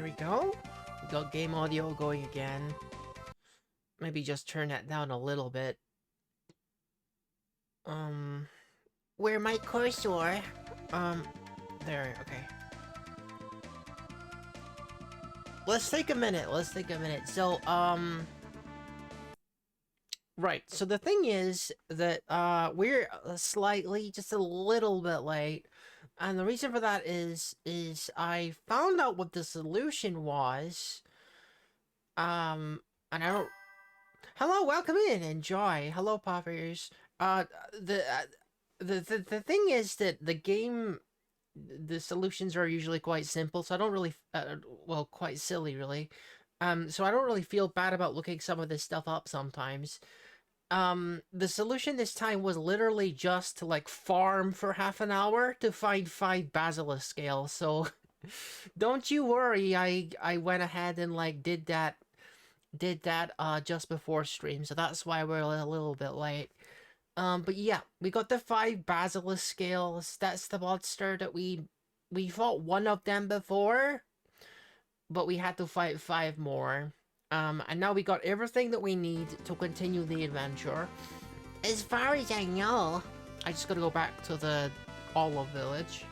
we go. We got game audio going again. Maybe just turn that down a little bit. Where my cursor? There, okay. Let's take a minute, So, right, so the thing is that, we're slightly, just a little bit late. And the reason for that is I found out what the solution was. And I don't... Hello, welcome in, enjoy. Hello, poppers. The thing is that the game, the solutions are usually quite simple, so I don't really, well, quite silly, really. So I don't really feel bad about looking some of this stuff up sometimes. The solution this time was literally just to, like, farm for half an hour to find 5 basilisk scales, so don't you worry, I went ahead and, like, did that just before stream, so that's why we're a little bit late. But yeah, we got the 5 basilisk scales. That's the monster that we fought one of them before, but we had to fight 5 more. And now we got everything that we need to continue the adventure. As far as I know, I just gotta go back to the Olive Village.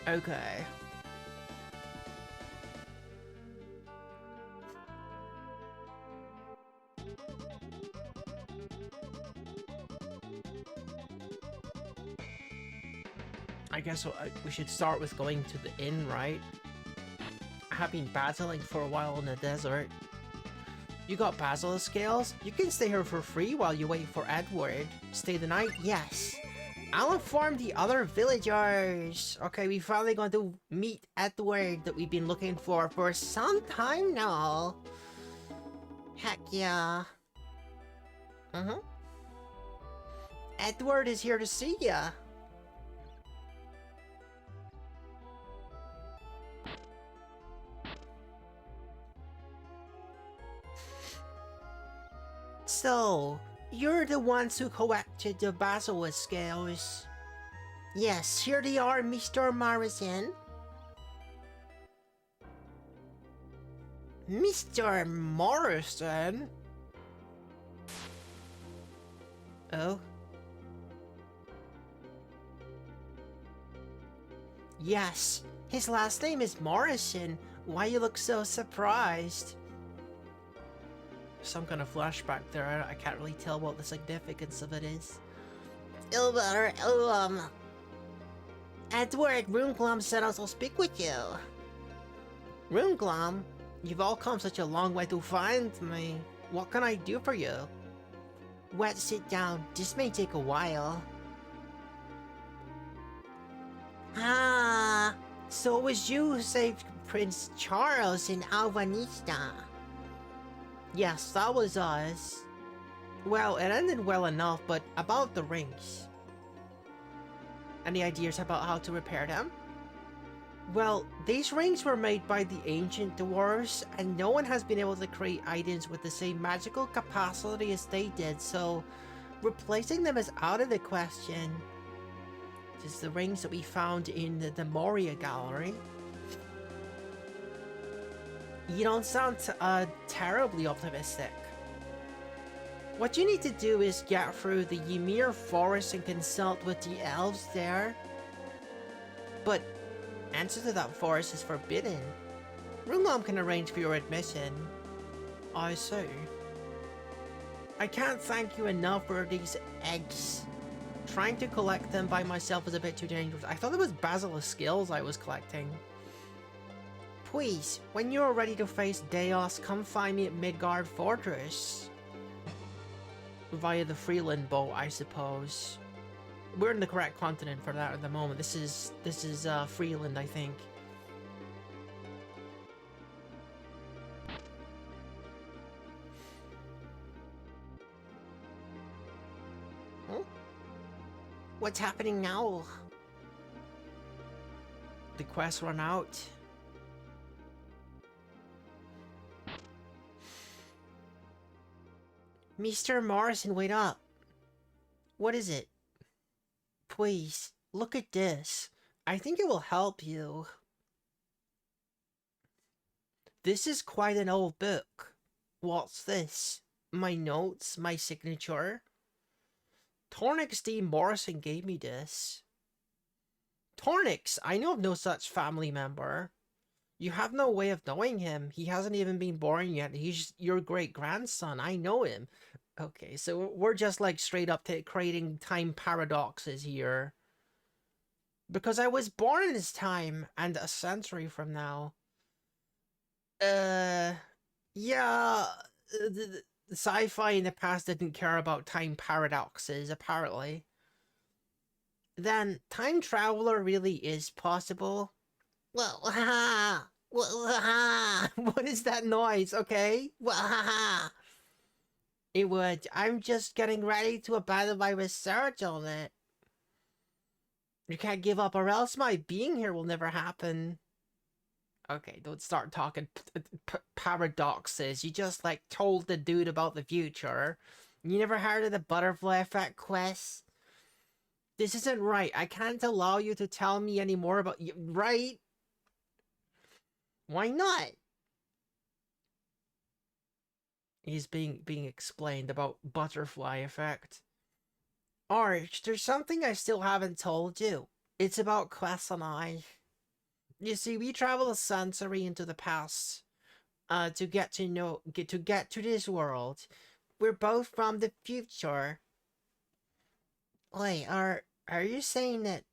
Okay. I guess we should start with going to the inn, right? I have been battling for a while in the desert. You got basilisk scales? You can stay here for free while you wait for Edward. Stay the night? Yes. I'll inform the other villagers. Okay, we finally got to meet Edward that we've been looking for some time now. Heck yeah. Edward is here to see ya. So, you're the ones who collected the basilisk scales. Yes, here they are, Mr. Morrison. Mr. Morrison? Oh? Yes, his last name is Morrison. Why you look so surprised? Some kind of flashback there. I can't really tell what the significance of it is. Edward, Roomglum said I'll speak with you. Roomglum? You've all come such a long way to find me. What can I do for you? Well, sit down. This may take a while. Ah, so it was you who saved Prince Charles in Alvanista. Yes, that was us. Well, it ended well enough, but about the rings. Any ideas about how to repair them? Well, these rings were made by the ancient dwarves, and no one has been able to create items with the same magical capacity as they did, so replacing them is out of the question. Just the rings that we found in the Moria Gallery. You don't sound terribly optimistic. What you need to do is get through the Ymir Forest and consult with the elves there. But answer to that forest is forbidden. Roomglum can arrange for your admission. I see. I can't thank you enough for these eggs. Trying to collect them by myself is a bit too dangerous. I thought it was basilisk scales I was collecting. Please, when you're ready to face Deos, come find me at Midgard Fortress. Via the Freeland boat, I suppose. We're in the correct continent for that at the moment. This is Freeland, I think. Huh? What's happening now? The quest run out. Mr. Morrison, wait up. What is it? Please, look at this. I think it will help you. This is quite an old book. What's this? My notes? My signature? Tornix D. Morrison gave me this. Tornix? I know of no such family member. You have no way of knowing him. He hasn't even been born yet. He's your great-grandson. I know him. Okay, so we're just like straight up to creating time paradoxes here. Because I was born in this time, and a century from now. Yeah, the sci-fi in the past didn't care about time paradoxes, apparently. Then, time traveler really is possible? Well, ha well, ha what is that noise, okay? Well, ha It would. I'm just getting ready to abandon my research on it. You can't give up or else my being here will never happen. Okay, don't start talking paradoxes. You just, like, told the dude about the future. You never heard of the butterfly effect quest? This isn't right. I can't allow you to tell me any more about you, right? Why not? He's being explained about butterfly effect. Arch, there's something I still haven't told you. It's about Quest and I. You see, we travel a century into the past, to get to this world. We're both from the future. Wait, are you saying that?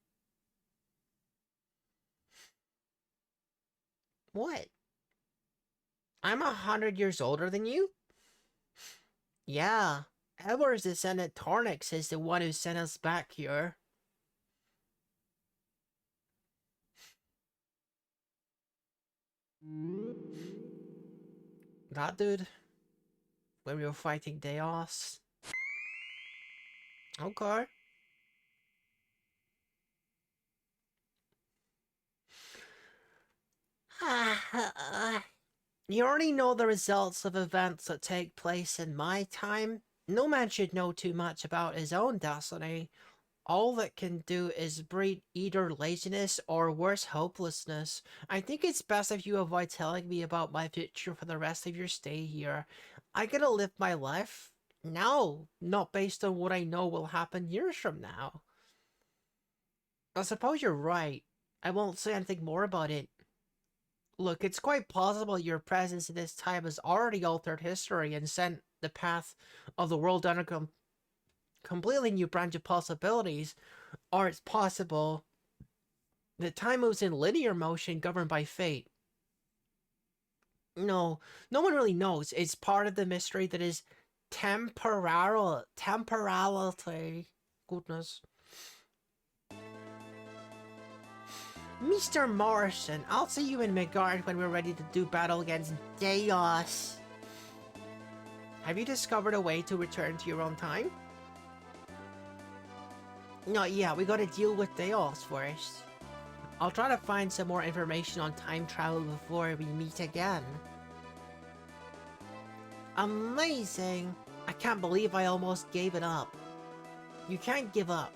What? I'm 100 years older than you? Yeah. Edward's descendant Tornix is the one who sent us back here. That dude? When we were fighting Deos? Okay. You already know the results of events that take place in my time. No man should know too much about his own destiny. All that can do is breed either laziness or worse, hopelessness. I think it's best if you avoid telling me about my future for the rest of your stay here. I gotta live my life now, not based on what I know will happen years from now. I suppose you're right. I won't say anything more about it. Look, it's quite possible your presence in this time has already altered history and sent the path of the world down a completely new branch of possibilities, or it's possible that time moves in linear motion governed by fate. No, no one really knows. It's part of the mystery that is temporality. Goodness. Mr. Morrison, I'll see you in Midgard when we're ready to do battle against Deos. Have you discovered a way to return to your own time? Not yet, we gotta deal with Deos first. I'll try to find some more information on time travel before we meet again. Amazing! I can't believe I almost gave it up. You can't give up.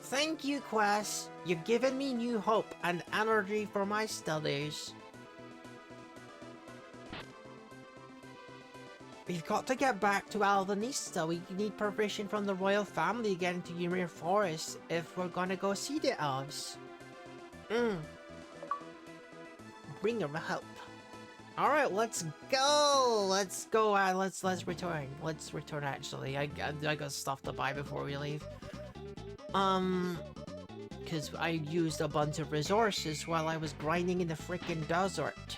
Thank you, Quest. You've given me new hope and energy for my studies. We've got to get back to Alvanista. We need permission from the royal family again to Ymir Forest if we're gonna go see the elves. Bring your help. Alright, let's go! Let's go, let's return. Let's return, actually. I got stuff to buy before we leave. Because I used a bunch of resources while I was grinding in the freaking desert.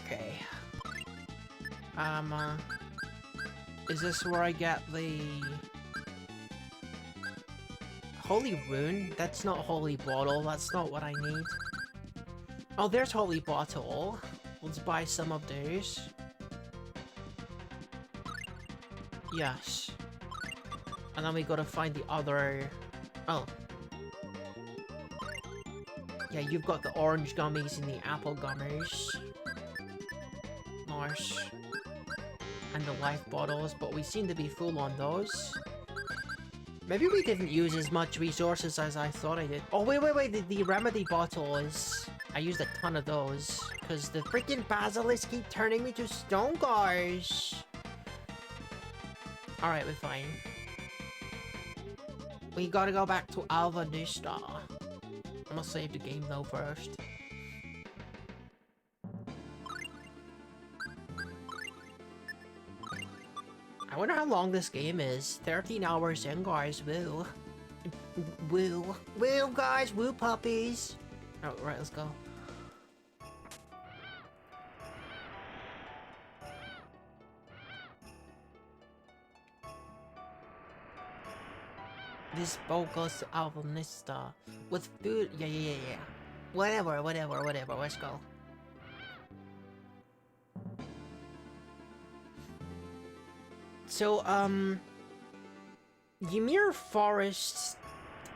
Okay. Is this where I get the Holy Rune? That's not Holy Bottle, that's not what I need. Oh, there's Holy Bottle. Let's buy some of these. Yes. And then we gotta find the other... Oh. Yeah, you've got the orange gummies and the apple gummies. Nice. And the life bottles, but we seem to be full on those. Maybe we didn't use as much resources as I thought I did. Oh, wait, the remedy bottle is... I used a ton of those because the freaking basilisks keep turning me to stone cars. Alright, we're fine. We gotta go back to Alvanista. I'm gonna save the game though first. I wonder how long this game is. 13 hours in, guys. Woo. Woo. Woo, guys. Woo, puppies. Oh, right, let's go. This boat goes to Alvanista with food. Yeah. Whatever. Let's go. So, Ymir Forest.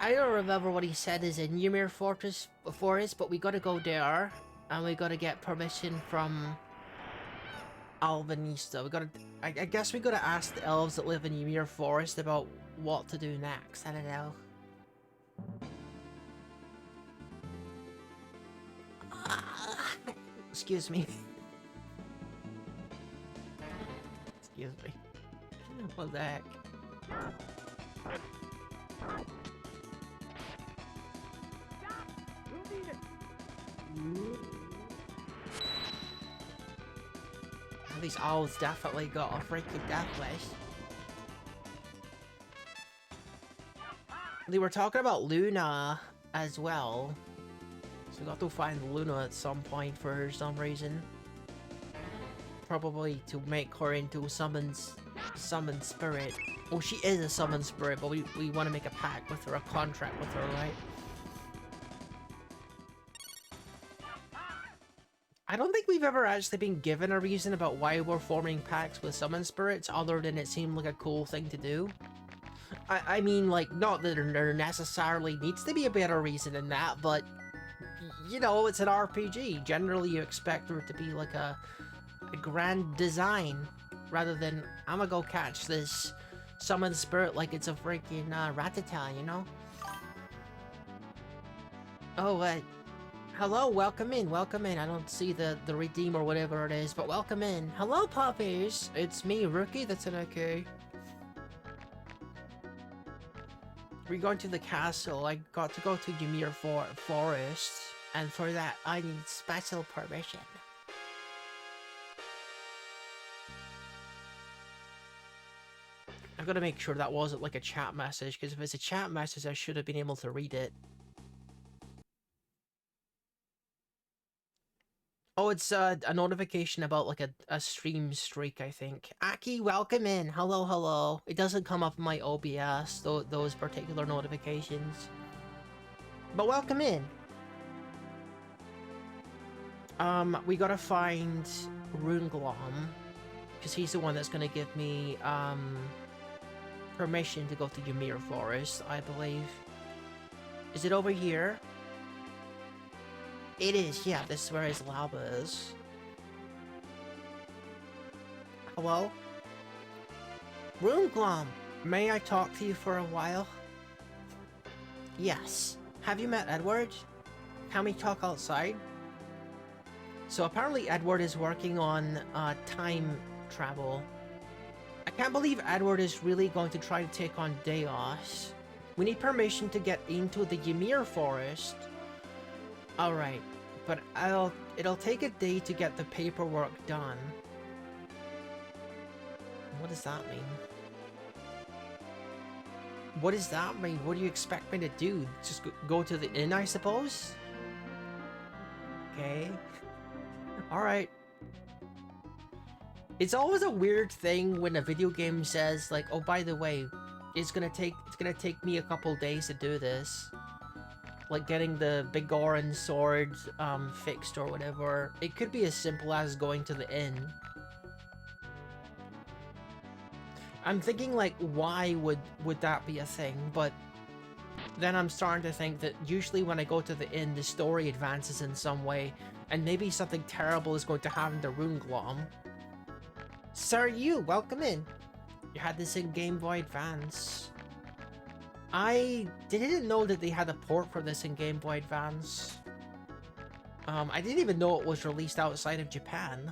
I don't remember what he said is in Ymir Forest, but we gotta go there, and we gotta get permission from Alvanista. We gotta. I guess we gotta ask the elves that live in Ymir Forest about what to do next. I don't know. Excuse me. Excuse me. What the heck? These owls definitely got a freaking death wish. They were talking about Luna as well. So we got to find Luna at some point for some reason. Probably to make her into summoned spirit. Oh, she is a summoned spirit, but we want to make a pact with her, a contract with her, right? I don't think we've ever actually been given a reason about why we're forming pacts with summoned spirits, other than it seemed like a cool thing to do. I mean, like, not that there necessarily needs to be a better reason than that, but, you know, it's an RPG. Generally, you expect there to be, like, a grand design, rather than, I'm gonna go catch this summoned spirit like it's a freaking Rattata, you know? Oh, hello, welcome in. I don't see the redeem or whatever it is, but welcome in. Hello, puppies! It's me, Rookie, that's an okay. We're going to the castle. I got to go to Ymir Forest, and for that, I need special permission. I've got to make sure that wasn't like a chat message, because if it's a chat message, I should have been able to read it. Oh, it's a notification about like a stream streak, I think. Aki, welcome in. Hello. It doesn't come up in my OBS, those particular notifications. But welcome in. We gotta find Runglom, because he's the one that's gonna give me, permission to go to Ymir Forest, I believe. Is it over here? It is, yeah, this is where his lava is. Hello? Runglom, may I talk to you for a while? Yes. Have you met Edward? Can we talk outside? So apparently Edward is working on time travel. I can't believe Edward is really going to try to take on Deos. We need permission to get into the Ymir Forest. Alright, but it'll take a day to get the paperwork done. What does that mean? What does that mean? What do you expect me to do? Just go to the inn, I suppose? Okay. Alright. It's always a weird thing when a video game says, like, oh, by the way, it's gonna take me a couple days to do this. Like getting the big orange sword fixed or whatever. It could be as simple as going to the inn. I'm thinking, like, why would that be a thing? But then I'm starting to think that usually when I go to the inn, the story advances in some way, and maybe something terrible is going to happen to Runglom. Sir, you, welcome in. You had this in Game Boy Advance. I didn't know that they had a port for this in Game Boy Advance. I didn't even know it was released outside of Japan.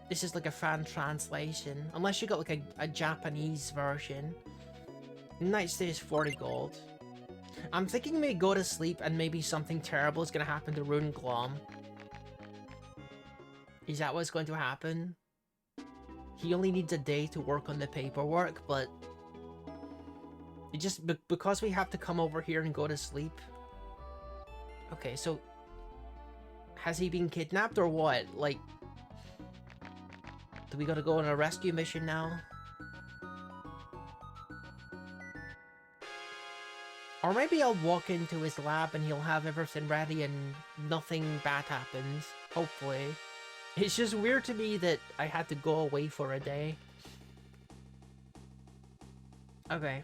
This is like a fan translation. Unless you got like a Japanese version. Night Stay is 40 gold. I'm thinking maybe go to sleep and maybe something terrible is gonna happen to Rune Glom. Is that what's going to happen? He only needs a day to work on the paperwork, but... It just... because we have to come over here and go to sleep. Okay, so... Has he been kidnapped or what? Like... Do we gotta go on a rescue mission now? Or maybe I'll walk into his lab and he'll have everything ready and nothing bad happens. Hopefully. It's just weird to me that I had to go away for a day. Okay.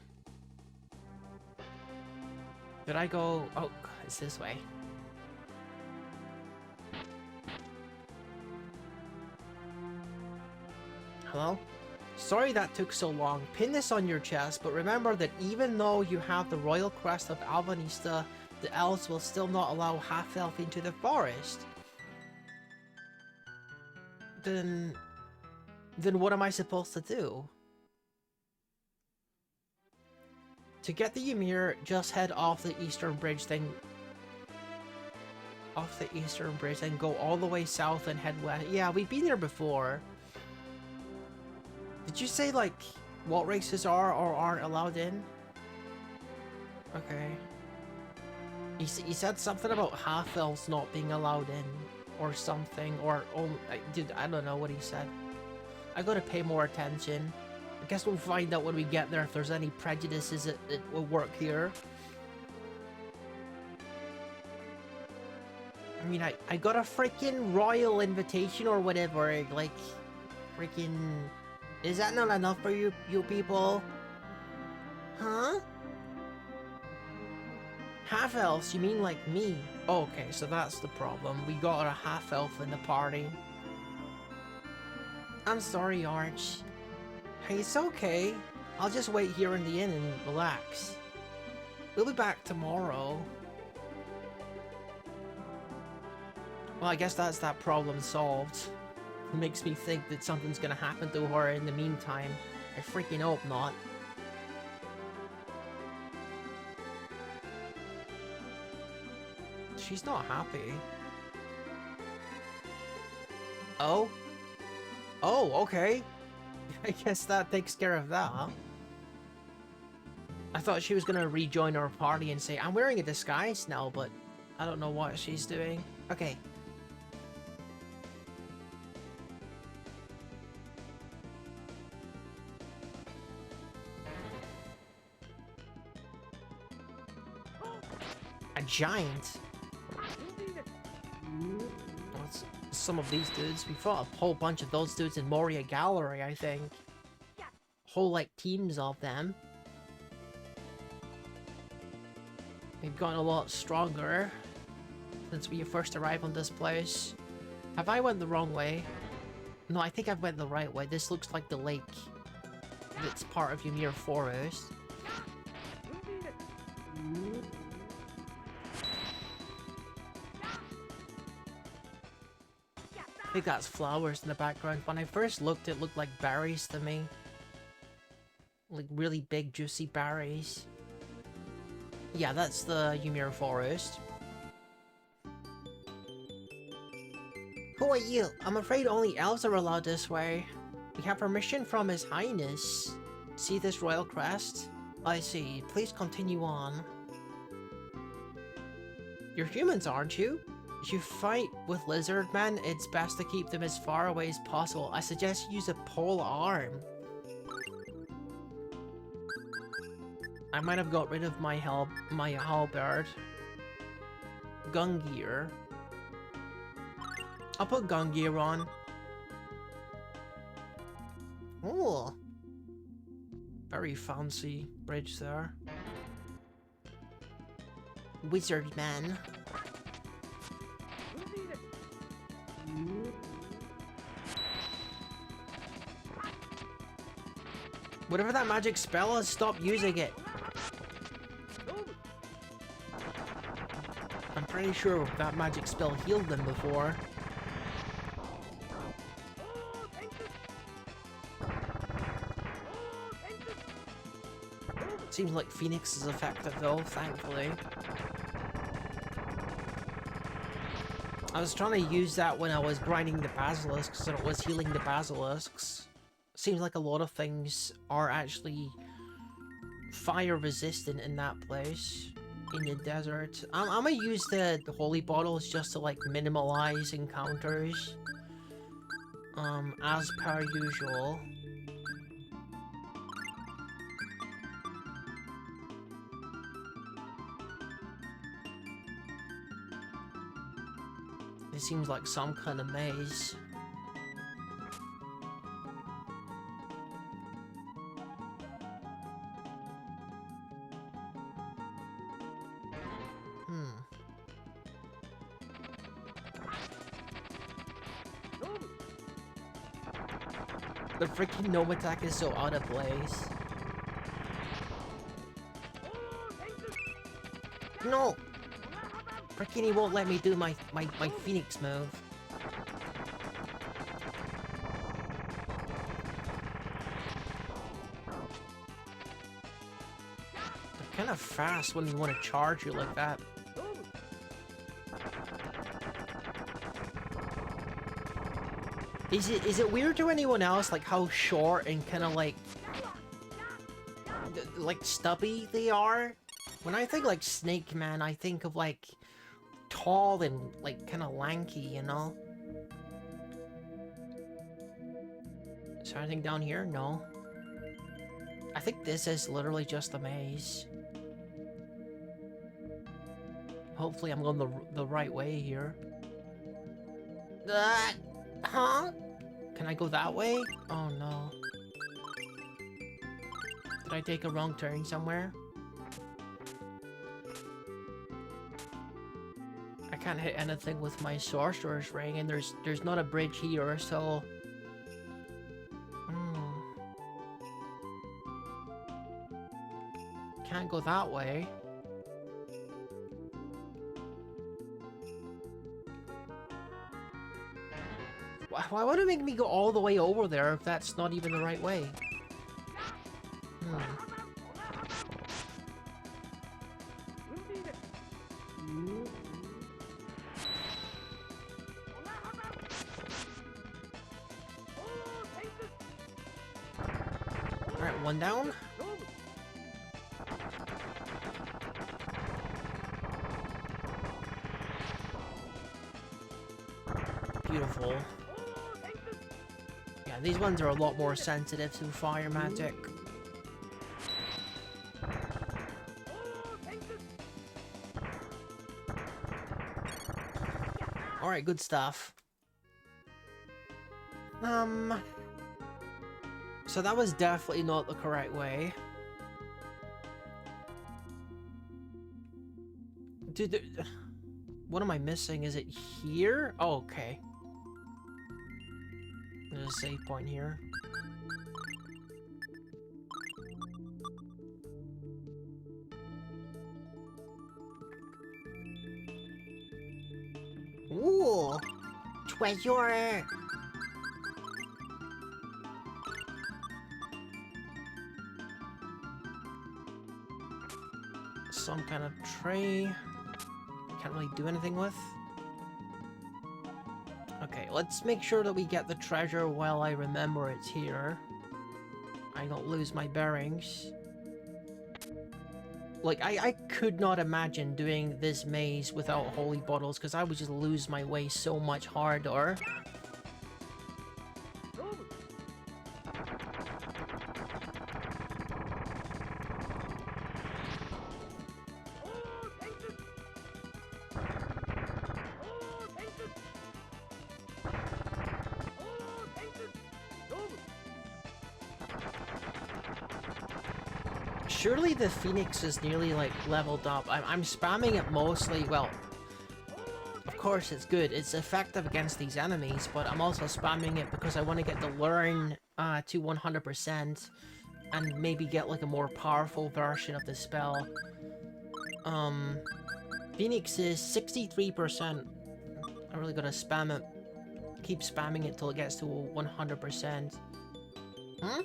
Did I go... Oh, it's this way. Hello? Sorry that took so long. Pin this on your chest, but remember that even though you have the royal crest of Alvanista, the elves will still not allow half-elf into the forest. Then what am I supposed to do? To get the Ymir, just head off the eastern bridge, then... Off the eastern bridge, then go all the way south and head west. Yeah, we've been here before. Did you say, like, what races are or aren't allowed in? Okay. He said something about half-elves not being allowed in. Or something, or... Oh, dude, I don't know what he said. I gotta pay more attention. I guess we'll find out when we get there if there's any prejudices that will work here. I mean, I got a freaking royal invitation or whatever, like... Freaking... Is that not enough for you people? Huh? Half-elves, you mean like me? Oh, okay, so that's the problem. We got a half-elf in the party. I'm sorry, Arch. Hey, it's okay. I'll just wait here in the inn and relax. We'll be back tomorrow. Well, I guess that's that problem solved. It makes me think that something's gonna happen to her in the meantime. I freaking hope not. She's not happy. Oh? Oh, okay. I guess that takes care of that, huh? I thought she was gonna rejoin our party and say, I'm wearing a disguise now, but I don't know what she's doing. Okay. A giant? What's some of these dudes? We fought a whole bunch of those dudes in Moria Gallery, I think. Whole, like, teams of them. They've gotten a lot stronger since we first arrived on this place. Have I went the wrong way? No, I think I've went the right way. This looks like the lake that's part of Ymir Forest. I think that's flowers in the background. When I first looked, it looked like berries to me. Like really big, juicy berries. Yeah, that's the Ymir Forest. Who are you? I'm afraid only elves are allowed this way. We have permission from His Highness. See this royal crest? I see. Please continue on. You're humans, aren't you? If you fight with lizard men, it's best to keep them as far away as possible. I suggest you use a pole arm. I might have got rid of my halberd. Gun gear. I'll put gun gear on. Oh, very fancy bridge there. Wizard man. Whatever that magic spell is, stop using it. I'm pretty sure that magic spell healed them before. Seems like Phoenix is effective though, thankfully. I was trying to use that when I was grinding the basilisks and it was healing the basilisks. Seems like a lot of things are actually fire resistant in that place, in the desert. I'm gonna use the holy bottles just to like minimalize encounters, as per usual. It seems like some kind of maze. The freaking gnome attack is so out of place. No! Freaking he won't let me do my Phoenix move. They're kind of fast when you want to charge you like that. Is it weird to anyone else, like, how short and kind of, like stubby they are? When I think, like, Snake Man, I think of, like, tall and, like, kind of lanky, you know? Is there anything down here? No. I think this is literally just a maze. Hopefully I'm going the right way here. Huh? Can I go that way? Oh no. Did I take a wrong turn somewhere? I can't hit anything with my sorcerer's ring, and there's not a bridge here, so... Can't go that way. Why would it make me go all the way over there if that's not even the right way? Alright, one down. Beautiful. Yeah, these ones are a lot more sensitive to fire magic. Alright, good stuff. So that was definitely not the correct way. Dude, what am I missing? Is it here? Oh, okay. There's a save point here. Ooh! Treasure! Some kind of tray. Can't really do anything with. Okay, let's make sure that we get the treasure while I remember it's here. I don't lose my bearings. Like, I could not imagine doing this maze without holy bottles, because I would just lose my way so much harder. Surely the Phoenix is nearly, like, leveled up. I'm spamming it mostly, well, of course it's good. It's effective against these enemies, but I'm also spamming it because I want to get the learn to 100% and maybe get, like, a more powerful version of the spell. Phoenix is 63%. I really gotta spam it. Keep spamming it till it gets to 100%. Hmm?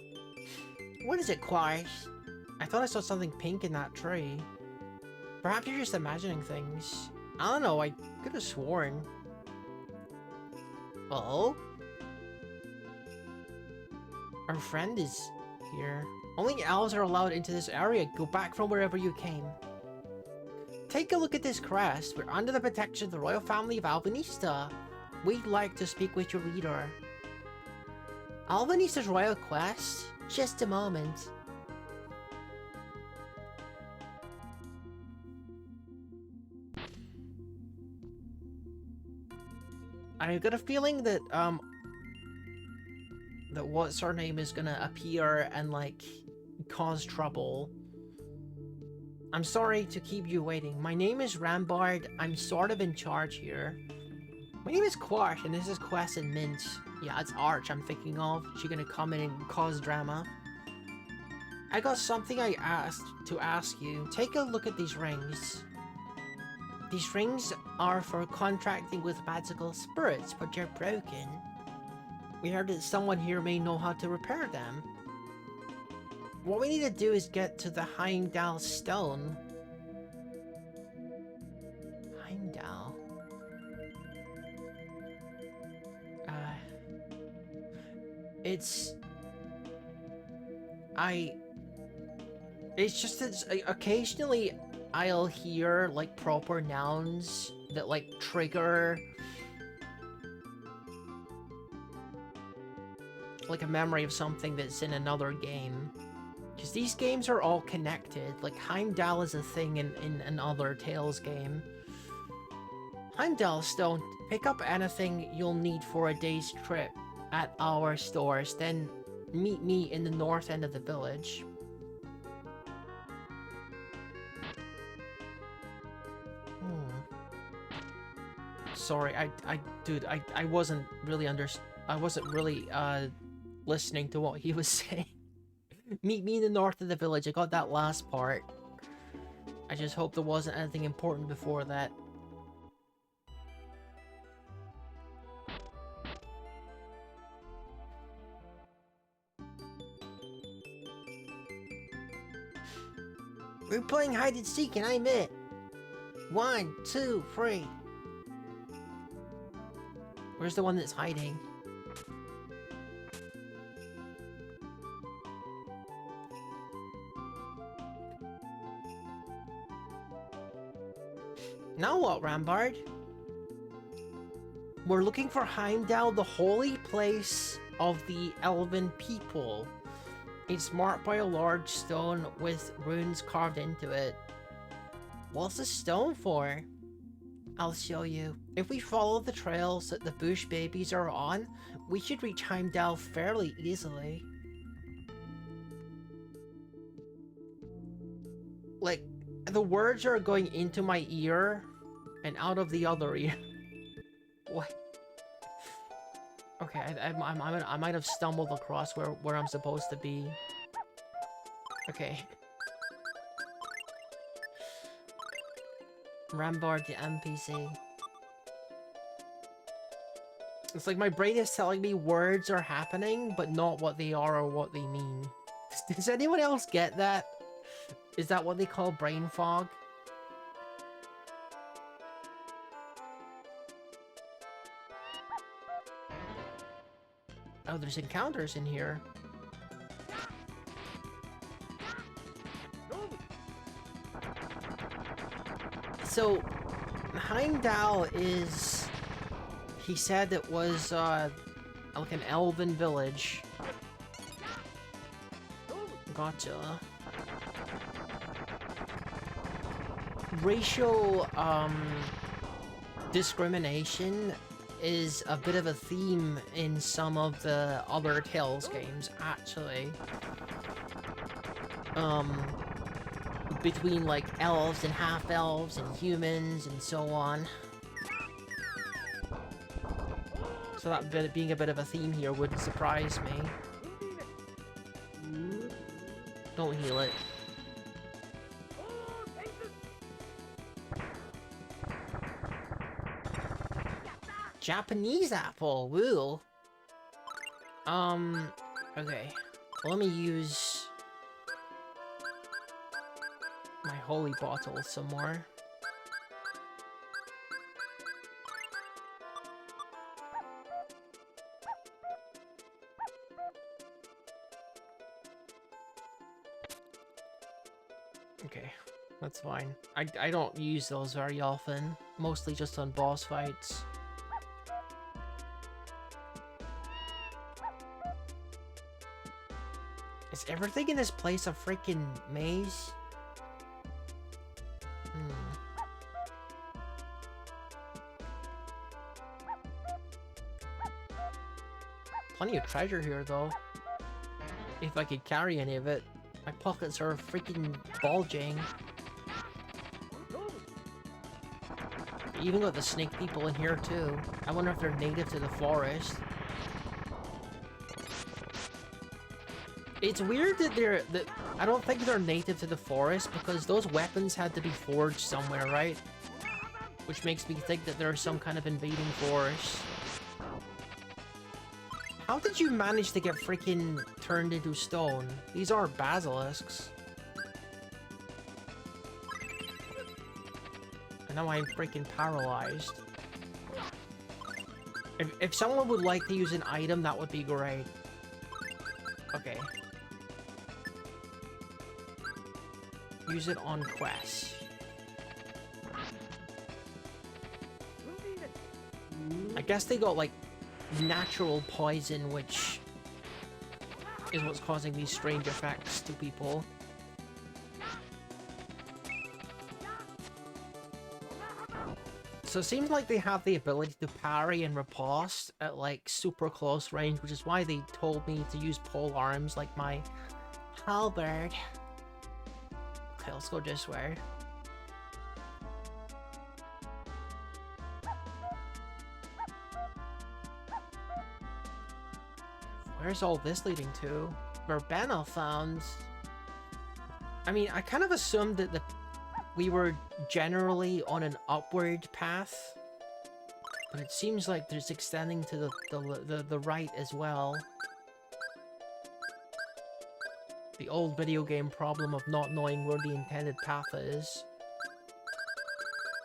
What is it, Quarsh? I thought I saw something pink in that tree. Perhaps you're just imagining things. I don't know, I could have sworn. Oh? Our friend is here. Only elves are allowed into this area. Go back from wherever you came. Take a look at this crest. We're under the protection of the royal family of Albanista. We'd like to speak with your leader. Albanista's royal quest? Just a moment. I got a feeling that, that what's her name is gonna appear and, like, cause trouble. I'm sorry to keep you waiting. My name is Rambard. I'm sort of in charge here. My name is Quarsh, and this is Quest and Mint. Yeah, it's Arch I'm thinking of. She gonna come in and cause drama. I got something I asked to ask you. Take a look at these rings. These rings are for contracting with magical spirits, but they're broken. We heard that someone here may know how to repair them. What we need to do is get to the Heimdall Stone. Heimdall? It's just that occasionally I'll hear, like, proper nouns that, like, trigger, like, a memory of something that's in another game. Because these games are all connected. Like, Heimdall is a thing in another Tales game. Heimdall Stone. Pick up anything you'll need for a day's trip at our stores, then meet me in the north end of the village. Sorry, dude, I wasn't really listening to what he was saying. Meet me in the north of the village. I got that last part. I just hope there wasn't anything important before that. We're playing hide and seek and I'm it. 1, 2, 3. Where's the one that's hiding? Now what, Rambard? We're looking for Heimdall, the holy place of the elven people. It's marked by a large stone with runes carved into it. What's the stone for? I'll show you. If we follow the trails that the bush babies are on, we should reach Heimdall fairly easily. Like, the words are going into my ear and out of the other ear. What? Okay, I might have stumbled across where I'm supposed to be. Okay. Rambard the NPC. It's like my brain is telling me words are happening, but not what they are or what they mean. Does anyone else get that? Is that what they call brain fog? Oh, there's encounters in here. So, Heimdall is... He said it was, like an elven village. Gotcha. Racial, discrimination is a bit of a theme in some of the other Tales games, actually. Between, like, elves and half-elves and humans and so on. So that bit being a bit of a theme here wouldn't surprise me. Don't heal it. Japanese apple, woo. Okay. Let me use my holy bottle some more. Okay, that's fine. I don't use those very often, mostly just on boss fights. Is everything in this place a freaking maze? Plenty of treasure here, though. If I could carry any of it. My pockets are freaking bulging. You even got the snake people in here, too. I wonder if they're native to the forest. It's weird that I don't think they're native to the forest because those weapons had to be forged somewhere, right? Which makes me think that there's some kind of invading force. How did you manage to get freaking turned into stone? These are basilisks. And now I'm freaking paralyzed. If someone would like to use an item, that would be great. Okay. Use it on quests. I guess they got, like, natural poison, which is what's causing these strange effects to people. So it seems like they have the ability to parry and riposte at, like, super close range, which is why they told me to use pole arms like my halberd. Okay, let's go this way. Where's all this leading to? Verbena found. I mean, I kind of assumed that we were generally on an upward path, but it seems like there's extending to the right as well. The old video game problem of not knowing where the intended path is.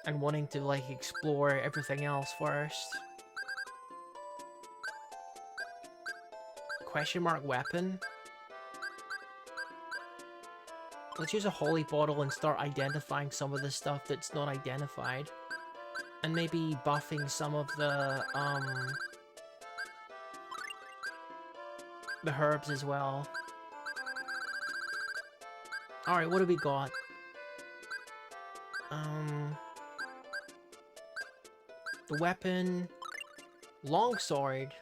And wanting to, like, explore everything else first. Question mark weapon? Let's use a holy bottle and start identifying some of the stuff that's not identified. And maybe buffing some of the herbs as well. Alright, what do we got? The weapon... Longsword.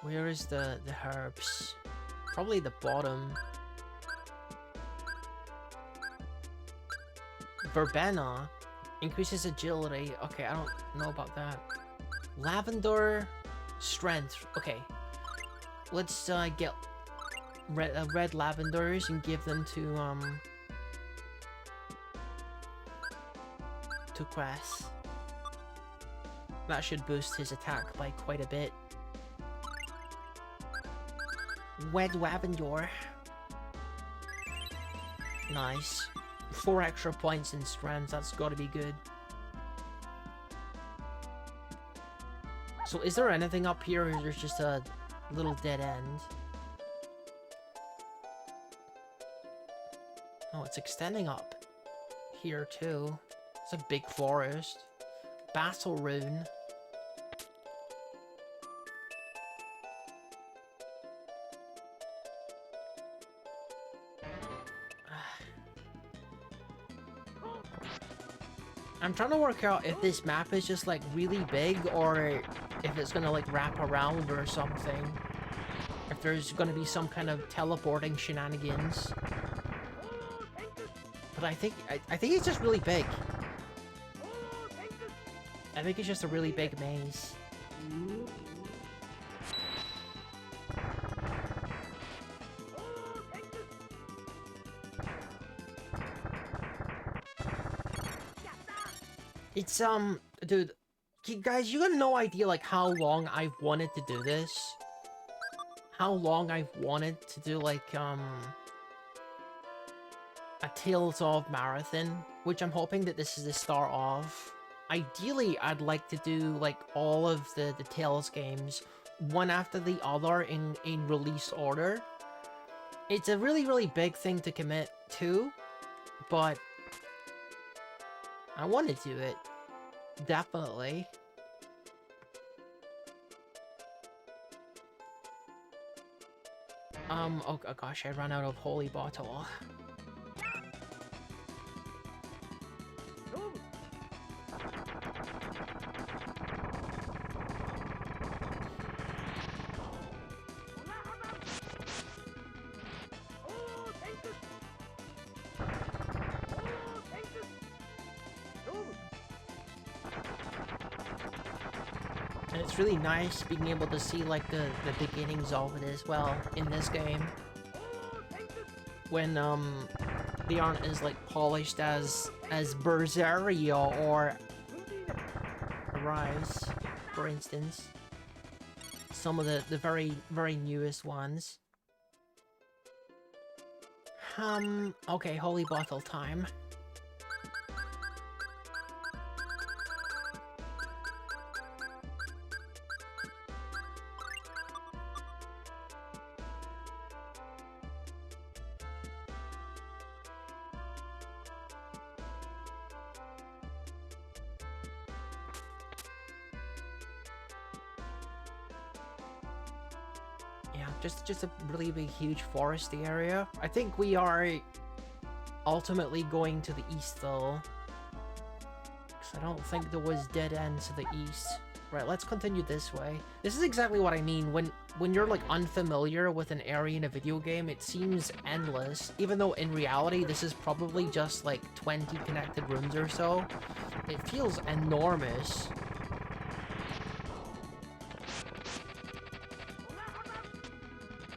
Where is the herbs? Probably the bottom. Verbena increases agility. Okay, I don't know about that. Lavender strength. Okay, let's get red lavenders and give them to Quest. That should boost his attack by quite a bit. Red lavender. Nice. 4 extra points in strength, that's gotta be good. So is there anything up here, or is there just a little dead end? Oh, it's extending up here too. It's a big forest. Battle rune. I'm trying to work out if this map is just, like, really big, or if it's gonna, like, wrap around or something. If there's gonna be some kind of teleporting shenanigans. But I think it's just really big. I think it's just a really big maze. It's, dude, guys, you got no idea, like, how long I've wanted to do this? How long I've wanted to do, like, a Tales of marathon, which I'm hoping that this is the start of. Ideally, I'd like to do, like, all of the Tales games, one after the other in release order. It's a really, really big thing to commit to, but I want to do it. Definitely. Oh gosh, I ran out of holy bottle. And it's really nice being able to see, like, the beginnings of it as well in this game. When, they aren't as, like, polished as Berseria or Arise, for instance. Some of the very, very newest ones. Okay, holy bottle time. Just a really big, huge foresty area. I think we are ultimately going to the east, though. Because I don't think there was dead ends to the east. Right, let's continue this way. This is exactly what I mean. When you're, like, unfamiliar with an area in a video game, it seems endless. Even though, in reality, this is probably just, like, 20 connected rooms or so. It feels enormous.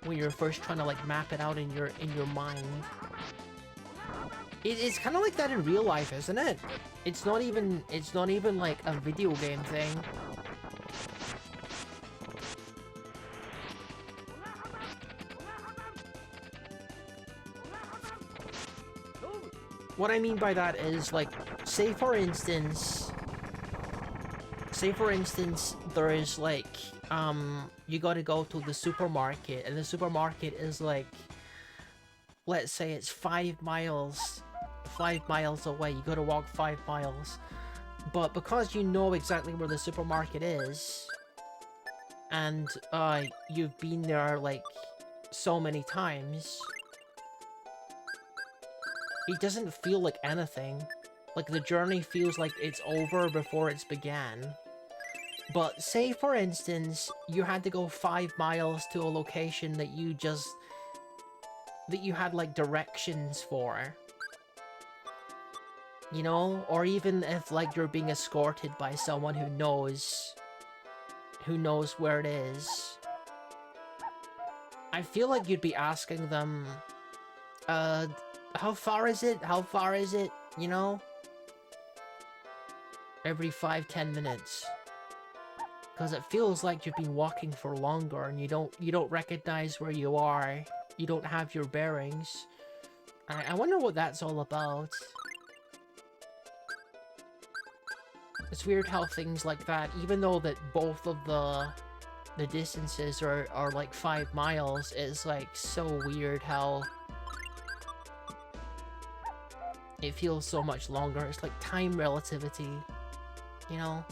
When you're first trying to, like, map it out in your mind. It's kind of like that in real life, isn't it? It's not even like a video game thing. What I mean by that is, like, say for instance, there is, like, you gotta go to the supermarket, and the supermarket is, like, let's say it's 5 miles away. You gotta walk 5 miles. But because you know exactly where the supermarket is, and, you've been there, like, so many times, it doesn't feel like anything. Like, the journey feels like it's over before it's began. But say, for instance, you had to go 5 miles to a location that you had, like, directions for. You know? Or even if, like, you're being escorted by someone who knows where it is. I feel like you'd be asking them, how far is it? How far is it? You know? Every 5-10 minutes. Because it feels like you've been walking for longer and you don't recognize where you are. You don't have your bearings. I wonder what that's all about. It's weird how things like that, even though that both of the distances are like 5 miles, it's like so weird how it feels so much longer. It's like time relativity, you know?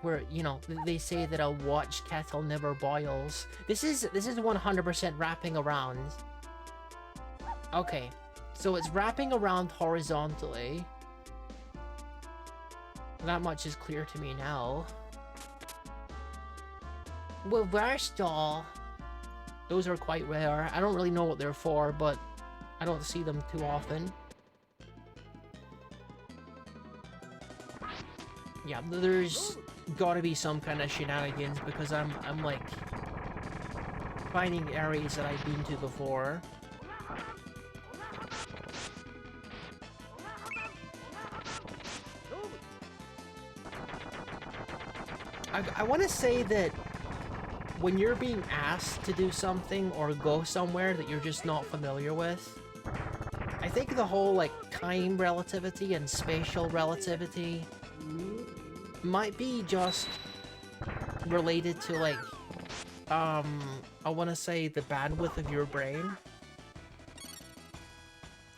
Where, you know, they say that a watch kettle never boils. This is 100% wrapping around. Okay, so it's wrapping around horizontally. That much is clear to me now. Reverse doll. Those are quite rare. I don't really know what they're for, but I don't see them too often. Yeah, there's gotta be some kind of shenanigans because I'm like finding areas that I've been to before. I want to say that when you're being asked to do something or go somewhere that you're just not familiar with, I think the whole, like, time relativity and spatial relativity might be just related to, like, I want to say the bandwidth of your brain.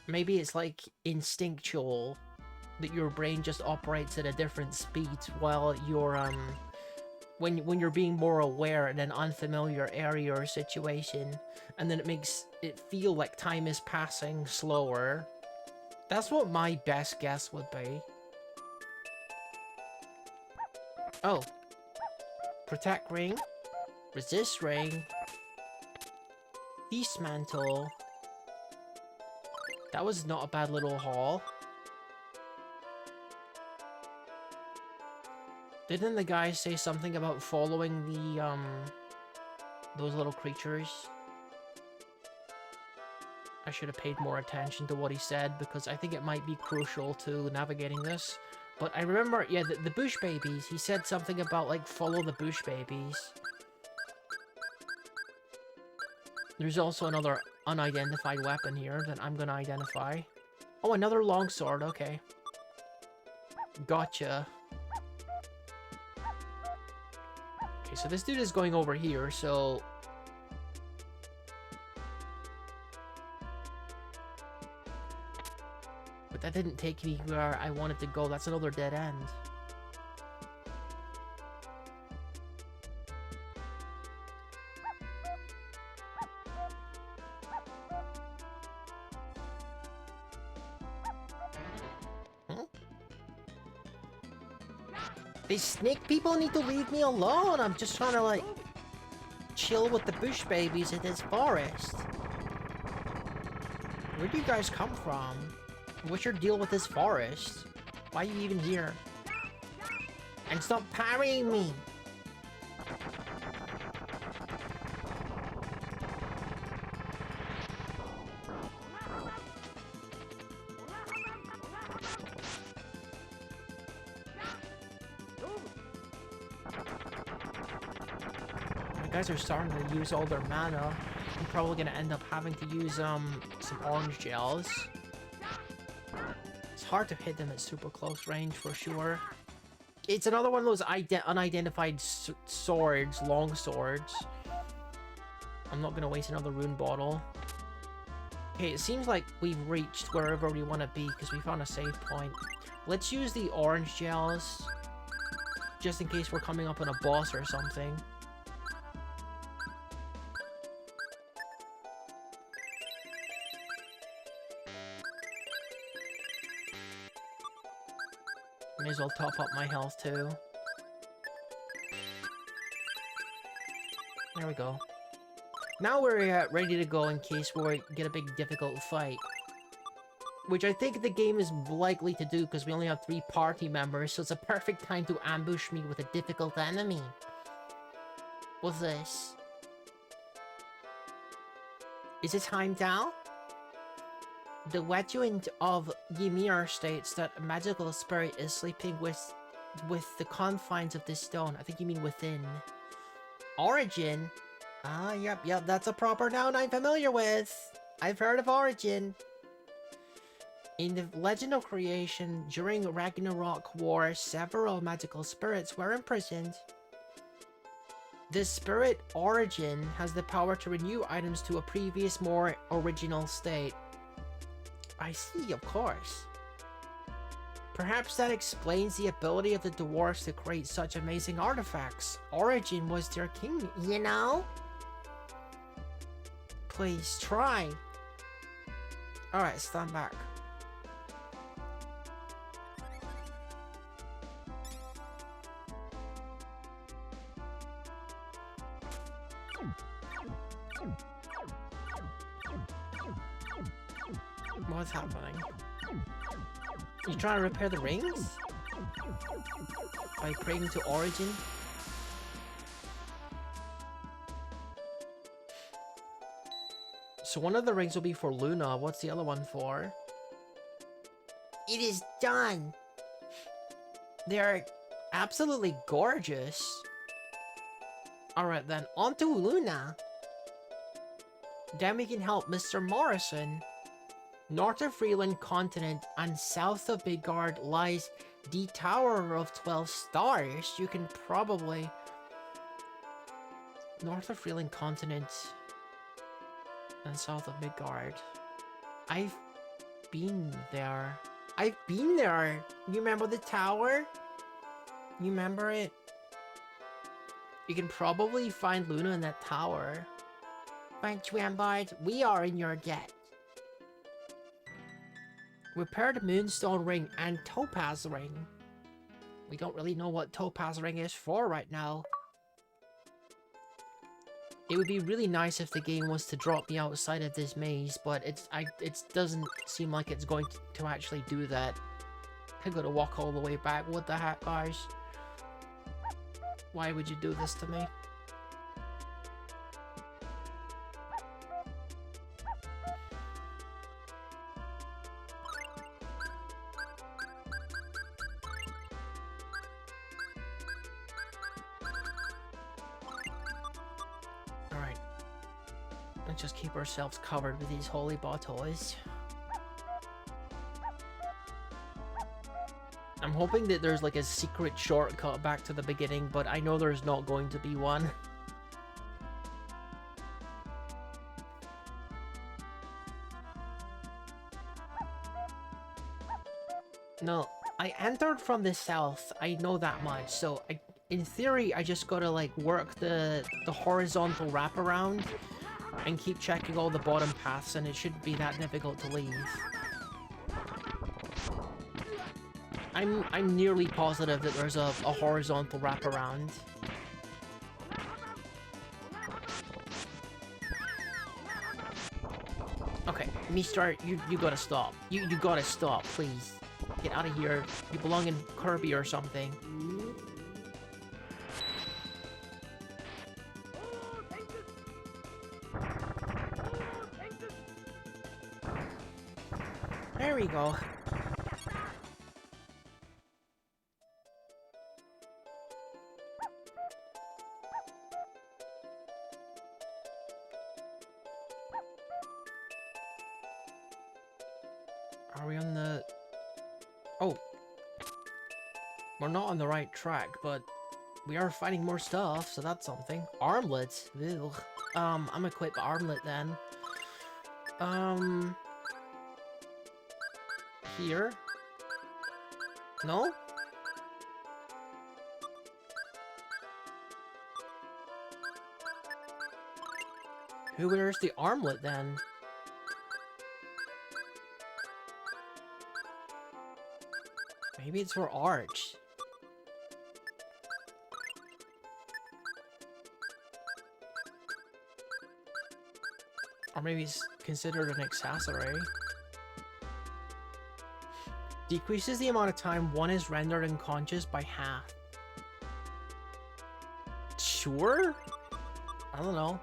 Maybe it's, like, instinctual that your brain just operates at a different speed while you're, when you're being more aware in an unfamiliar area or situation, and then it makes it feel like time is passing slower. That's what my best guess would be. Oh. Protect ring. Resist ring. Dismantle. That was not a bad little haul. Didn't the guy say something about following the, those little creatures? I should have paid more attention to what he said, because I think it might be crucial to navigating this. But I remember, yeah, the bush babies, he said something about, like, follow the bush babies. There's also another unidentified weapon here that I'm gonna identify. Oh, another longsword, okay. Gotcha. Okay, so this dude is going over here, so... But that didn't take me where I wanted to go. That's another dead end. Huh? These snake people need to leave me alone. I'm just trying to, like, chill with the bush babies in this forest. Where do you guys come from? What's your deal with this forest? Why are you even here? And stop parrying me! You guys are starting to use all their mana. I'm probably gonna end up having to use some orange gels. It's hard to hit them at super close range for sure. It's another one of those unidentified swords, long swords. I'm not gonna waste another rune bottle. Okay, it seems like we've reached wherever we want to be because we found a save point. Let's use the orange gels, just in case we're coming up on a boss or something. May as well top up my health too. There we go. Now we're ready to go in case we get a big difficult fight. Which I think the game is likely to do because we only have 3 party members, so it's a perfect time to ambush me with a difficult enemy. What's this? Is it time now? The legend of Ymir states that a magical spirit is sleeping with the confines of this stone. I think you mean within. Origin? Ah, yep, that's a proper noun I'm familiar with. I've heard of Origin. In the legend of creation, during Ragnarok War, several magical spirits were imprisoned. The spirit Origin has the power to renew items to a previous, more original state. I see, of course. Perhaps that explains the ability of the dwarves to create such amazing artifacts. Origin was their king, you know? Please try. Alright, stand back. What's happening? You trying to repair the rings? By praying to Origin? So one of the rings will be for Luna. What's the other one for? It is done! They are absolutely gorgeous. Alright then, on to Luna. Then we can help Mr. Morrison. North of Freeland Continent and south of Midgard lies the Tower of 12 Stars. You can probably... North of Freeland Continent and south of Midgard. I've been there. I've been there! You remember the tower? You remember it? You can probably find Luna in that tower. French Rampart, we are in your debt. Repair the Moonstone Ring and Topaz Ring. We don't really know what Topaz Ring is for right now. It would be really nice if the game was to drop me outside of this maze, but it doesn't seem like it's going to actually do that. I gotta walk all the way back. What the heck, guys? Why would you do this to me? Let's just keep ourselves covered with these holy bottles. I'm hoping that there's like a secret shortcut back to the beginning, but I know there's not going to be one. No, I entered from the south, I know that much, so in theory I just gotta like work the horizontal wraparound and keep checking all the bottom paths, and it shouldn't be that difficult to leave. I'm nearly positive that there's a horizontal wraparound. Okay, Mistar, you gotta stop. You gotta stop, please. Get out of here. You belong in Kirby or something. There we go. Are we on the... Oh. We're not on the right track, but we are finding more stuff, so that's something. Armlets? Ew. I'm equipped armlet then. Here? No? Who wears the armlet then? Maybe it's for Arch. Or maybe it's considered an accessory. Decreases the amount of time one is rendered unconscious by half. Sure? I don't know.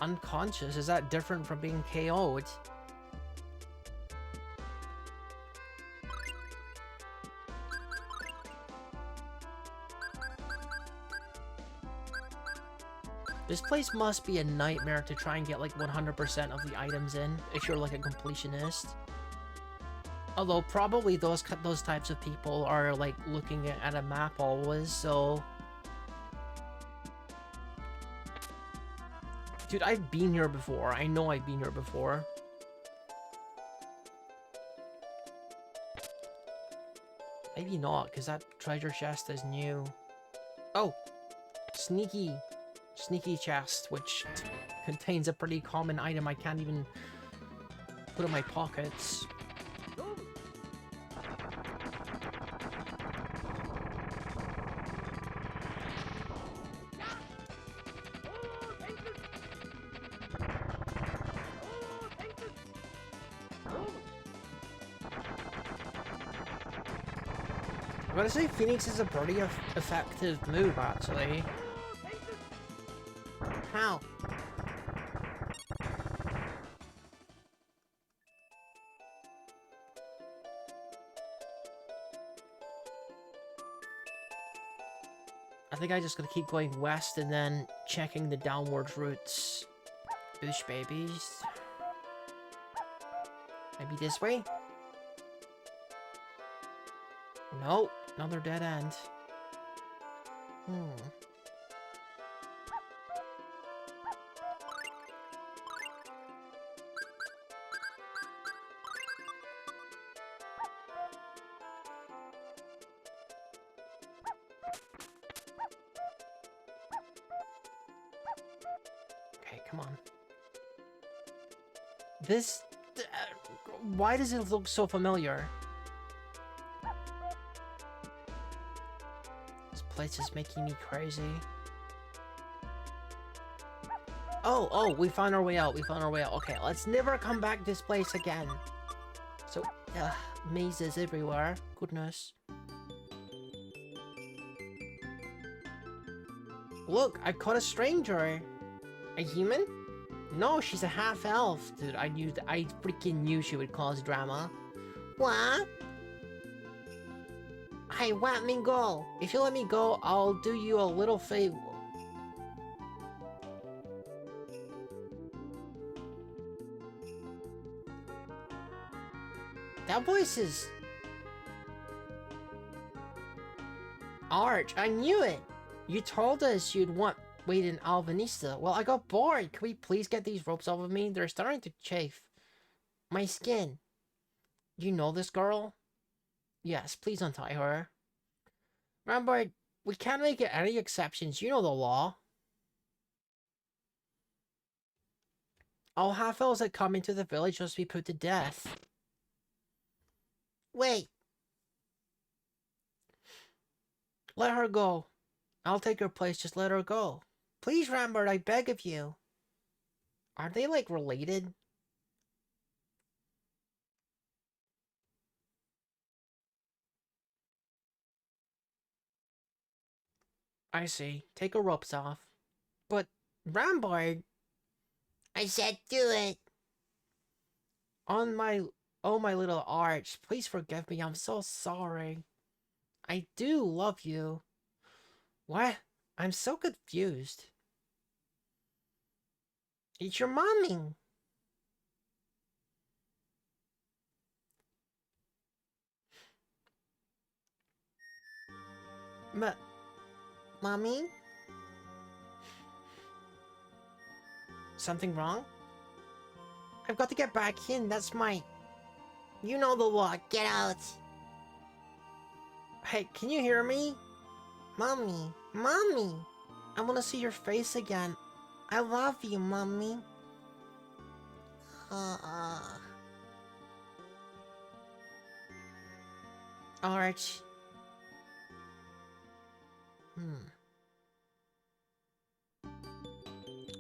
Unconscious, is that different from being KO'd? This place must be a nightmare to try and get like 100% of the items in, if you're like a completionist. Although probably those types of people are like looking at a map always, so... Dude, I've been here before. I know I've been here before. Maybe not, because that treasure chest is new. Oh! Sneaky chest, which contains a pretty common item I can't even put in my pockets. I'm gonna say Phoenix is a pretty effective move, actually. How? I think I just gotta keep going west and then checking the downwards routes. Oosh, babies. Maybe this way? Nope, another dead end. Okay, come on. This... why does it look so familiar? This place is making me crazy. Oh, we found our way out. We found our way out. Okay, let's never come back this place again. So, mazes everywhere. Goodness. Look, I caught a stranger. A human? No, she's a half-elf. Dude, I freaking knew she would cause drama. What? Hey, let me go. If you let me go, I'll do you a little favor. That voice is... Arch, I knew it! You told us you'd wait in Alvanista. Well, I got bored. Can we please get these ropes off of me? They're starting to chafe. My skin. You know this girl? Yes, please untie her. Remember, we can't make any exceptions. You know the law. All half-elves that come into the village must be put to death. Wait. Let her go. I'll take her place. Just let her go. Please, Rambert, I beg of you. Are they, like, related? I see. Take her ropes off. But, Rambert... I said do it. Oh, my little Arch. Please forgive me. I'm so sorry. I do love you. What? I'm so confused. It's your mommy. But... Mommy? Something wrong? I've got to get back in. That's my... You know the law. Get out. Hey, can you hear me? Mommy. Mommy. I want to see your face again. I love you, Mommy. Arch.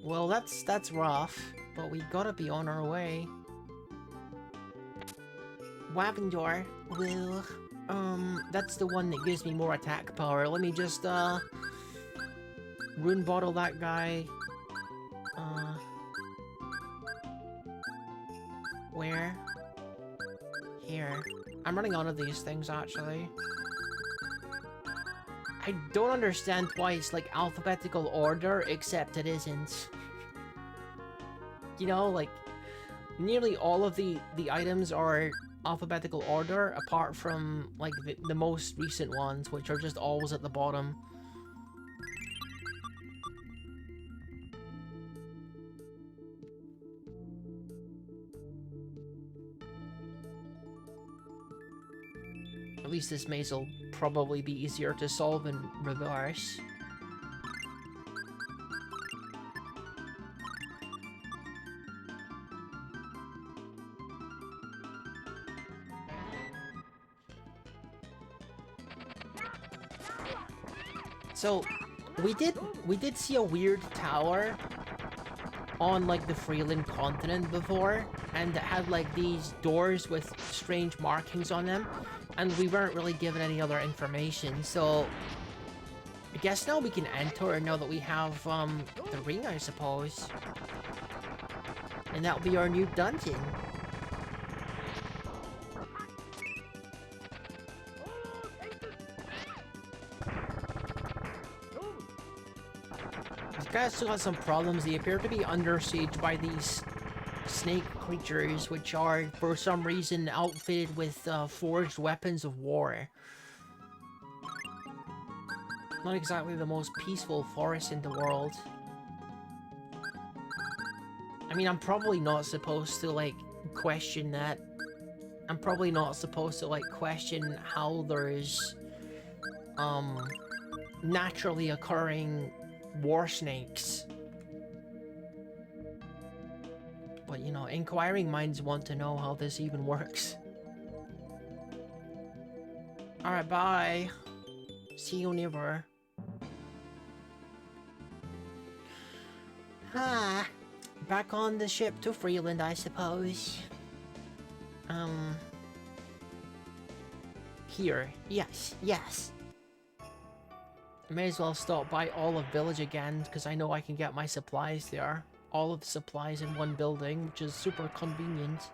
Well, that's rough, but we gotta be on our way. Weapon door. Well, that's the one that gives me more attack power. Let me just, rune bottle that guy. Where? Here. I'm running out of these things, actually. I don't understand why it's like alphabetical order, except it isn't. You know, like, nearly all of the items are alphabetical order, apart from, like, the most recent ones, which are just always at the bottom. At least this maze will probably be easier to solve in reverse. So, we did see a weird tower on, like, the Freeland continent before, and it had, like, these doors with strange markings on them, and we weren't really given any other information, so I guess now we can enter now that we have, the ring, I suppose. And that'll be our new dungeon. Kind of still has some problems. They appear to be under siege by these snake creatures, which are, for some reason, outfitted with forged weapons of war. Not exactly the most peaceful forest in the world. I mean, I'm probably not supposed to, like, question that. I'm probably not supposed to, like, question how there's, naturally occurring war snakes. But, you know, inquiring minds want to know how this even works. Alright, bye. See you never. Ah, back on the ship to Freeland, I suppose. Here. Yes, yes. May as well stop by Olive Village again, because I know I can get my supplies there. All of the supplies in one building, which is super convenient.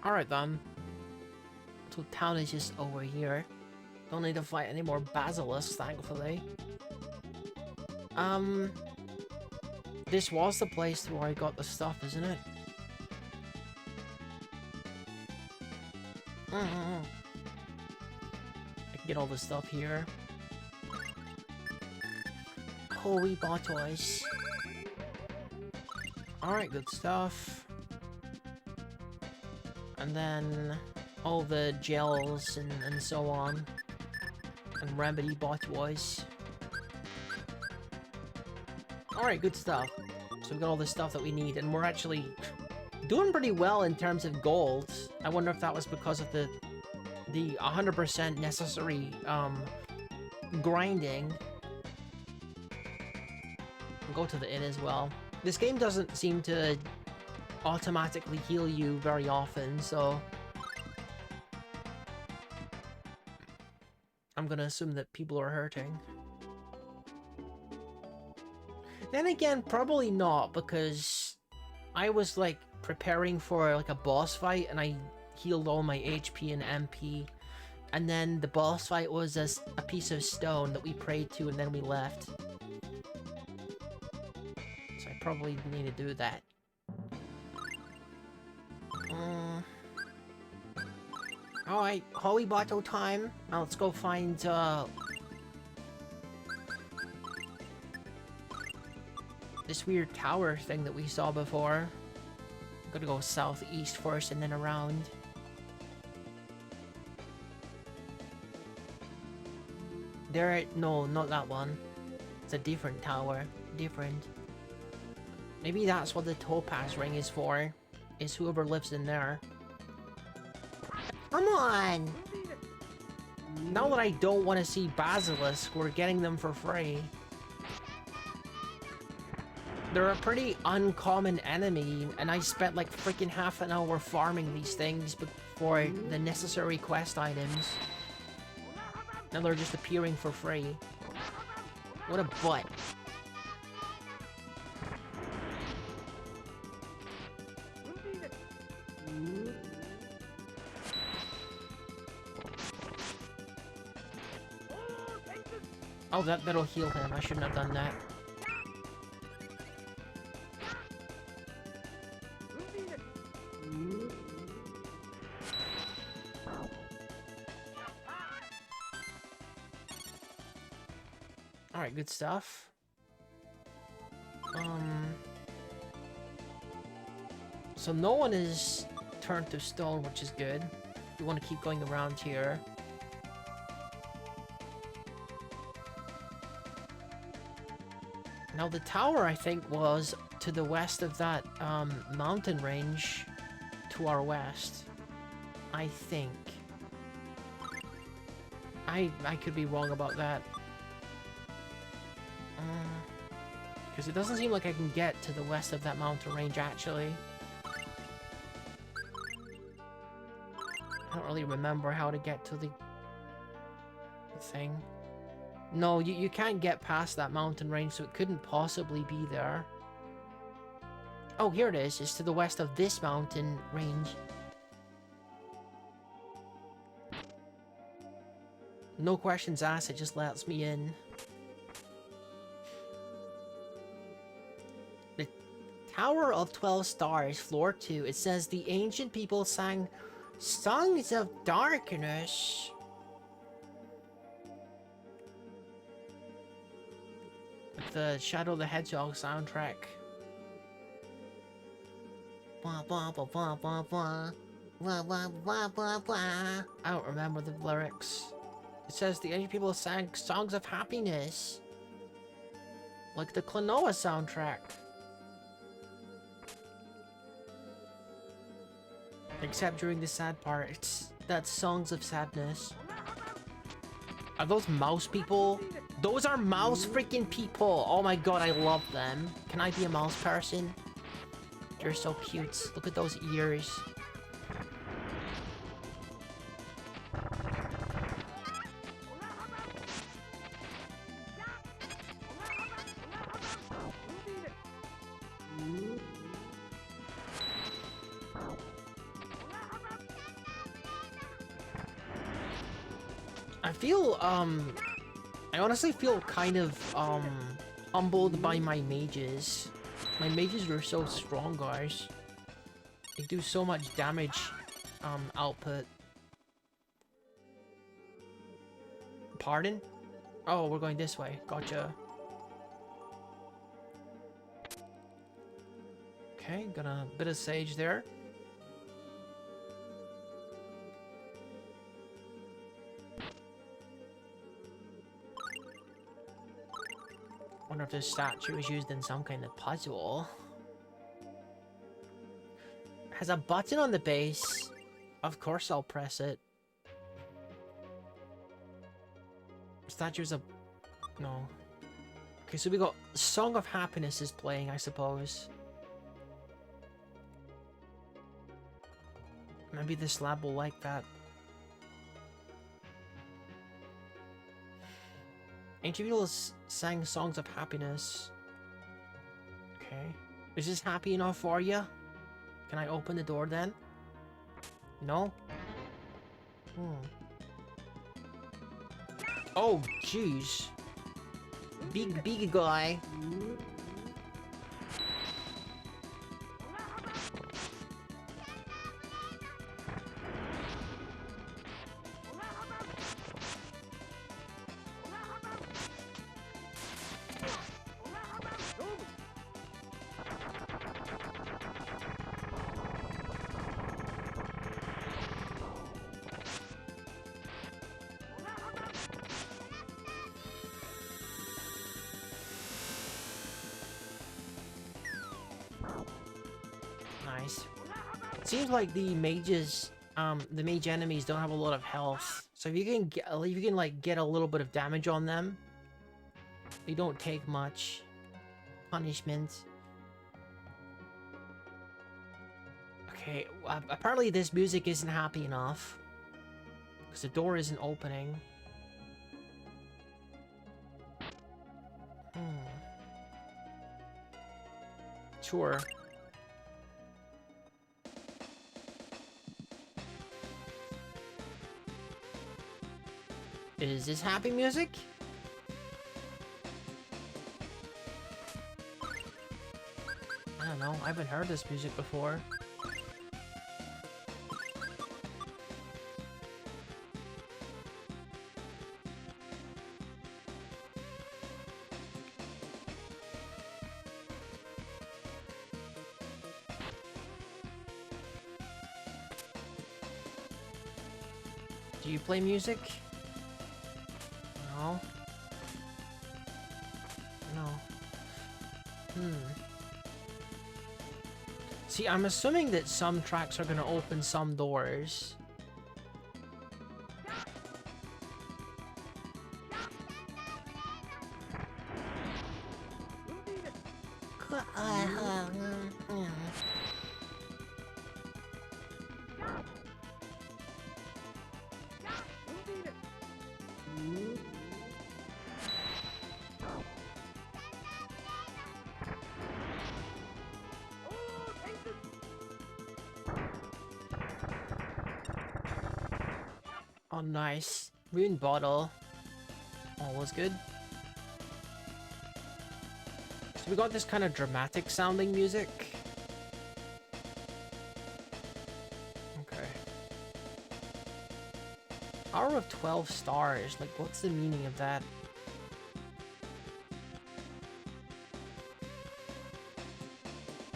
Alright then. So town is just over here. Don't need to fight any more basilisks, thankfully. This was the place where I got the stuff, isn't it? I can get all the stuff here. Holy bottles. Alright, good stuff. And then all the gels and so on. And remedy bottles. Alright, good stuff. So we've got all the stuff that we need, and we're actually doing pretty well in terms of gold. I wonder if that was because of the 100% necessary grinding. We'll go to the inn as well. This game doesn't seem to automatically heal you very often, so I'm gonna assume that people are hurting. Then again, probably not, because I was like preparing for like a boss fight and I healed all my HP and MP, and then the boss fight was a piece of stone that we prayed to and then we left. So I probably need to do that. Alright, holy bottle time. Now let's go find this weird tower thing that we saw before. I'm gonna go southeast first and then around. No, not that one. It's a different tower. Different. Maybe that's what the topaz ring is for. Is whoever lives in there. Come on! Now that I don't want to see basilisk, we're getting them for free. They're a pretty uncommon enemy, and I spent like freaking half an hour farming these things for the necessary quest items. Now they're just appearing for free. What a butt. Oh, that'll heal him. I shouldn't have done that. Alright, good stuff. So no one is turned to stone, which is good. We want to keep going around here. Now the tower, I think, was to the west of that mountain range to our west. I think. I could be wrong about that. Because it doesn't seem like I can get to the west of that mountain range, actually. I don't really remember how to get to the thing. No, you can't get past that mountain range, so it couldn't possibly be there. Oh, here it is. It's to the west of this mountain range. No questions asked, it just lets me in. The Tower of 12 Stars, floor 2. It says the ancient people sang songs of darkness. Like the Shadow the Hedgehog soundtrack. Blah, blah, blah, blah, blah, blah. Blah, blah, blah, blah, blah. I don't remember the lyrics. It says the ancient people sang songs of happiness. Like the Klonoa soundtrack. Except during the sad part, that's songs of sadness. Are those mouse people? Those are mouse freaking people! Oh my god, I love them. Can I be a mouse person? They're so cute. Look at those ears. I honestly feel kind of, humbled by my mages. My mages were so strong, guys. They do so much damage, output. Pardon? Oh, we're going this way. Gotcha. Okay, got a bit of sage there. Wonder if this statue is used in some kind of puzzle. Has a button on the base. Of course I'll press it. Statue's a... no. Okay, so we got Song of Happiness is playing, I suppose. Maybe this lab will like that. Ancient people sang songs of happiness. Okay. Is this happy enough for you? Can I open the door then? No? Oh, jeez. Big guy. Nice. Seems like the mages, the mage enemies don't have a lot of health. So if you can like get a little bit of damage on them, they don't take much punishment. Okay, apparently this music isn't happy enough because the door isn't opening. Sure. Is this happy music? I don't know. I haven't heard this music before. Do you play music? No. No. See, I'm assuming that some tracks are gonna open some doors. Oh, nice. Rune bottle. Always good. So we got this kind of dramatic sounding music. Okay. Hour of 12 stars. Like, what's the meaning of that?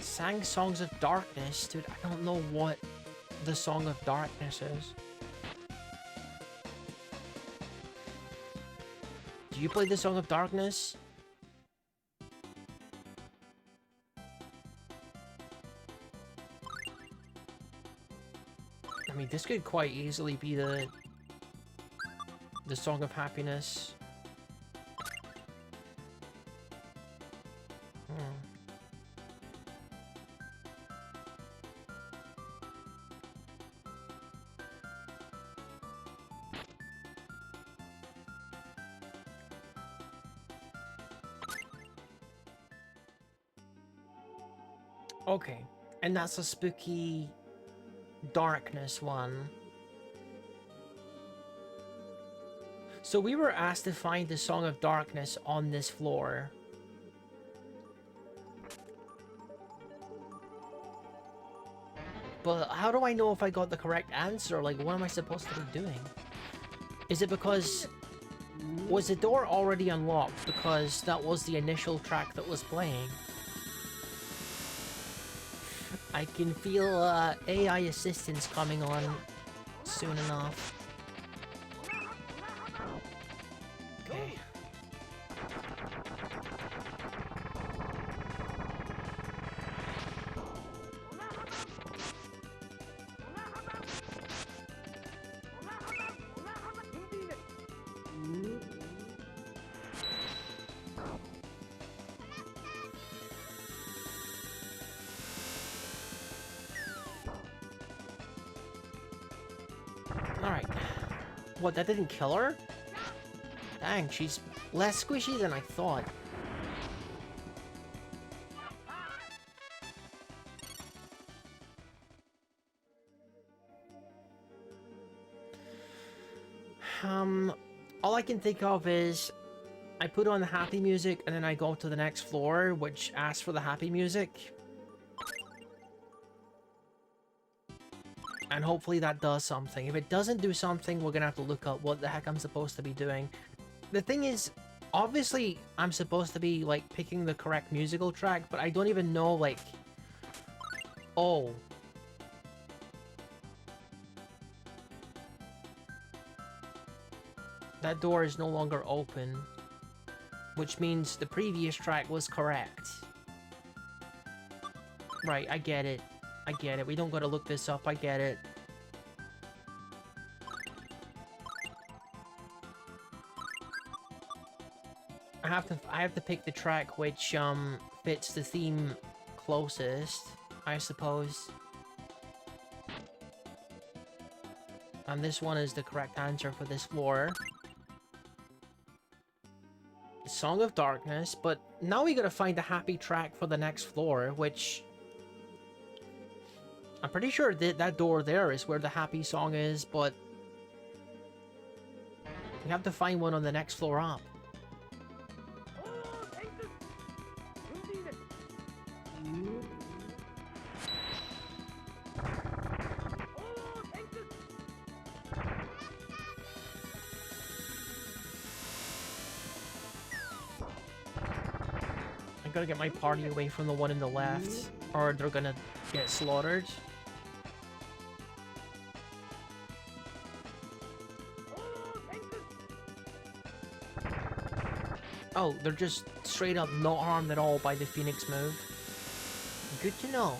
Sang Songs of Darkness. Dude, I don't know what the Song of Darkness is. Do you play the Song of Darkness? I mean, this could quite easily be the Song of Happiness. Okay, and that's a spooky darkness one. So we were asked to find the Song of Darkness on this floor. But how do I know if I got the correct answer? Like, what am I supposed to be doing? Is it because... Was the door already unlocked because that was the initial track that was playing? I can feel AI assistance coming on soon enough. Okay. Alright. What, that didn't kill her? Dang, she's less squishy than I thought. All I can think of is I put on the happy music and then I go to the next floor, which asks for the happy music. And hopefully that does something. If it doesn't do something, we're gonna have to look up what the heck I'm supposed to be doing. The thing is, obviously, I'm supposed to be, like, picking the correct musical track, but I don't even know, like... Oh. That door is no longer open. Which means the previous track was correct. Right, I get it. I get it. We don't gotta look this up. I get it. I have to pick the track which fits the theme closest, I suppose. And this one is the correct answer for this floor. Song of Darkness, but now we gotta find a happy track for the next floor, which... I'm pretty sure that door there is where the happy song is, but... we have to find one on the next floor up. I gotta get my party away from the one in the left, or they're gonna get slaughtered. Oh, they're just straight up not harmed at all by the Phoenix move. Good to know.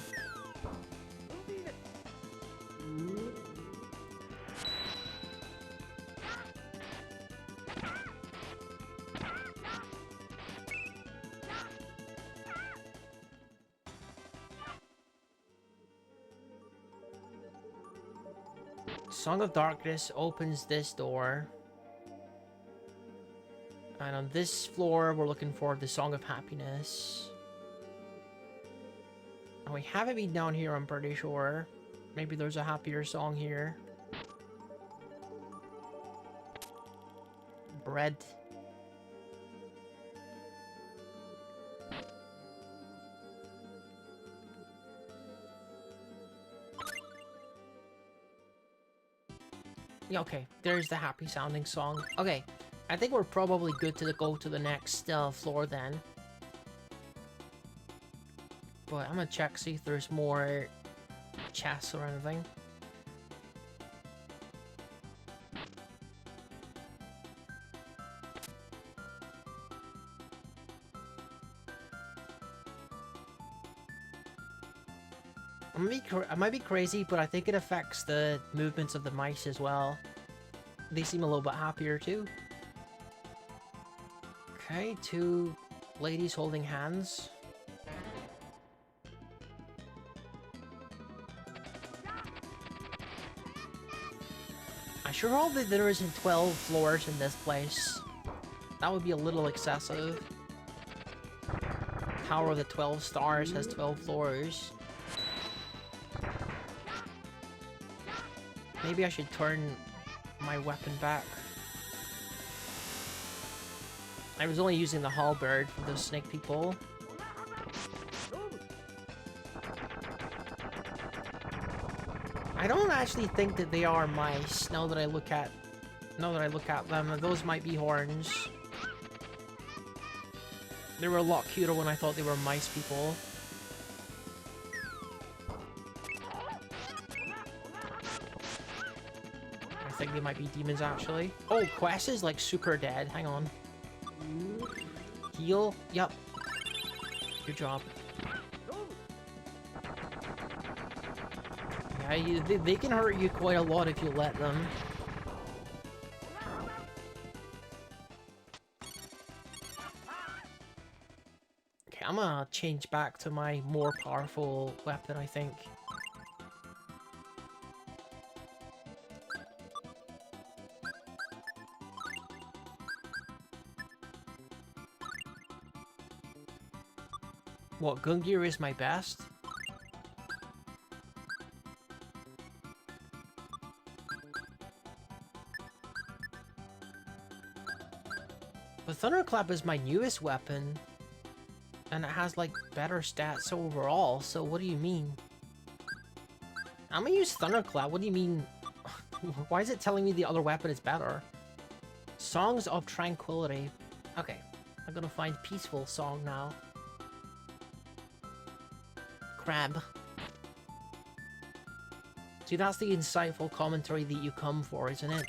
Song of Darkness opens this door. And on this floor, we're looking for the Song of Happiness. And we haven't been down here, I'm pretty sure. Maybe there's a happier song here. Bread. Yeah, okay, there's the happy sounding song. Okay, I think we're probably good to go to the next floor then. But I'm gonna check, see if there's more chests or anything. I might be crazy, but I think it affects the movements of the mice as well. They seem a little bit happier too. Okay, 2 ladies holding hands. I sure hope that there isn't 12 floors in this place. That would be a little excessive. Tower of the 12 Stars has 12 floors. Maybe I should turn my weapon back. I was only using the halberd for those snake people. I don't actually think that they are mice now that I look at them. Those might be horns. They were a lot cuter when I thought they were mice people. I think they might be demons actually. Oh, Quest is like super dead. Hang on. Heal? Yup. Good job. Yeah, they can hurt you quite a lot if you let them. Okay, I'm gonna change back to my more powerful weapon, I think. What, Gungnir is my best? But Thunderclap is my newest weapon. And it has, like, better stats overall, so what do you mean? I'm gonna use Thunderclap, what do you mean? Why is it telling me the other weapon is better? Songs of Tranquility. Okay, I'm gonna find Peaceful Song now. Crab. See, that's the insightful commentary that you come for, isn't it?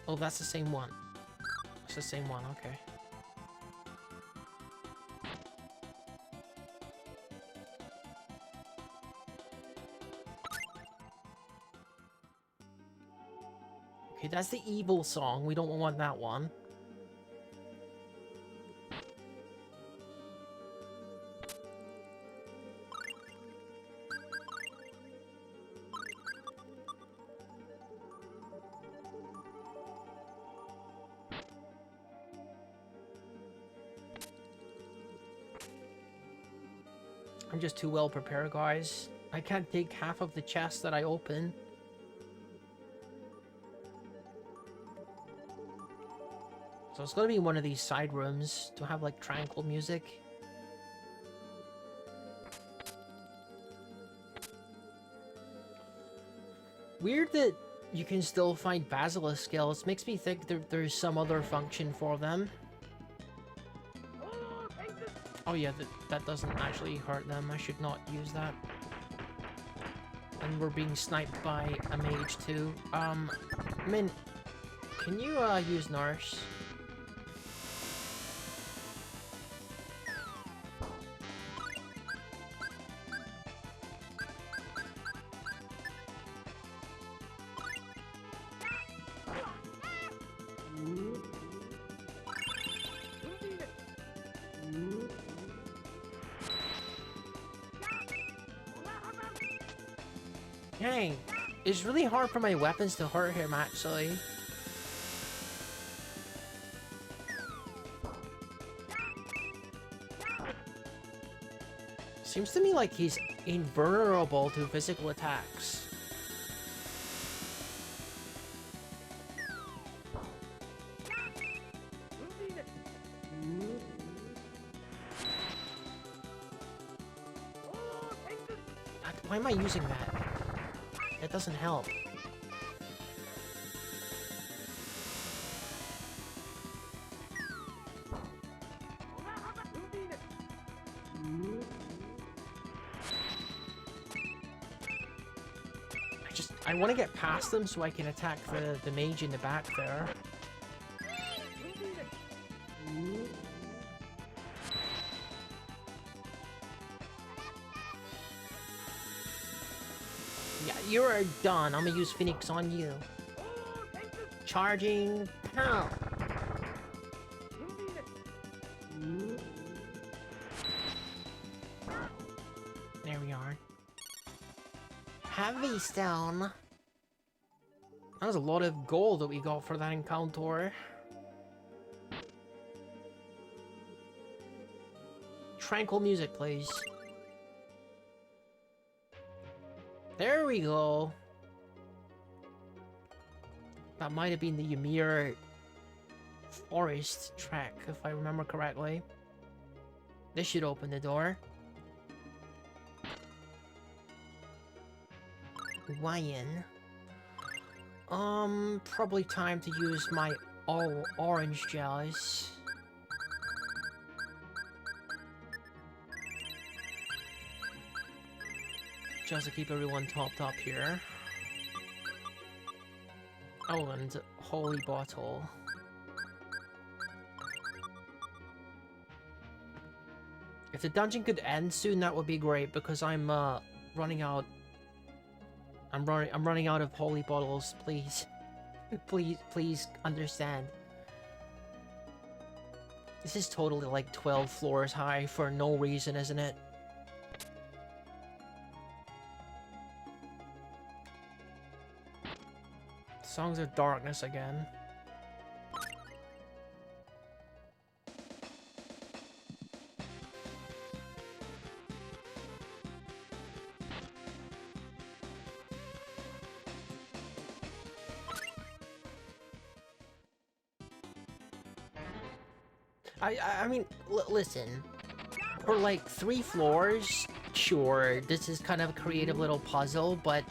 Oh, that's the same one. It's the same one, okay. Okay, that's the evil song. We don't want that one. I'm just too well prepared, guys. I can't take half of the chest that I open. So it's gonna be one of these side rooms to have like tranquil music. Weird that you can still find basilisk skills. Makes me think there's some other function for them. Oh yeah, that doesn't actually hurt them. I should not use that. And we're being sniped by a mage too. Min, can you use Nurse? Dang. It's really hard for my weapons to hurt him, actually. Seems to me like he's invulnerable to physical attacks. Why am I using that? It doesn't help. I want to get past them so I can attack the mage in the back there. Yeah, you're done. I'm gonna use Phoenix on you. Charging. Pow! There we are. Heavy stone. That was a lot of gold that we got for that encounter. Tranquil music, please. There we go. That might have been the Ymir forest track, if I remember correctly. This should open the door. Lion. Probably time to use my all orange jellies. Just to keep everyone topped up here. Oh, and holy bottle. If the dungeon could end soon, that would be great, because I'm running out. I'm running out of holy bottles, please. please understand. This is totally like 12 floors high for no reason, isn't it? Songs of Darkness again. I mean, listen. For like 3 floors, sure, this is kind of a creative little puzzle, but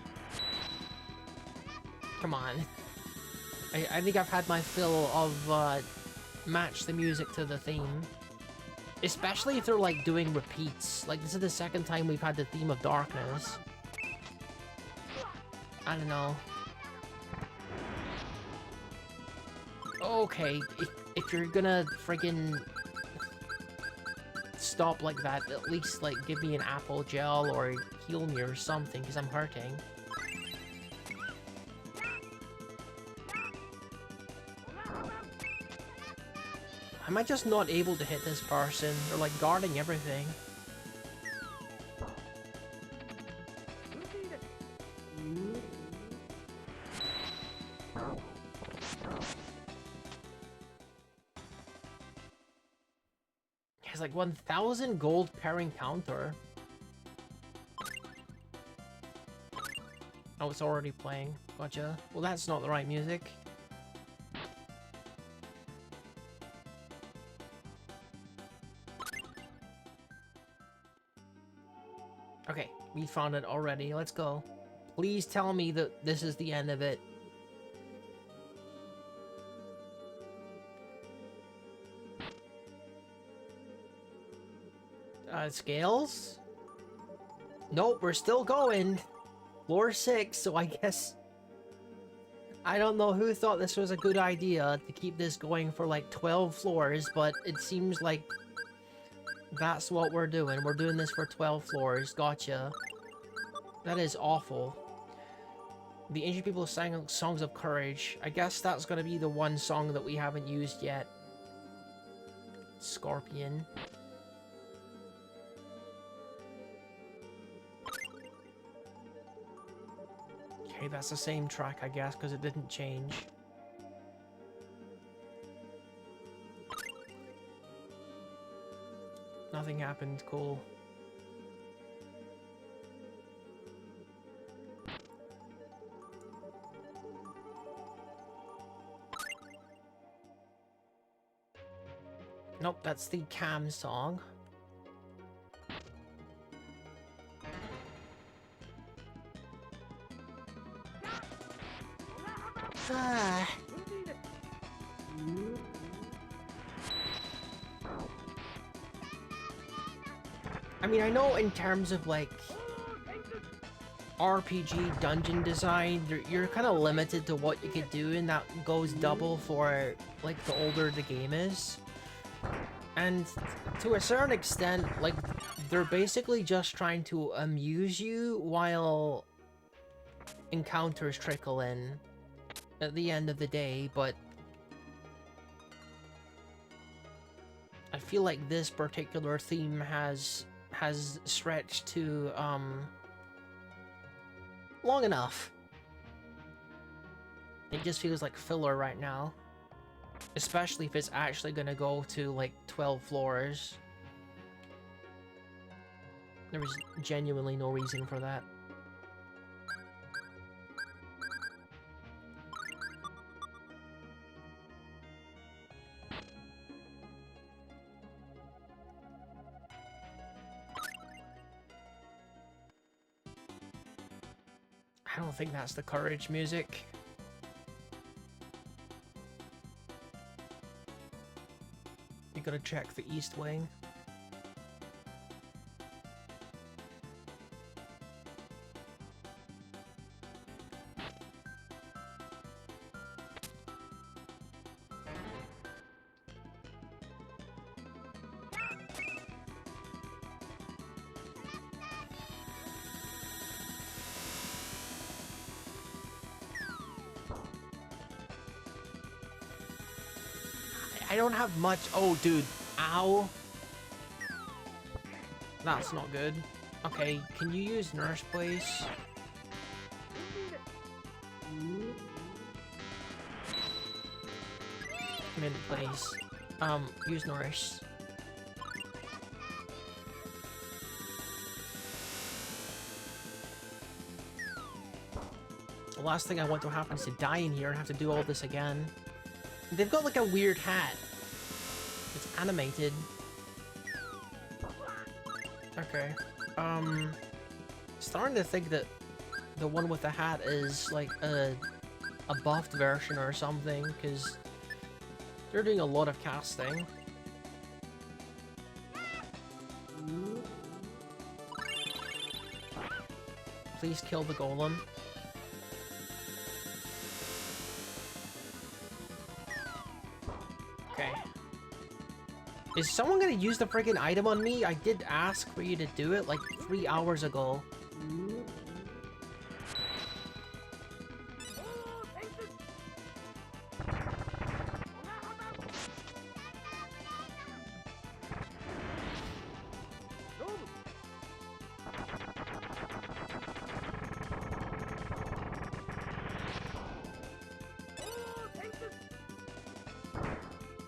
come on. I think I've had my fill of match the music to the theme. Especially if they're like doing repeats. Like, this is the second time we've had the theme of darkness. I don't know. Okay, if you're gonna friggin' stop like that, at least like give me an apple gel or heal me or something, because I'm hurting. Am I just not able to hit this person? They're like guarding everything. It's like 1,000 gold per encounter. Oh, it's already playing. Gotcha. Well, that's not the right music. Okay, we found it already. Let's go. Please tell me that this is the end of it. Scales? Nope, we're still going. Floor 6, so I guess... I don't know who thought this was a good idea to keep this going for like 12 floors, but it seems like that's what we're doing. We're doing this for 12 floors. Gotcha. That is awful. The ancient people sang songs of courage. I guess that's gonna be the one song that we haven't used yet. Scorpion. Maybe that's the same track, I guess, because it didn't change. Nothing happened, cool. Nope, that's the Cam song. Ah. I mean, I know in terms of, like, RPG dungeon design, you're kind of limited to what you could do, and that goes double for, like, the older the game is. And to a certain extent, like, they're basically just trying to amuse you while encounters trickle in at the end of the day, but I feel like this particular theme has stretched to, long enough. It just feels like filler right now. Especially if it's actually gonna go to, like, 12 floors. There was genuinely no reason for that. I don't think that's the Courage music. You gotta check the East Wing. I don't have much. Oh, dude. Ow. That's not good. Okay, can you use Nurse, please? Min, please. Use Nurse. The last thing I want to happen is to die in here and have to do all this again. They've got like a weird hat. It's animated. Okay. Starting to think that the one with the hat is like a buffed version or something, because they're doing a lot of casting. Please kill the golem. Okay. Is someone gonna use the freaking item on me? I did ask for you to do it like 3 hours ago.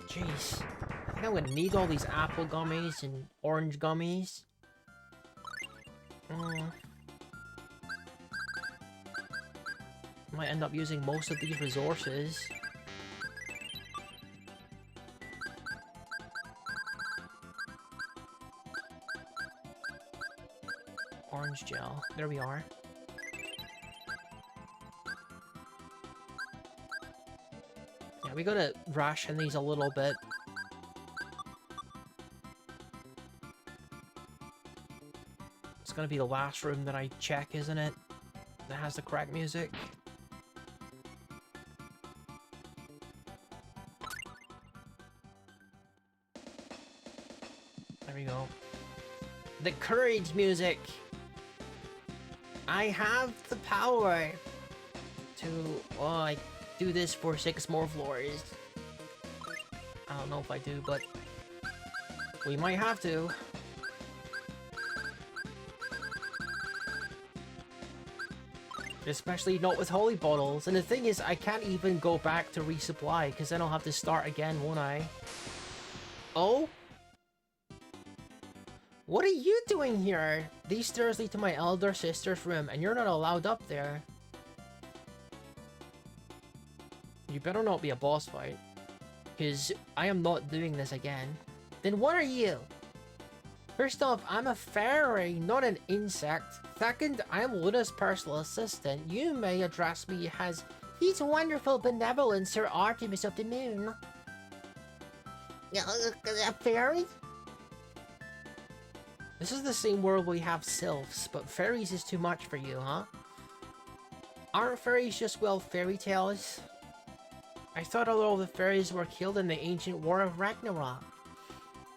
Jeez. I think I'm gonna need all these apple gummies and orange gummies. Might end up using most of these resources. Orange gel. There we are. Yeah, we gotta ration these a little bit. It's gonna be the last room that I check, isn't it? That has the correct music. There we go. The courage music! I have the power to, like, do this for 6 more floors. I don't know if I do, but we might have to. Especially not with holy bottles. And the thing is, I can't even go back to resupply, because then I'll have to start again, won't I? Oh? What are you doing here? These stairs lead to my elder sister's room, and you're not allowed up there. You better not be a boss fight, because I am not doing this again. Then what are you? First off, I'm a fairy, not an insect. Second, I'm Luna's personal assistant. You may address me as His Wonderful Benevolence, Sir Artemis of the Moon. A fairy? This is the same world we have sylphs, but fairies is too much for you, huh? Aren't fairies just, well, fairy tales? I thought all the fairies were killed in the ancient war of Ragnarok.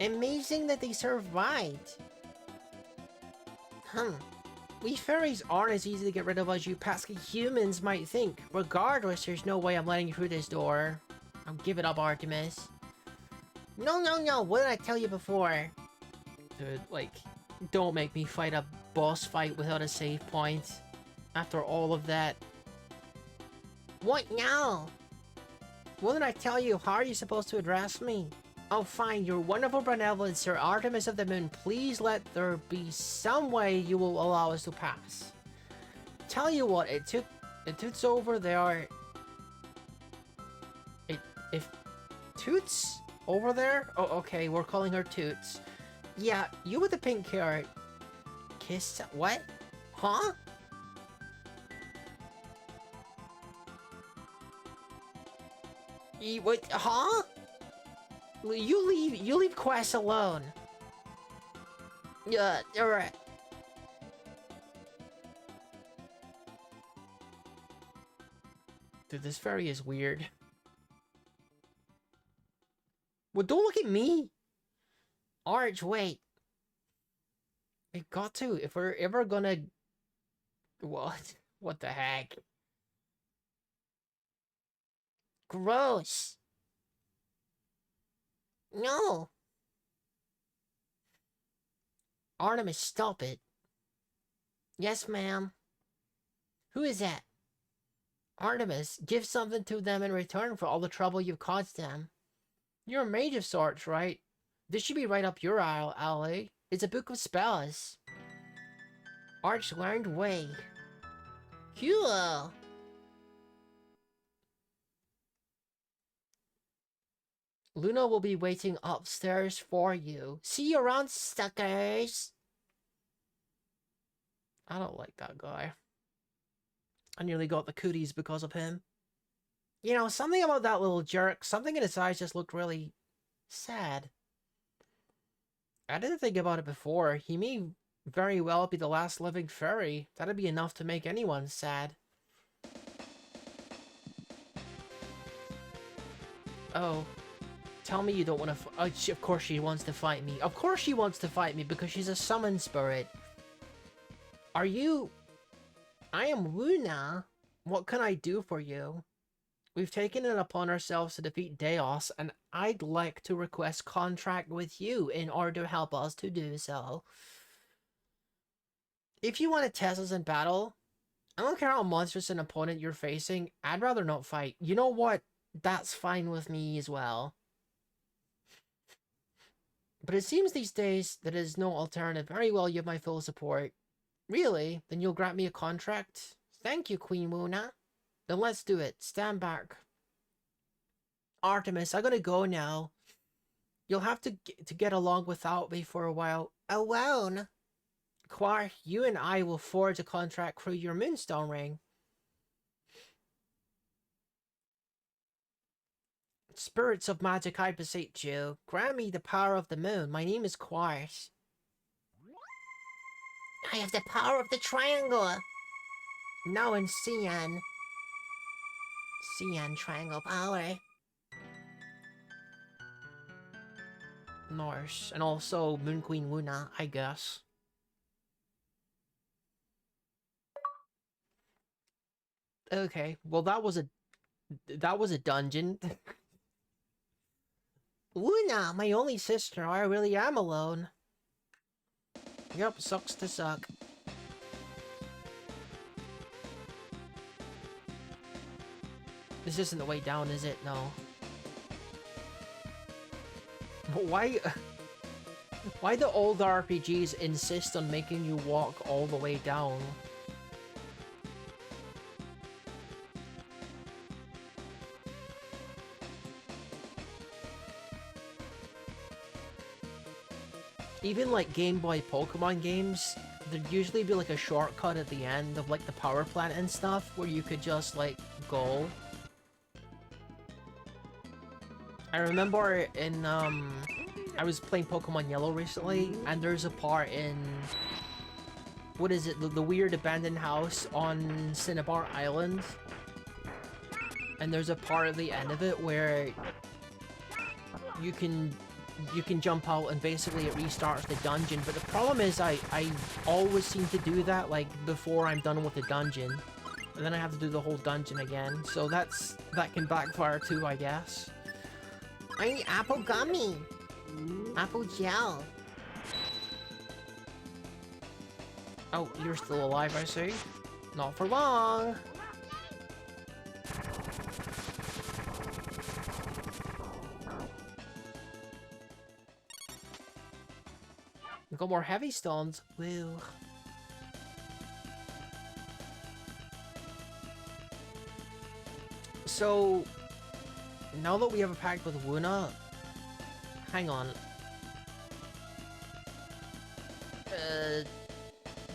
Amazing that they survived. We fairies aren't as easy to get rid of as you pesky humans might think. Regardless, there's no way I'm letting you through this door. I'll give it up, Artemis. No, what did I tell you before? Dude, like, don't make me fight a boss fight without a save point. After all of that. What now? What did I tell you? How are you supposed to address me? Oh, fine, your wonderful benevolence, Sir Artemis of the Moon. Please let there be some way you will allow us to pass. Tell you what, Toots over there. If Toots over there? Oh, okay, we're calling her Toots. Yeah, you with the pink carrot. Kiss, what? Huh? What, huh? You leave Quest alone. Yeah, alright. Dude, this fairy is weird. Well, don't look at me! Arch, wait. We got to, if we're ever gonna... What? What the heck? Gross. No. Artemis, stop it. Yes, ma'am. Who is that? Artemis, give something to them in return for all the trouble you've caused them. You're a mage of sorts, right? This should be right up your alley. It's a book of spells. Arch learned way. Cool. Luna will be waiting upstairs for you. See you around, suckers! I don't like that guy. I nearly got the cooties because of him. You know, something about that little jerk, something in his eyes just looked really sad. I didn't think about it before. He may very well be the last living fairy. That'd be enough to make anyone sad. Oh. Tell me you don't want to of course she wants to fight me. Of course she wants to fight me because she's a summon spirit. Are you... I am Luna. What can I do for you? We've taken it upon ourselves to defeat Deos, and I'd like to request contract with you in order to help us to do so. If you want to test us in battle, I don't care how monstrous an opponent you're facing, I'd rather not fight. You know what? That's fine with me as well. But it seems these days that there's no alternative. Very well, you have my full support. Really? Then you'll grant me a contract? Thank you, Queen Luna. Then let's do it. Stand back. Artemis, I gotta go now. You'll have to get along without me for a while. Alone? Quark, you and I will forge a contract through your Moonstone ring. Spirits of magic, I beseech you. Grant me the power of the moon. My name is Quark. I have the power of the triangle. Now in Cyan. Cyan triangle power. Norse. And also Moon Queen Luna, I guess. Okay, well that was a dungeon. Luna, my only sister, I really am alone. Yep, sucks to suck. This isn't the way down, is it? No. But why... Why do old RPGs insist on making you walk all the way down? Even like Game Boy Pokemon games, there'd usually be like a shortcut at the end of like the power plant and stuff where you could just like go. I remember in I was playing Pokemon Yellow recently, and there's a part in what is it, the weird abandoned house on Cinnabar Island, and there's a part at the end of it where you can jump out and basically it restarts the dungeon. But the problem is I always seem to do that like before I'm done with the dungeon, and then I have to do the whole dungeon again, so that can backfire too, I guess. I need apple gummy. Apple gel. Oh, you're still alive, I see. Not for long. We got more heavy stones. Woo. So, now that we have a pact with Wuna, hang on.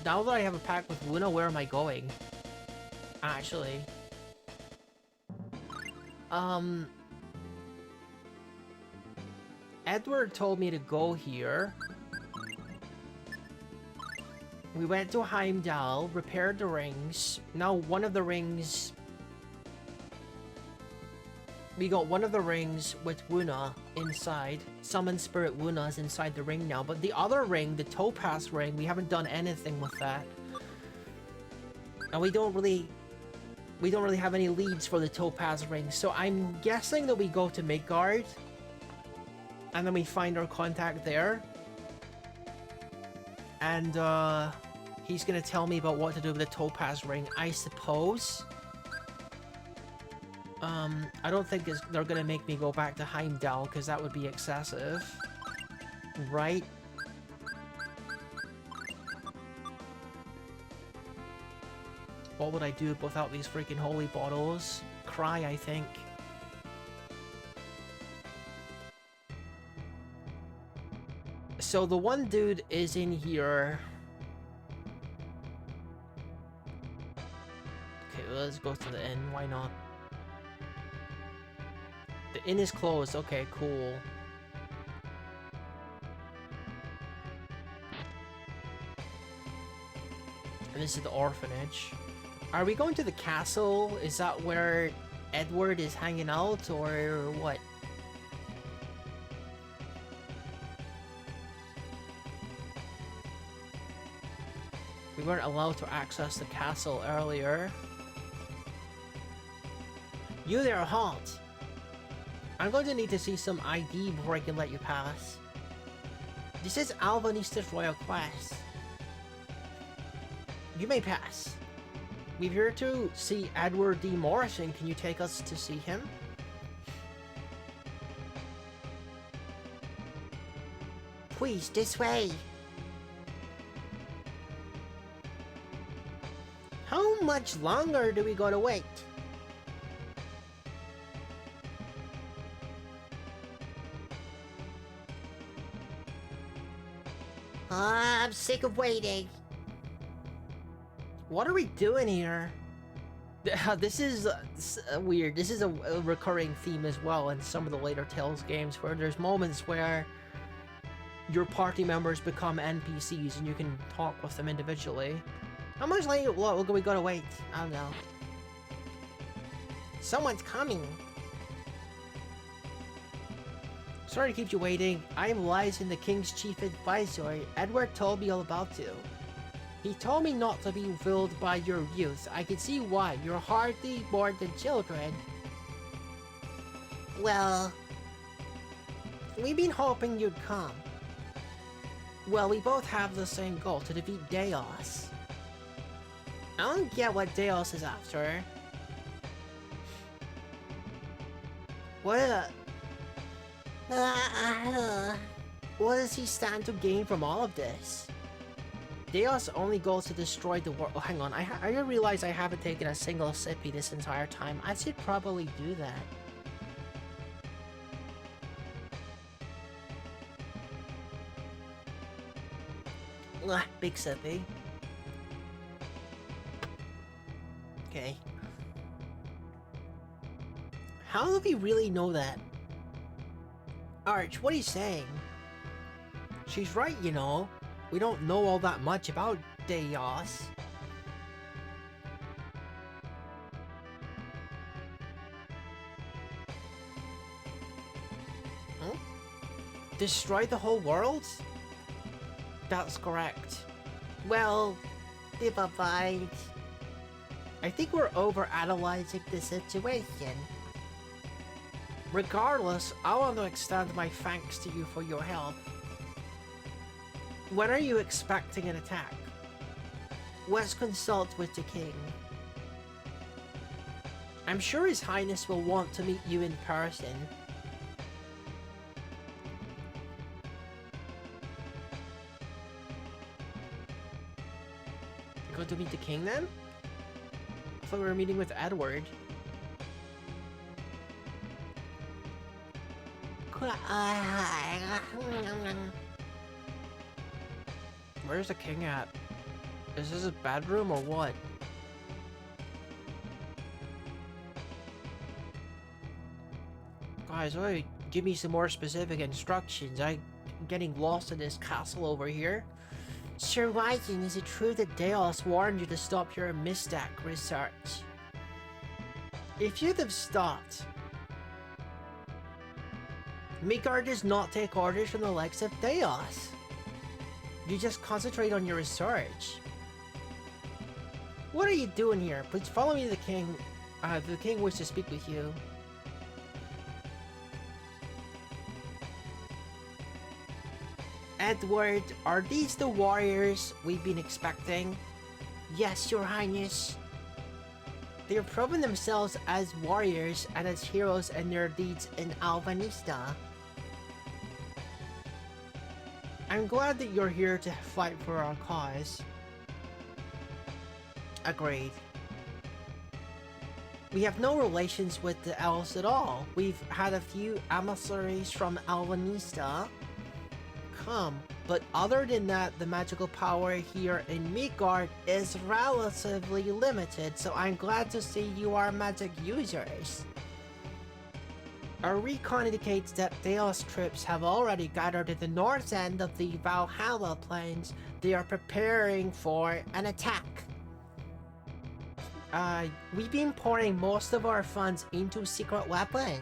Now that I have a pact with Wuna, where am I going? Actually. Edward told me to go here. We went to Heimdall, repaired the rings. Now one of the rings... We got one of the rings with Wuna inside. Summon Spirit Wuna's inside the ring now. But the other ring, the Topaz ring, we haven't done anything with that. And we don't really have any leads for the Topaz ring. So I'm guessing that we go to Midgard. And then we find our contact there. And he's gonna tell me about what to do with the Topaz ring, I suppose. I don't think they're gonna make me go back to Heimdall, because that would be excessive. Right? What would I do without these freaking holy bottles? Cry, I think. So the one dude is in here. Okay, let's go to the inn. Why not? The inn is closed. Okay, cool. And this is the orphanage. Are we going to the castle? Is that where Edward is hanging out, or what? We weren't allowed to access the castle earlier. You there, halt! I'm going to need to see some ID before I can let you pass. This is Alvanista's Royal Quest. You may pass. We're here to see Edward D. Morrison. Can you take us to see him? Please, this way. How much longer do we gotta wait? I'm sick of waiting. What are we doing here? This is weird. This is a recurring theme as well in some of the later Tales games, where there's moments where your party members become NPCs and you can talk with them individually. How much longer we gotta wait? I don't know. Someone's coming. Sorry to keep you waiting. I am Lyson, the King's Chief Advisor. Edward told me all about you. He told me not to be fooled by your youth. I can see why. You're hardly more than children. Well, we've been hoping you'd come. Well, we both have the same goal, to defeat Deos. I don't get what Deos is after. What? What does he stand to gain from all of this? Deus only goes to destroy the world. Oh, hang on. I realize I haven't taken a single sippy this entire time. I should probably do that. Ugh, big sippy. Okay. How do we really know that? Arch, what are you saying? She's right, you know. We don't know all that much about Deus. Huh? Destroy the whole world? That's correct. Well, never mind. I think we're over-analyzing the situation. Regardless, I want to extend my thanks to you for your help. When are you expecting an attack? Let's consult with the king. I'm sure His Highness will want to meet you in person. You're going to meet the king then? I thought we were meeting with Edward. Where's the king at? Is this his bedroom or what? Guys, wait, give me some more specific instructions. I'm getting lost in this castle over here. Sir Viking, is it true that Deus warned you to stop your Mystic research? If you'd have stopped... Midgard does not take orders from the likes of Deus. You just concentrate on your research. What are you doing here? Please follow me to the king. The king wishes to speak with you. Edward, are these the warriors we've been expecting? Yes, Your Highness. They have proven themselves as warriors and as heroes in their deeds in Alvanista. I'm glad that you're here to fight for our cause. Agreed. We have no relations with the elves at all. We've had a few emissaries from Alvanista come, but other than that, the magical power here in Midgard is relatively limited, so I'm glad to see you are magic users. Our recon indicates that Deus troops have already gathered at the north end of the Valhalla plains. They are preparing for an attack. We've been pouring most of our funds into secret weapon.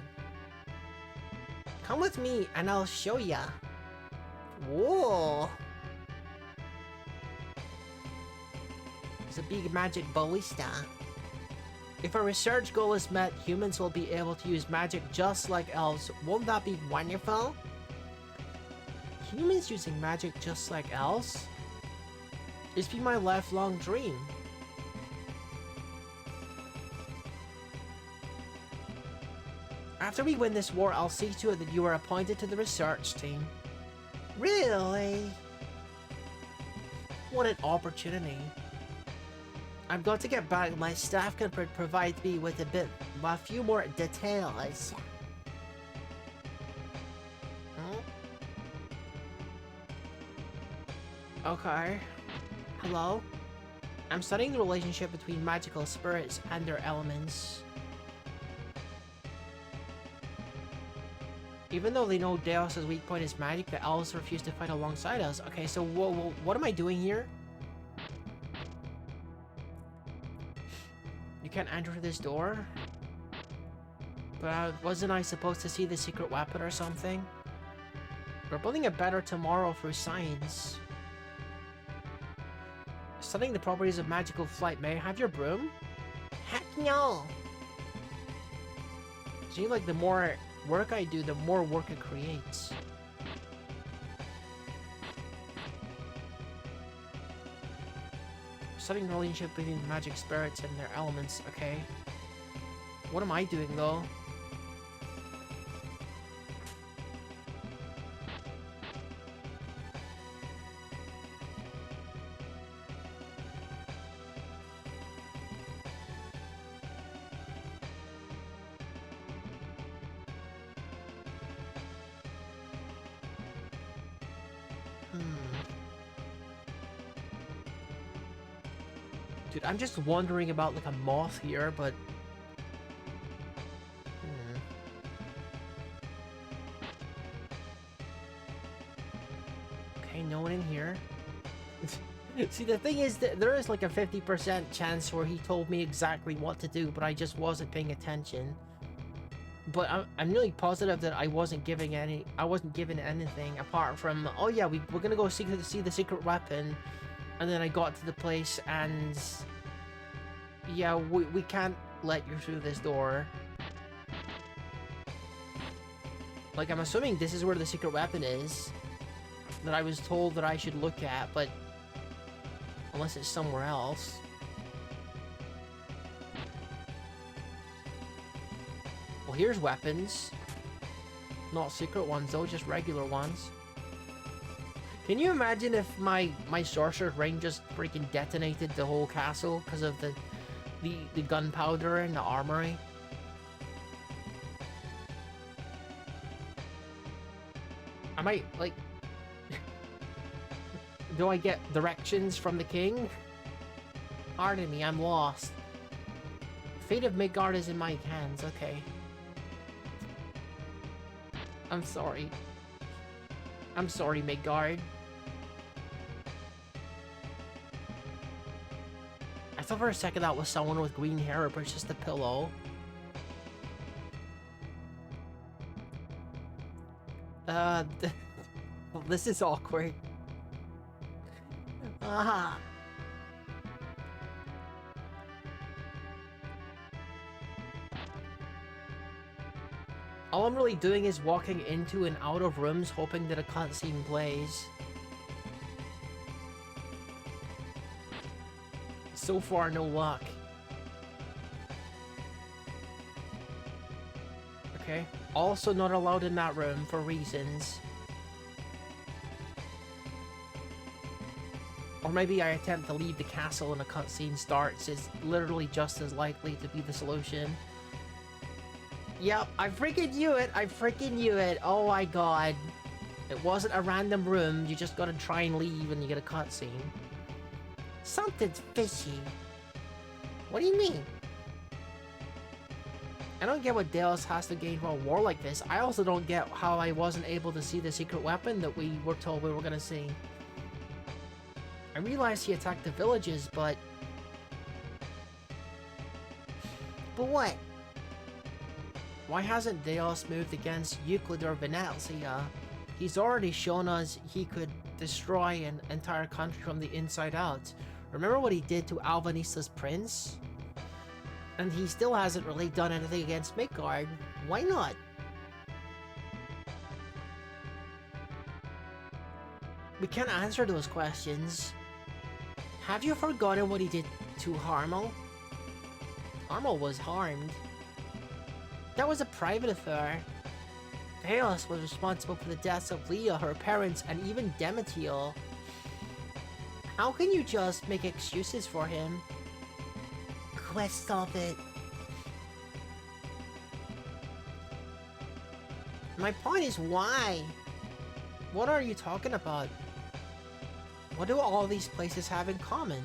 Come with me and I'll show ya. Whoa! It's a big magic ballista. If our research goal is met, humans will be able to use magic just like elves. Won't that be wonderful? Humans using magic just like elves? It's been my lifelong dream. After we win this war, I'll see to it that you are appointed to the research team. Really? What an opportunity. I'm going to get back. My staff can provide me with a few more details. Okay. Hello? I'm studying the relationship between magical spirits and their elements. Even though they know Deus' weak point is magic, the elves refuse to fight alongside us. Okay, so what am I doing here? You can't enter this door? But wasn't I supposed to see the secret weapon or something? We're building a better tomorrow through science. Studying the properties of magical flight. May I have your broom? Heck no! Seems like the more work I do, the more work it creates. Studying the relationship between magic spirits and their elements, okay. What am I doing though? Hmm. Dude, I'm just wondering about like a moth here, but... Hmm. Okay, no one in here. See, the thing is that there is like a 50% chance where he told me exactly what to do, but I just wasn't paying attention. But I'm really positive that I wasn't given anything apart from, oh yeah, we're gonna go see the secret weapon, and then I got to the place and yeah, we can't let you through this door. Like, I'm assuming this is where the secret weapon is that I was told that I should look at, but unless it's somewhere else. Well, here's weapons. Not secret ones though, just regular ones. Can you imagine if my sorcerer's ring just freaking detonated the whole castle because of the gunpowder in the armory? I might, like... Do I get directions from the king? Pardon me, I'm lost. Fate of Midgard is in my hands, okay. I'm sorry. I'm sorry, Midgard. I thought for a second that was someone with green hair, but it's just a pillow. Well, this is awkward. Ah. All I'm really doing is walking into and out of rooms hoping that a cutscene plays. So far, no luck. Okay. Also not allowed in that room for reasons. Or maybe I attempt to leave the castle and a cutscene starts is literally just as likely to be the solution. Yep, I freaking knew it! I freaking knew it! Oh my god. It wasn't a random room, you just gotta try and leave and you get a cutscene. Something's fishy. What do you mean? I don't get what Delos has to gain from a war like this. I also don't get how I wasn't able to see the secret weapon that we were told we were gonna see. I realized he attacked the villages, but... But what? Why hasn't Delos moved against Euclid or Phantasia? He's already shown us he could destroy an entire country from the inside out. Remember what he did to Alvanista's prince? And he still hasn't really done anything against Midgard. Why not? We can't answer those questions. Have you forgotten what he did to Harmel? Harmel was harmed. That was a private affair. Delos was responsible for the deaths of Leah, her parents, and even Demetiel. How can you just make excuses for him? Quest, stop it. My point is why? What are you talking about? What do all these places have in common?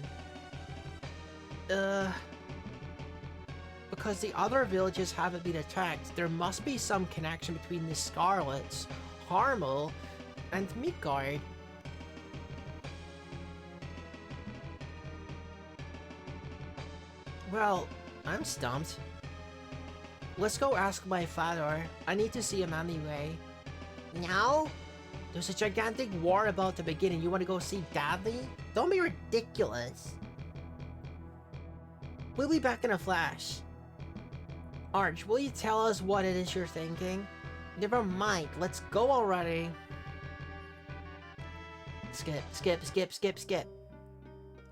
Because the other villages haven't been attacked, there must be some connection between the Scarlets, Harmel, and Midgard. Well, I'm stumped. Let's go ask my father. I need to see him anyway. Now? There's a gigantic war about to begin and you want to go see Daddy? Don't be ridiculous. We'll be back in a flash. Arch, will you tell us what it is you're thinking? Never mind, let's go already. Skip, skip, skip, skip, skip.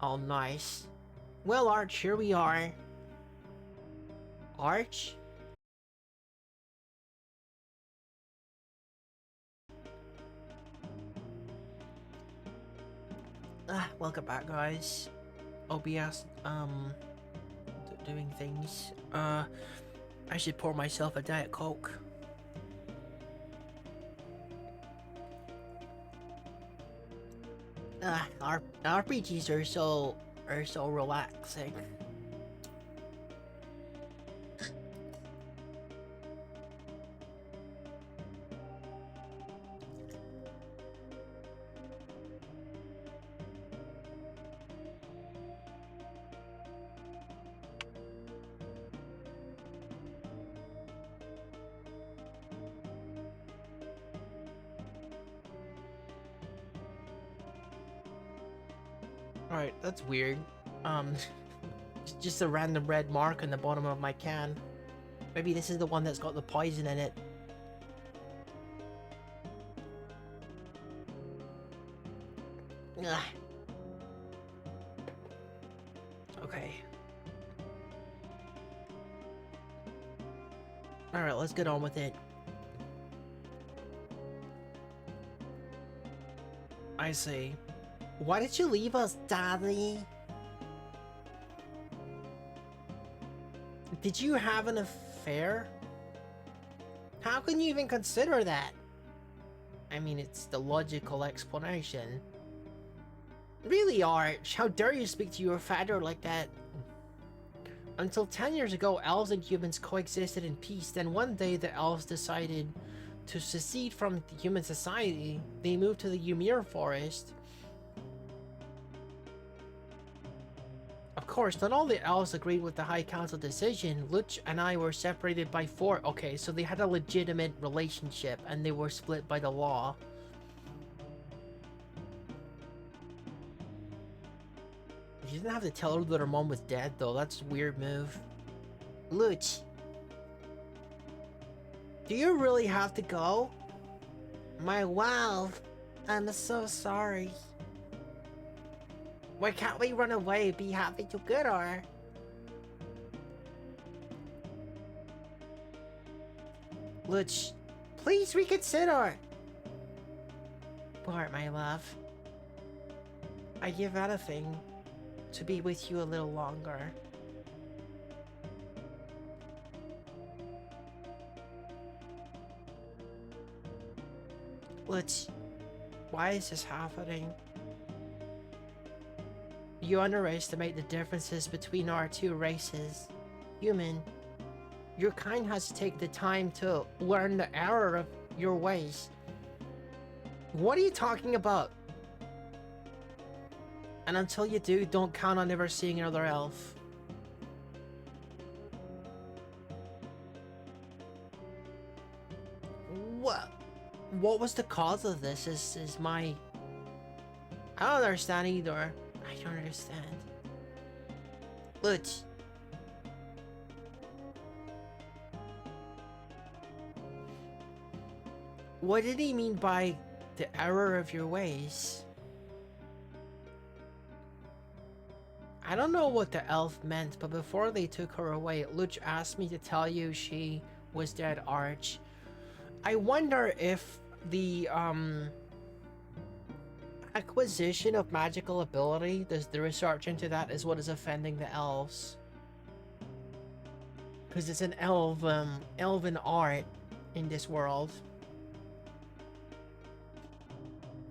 Oh, nice. Well, Arch, here we are. Arch? Welcome back, guys. OBS, doing things. I should pour myself a Diet Coke. RPGs are so relaxing. Alright, that's weird. Um, just a random red mark on the bottom of my can. Maybe this is the one that's got the poison in it. Ugh. Okay. Alright, let's get on with it. I see. Why did you leave us, Daddy? Did you have an affair? How can you even consider that? I mean, it's the logical explanation. Really, Arch? How dare you speak to your father like that? Until 10 years ago, elves and humans coexisted in peace. Then one day, the elves decided to secede from the human society. They moved to the Ymir forest. Of course, not all the elves agreed with the High Council decision. Luch and I were separated by 4. Okay, so they had a legitimate relationship and they were split by the law. You didn't have to tell her that her mom was dead, though. That's a weird move. Luch. Do you really have to go? My wife. I'm so sorry. Why can't we run away and be happy together? Luch, please reconsider. Bart, my love. I give anything to be with you a little longer. Luch, why is this happening? You underestimate the differences between our two races. Human, your kind has to take the time to learn the error of your ways. What are you talking about? And until you do, don't count on never seeing another elf. What was the cause of this? Is my... I don't understand either. I don't understand. Luch. What did he mean by the error of your ways? I don't know what the elf meant, but before they took her away, Luch asked me to tell you she was dead, Arch. I wonder if the acquisition of magical ability, does the research into that is what is offending the elves. Because it's an elven art in this world.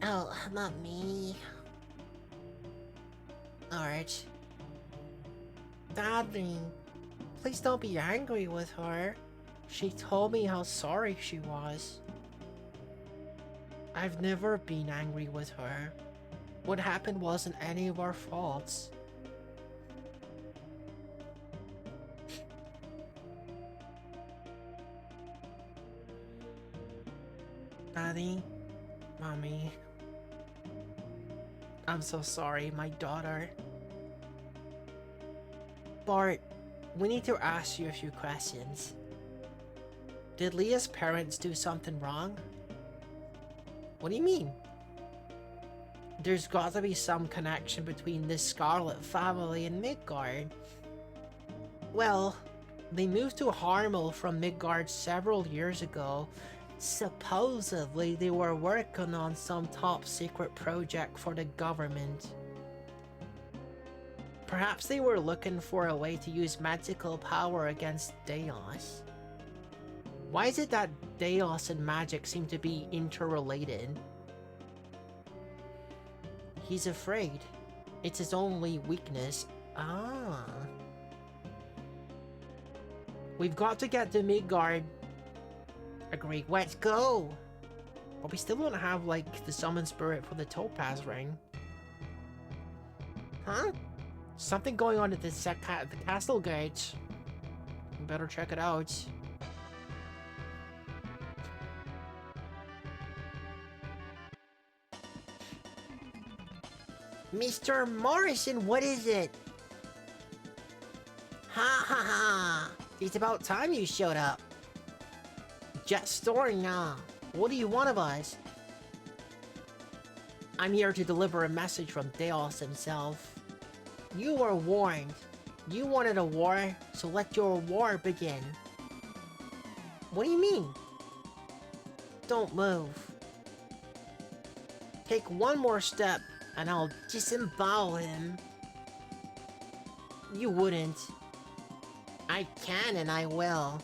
Oh, not me. Alright. Daddy, please don't be angry with her. She told me how sorry she was. I've never been angry with her. What happened wasn't any of our faults. Daddy, Mommy, I'm so sorry, my daughter. Bart, we need to ask you a few questions. Did Leah's parents do something wrong? What do you mean? There's got to be some connection between this Scarlet family and Midgard. Well, they moved to Harmel from Midgard several years ago. Supposedly, they were working on some top secret project for the government. Perhaps they were looking for a way to use magical power against Deos. Why is it that Deos and magic seem to be interrelated? He's afraid. It's his only weakness. Ah. We've got to get to Midgard. Agreed. Let's go. But we still don't have, like, the summon spirit for the Topaz ring. Huh? Something going on at the castle gate. We better check it out. Mr. Morrison, what is it? Ha ha ha! It's about time you showed up. Just storing now. What do you want of us? I'm here to deliver a message from Deos himself. You were warned. You wanted a war, so let your war begin. What do you mean? Don't move. Take one more step, and I'll disembowel him. You wouldn't. I can and I will.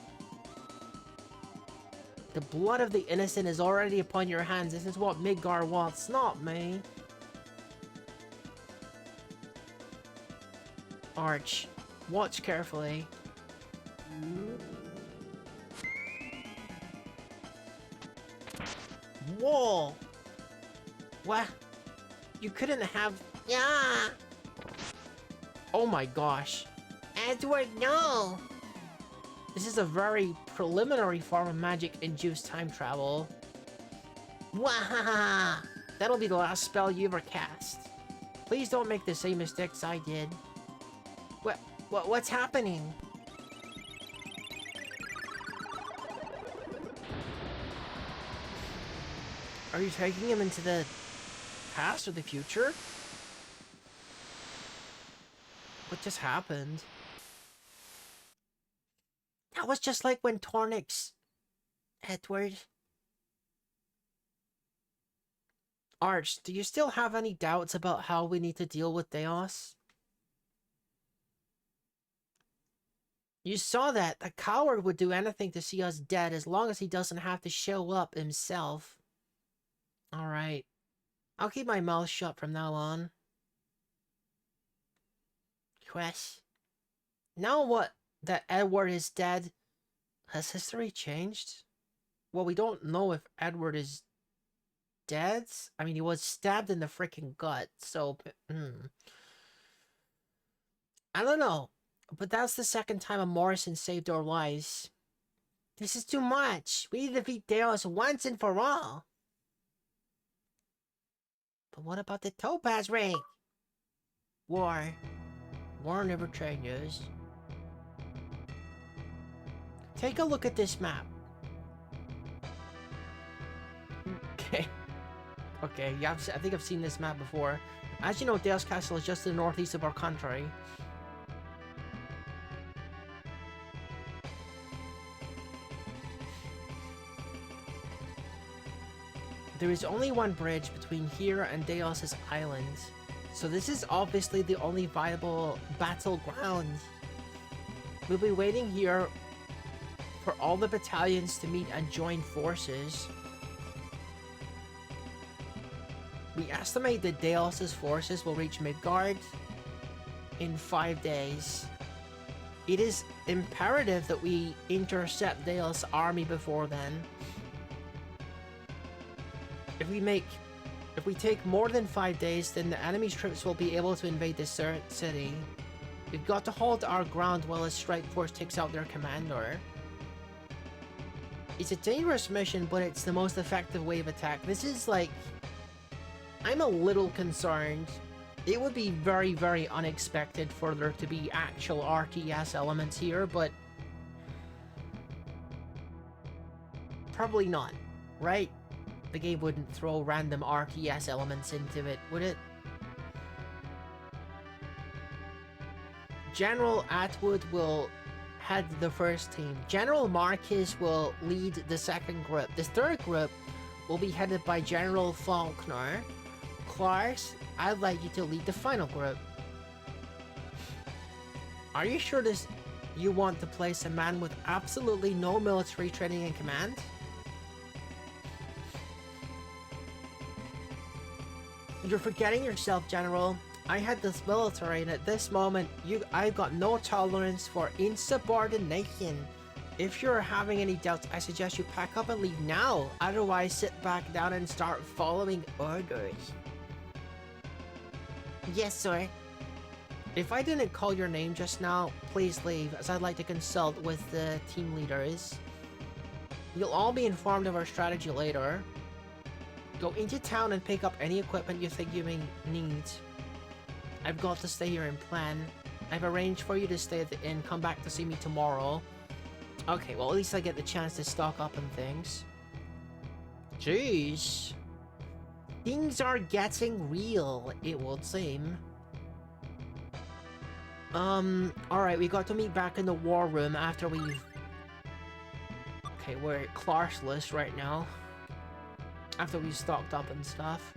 The blood of the innocent is already upon your hands. This is what Midgard wants, not me. Arch, watch carefully. Whoa! What? You couldn't have... Yeah! Oh my gosh. Edward, no! This is a very preliminary form of magic-induced time travel. Wahaha! That'll be the last spell you ever cast. Please don't make the same mistakes I did. What's happening? Are you taking him into the past or the future? What just happened? That was just like when Tornix... Edward... Arch, do you still have any doubts about how we need to deal with Deos? You saw that. A coward would do anything to see us dead as long as he doesn't have to show up himself. Alright. I'll keep my mouth shut from now on. Chris. Now what? That Edward is dead? Has history changed? Well, we don't know if Edward is dead. I mean, he was stabbed in the freaking gut, so... I don't know. But that's the second time a Morrison saved our lives. This is too much. We need to defeat Deos once and for all. But what about the Topaz ring? War. War never changes. Take a look at this map. Okay. Okay, yeah, I think I've seen this map before. As you know, Deos Castle is just to the northeast of our country. There is only one bridge between here and Deos' island, so this is obviously the only viable battleground. We'll be waiting here for all the battalions to meet and join forces. We estimate that Deos' forces will reach Midgard in 5 days. It is imperative that we intercept Deos' army before then. If we take more than 5 days, then the enemy's troops will be able to invade the city. We've got to hold our ground while a strike force takes out their commander. It's a dangerous mission, but it's the most effective way of attack. This is like... I'm a little concerned. It would be very, very unexpected for there to be actual RTS elements here, but... probably not, right? The game wouldn't throw random RTS elements into it, would it? General Atwood will head the first team. General Marquis will lead the second group. The third group will be headed by General Faulkner. Clarks, I'd like you to lead the final group. Are you sure you want to place a man with absolutely no military training in command? You're forgetting yourself, General. I had this military, and at this moment, I've got no tolerance for insubordination. If you're having any doubts, I suggest you pack up and leave now. Otherwise, sit back down and start following orders. Yes, sir. If I didn't call your name just now, please leave, as I'd like to consult with the team leaders. You'll all be informed of our strategy later. Go into town and pick up any equipment you think you may need. I've got to stay here and plan. I've arranged for you to stay at the inn. Come back to see me tomorrow. Okay, well, at least I get the chance to stock up on things. Jeez. Things are getting real, it would seem. Alright, we got to meet back in the war room after we've... Okay, we're classless right now. After we've stocked up and stuff.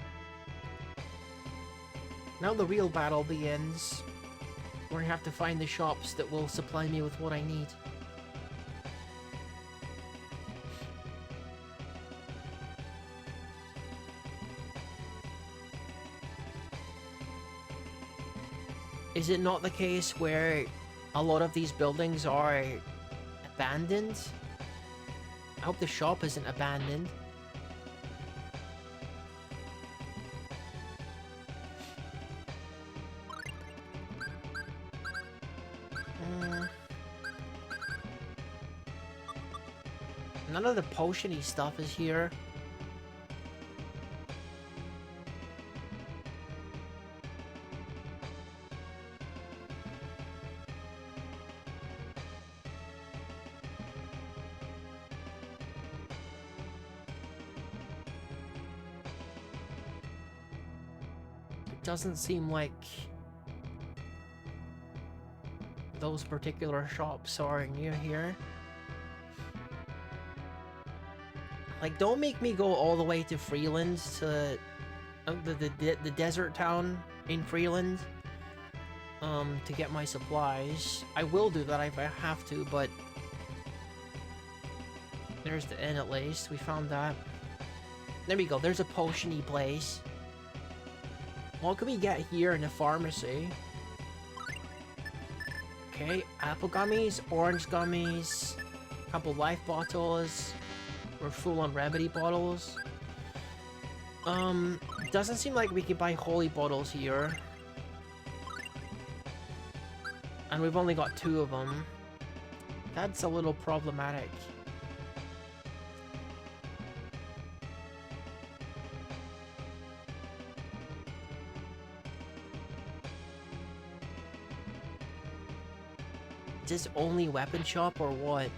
Now the real battle begins. Where I have to find the shops that will supply me with what I need. Is it not the case where a lot of these buildings are abandoned? I hope the shop isn't abandoned. None of the potion-y stuff is here. Doesn't seem like those particular shops are near here. Like, don't make me go all the way to Freeland, to the desert town in Freeland, to get my supplies. I will do that if I have to, but there's the inn at least. We found that. There we go. There's a potion-y place. What can we get here in the pharmacy? Okay, apple gummies, orange gummies, a couple life bottles. We're full on remedy bottles. Doesn't seem like we can buy holy bottles here. And we've only got 2 of them. That's a little problematic. Is this only weapon shop or what?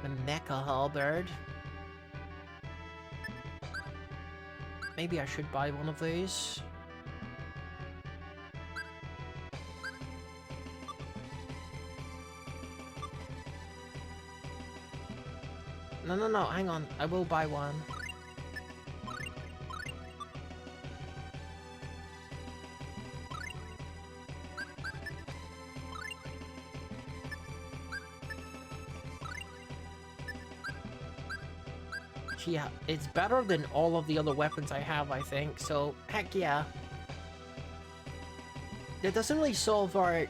The mecha halberd. Maybe I should buy one of these. No, hang on. I will buy one. Yeah, it's better than all of the other weapons I have, I think, so heck yeah. That doesn't really solve our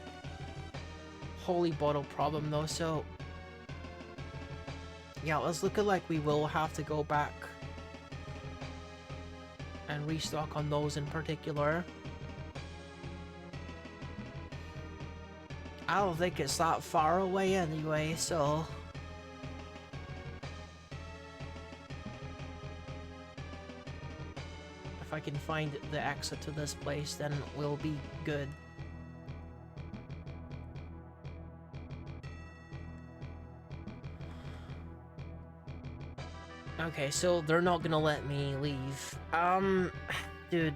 holy bottle problem though, so yeah, it's looking like we will have to go back and restock on those in particular. I don't think it's that far away anyway, so... If I can find the exit to this place, then we'll be good. Okay, so they're not gonna let me leave. Dude.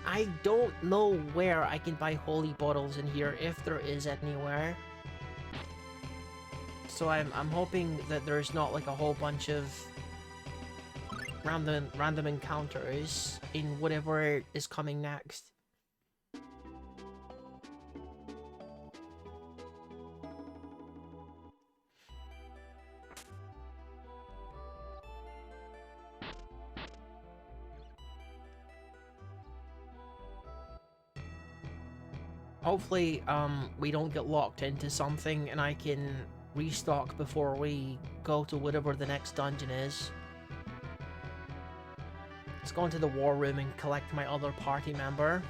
I don't know where I can buy holy bottles in here, if there is anywhere. So I'm hoping that there's not like a whole bunch of random encounters in whatever is coming next. Hopefully, we don't get locked into something and I can restock before we go to whatever the next dungeon is. Let's go into the war room and collect my other party member.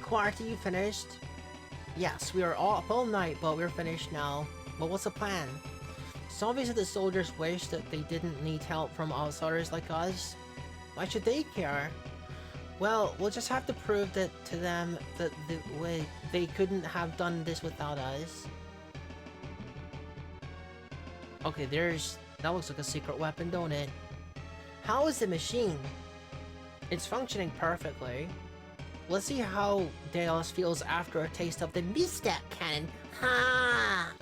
Quarty, you finished? Yes, we were all up all night, but we're finished now. But what's the plan? Some of the soldiers wish that they didn't need help from outsiders like us. Why should they care? Well, we'll just have to prove that to them that they couldn't have done this without us. Okay, that looks like a secret weapon, don't it? How is the machine? It's functioning perfectly. Let's see how Delos feels after a taste of the Mistap cannon. Ha!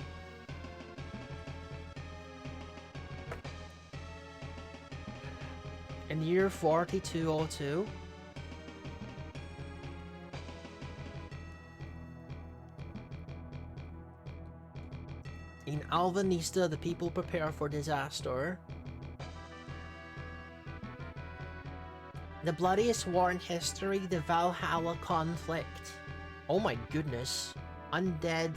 In the year 4202, in Alvanista, the people prepare for disaster. The bloodiest war in history, the Valhalla conflict. Oh my goodness. Undead.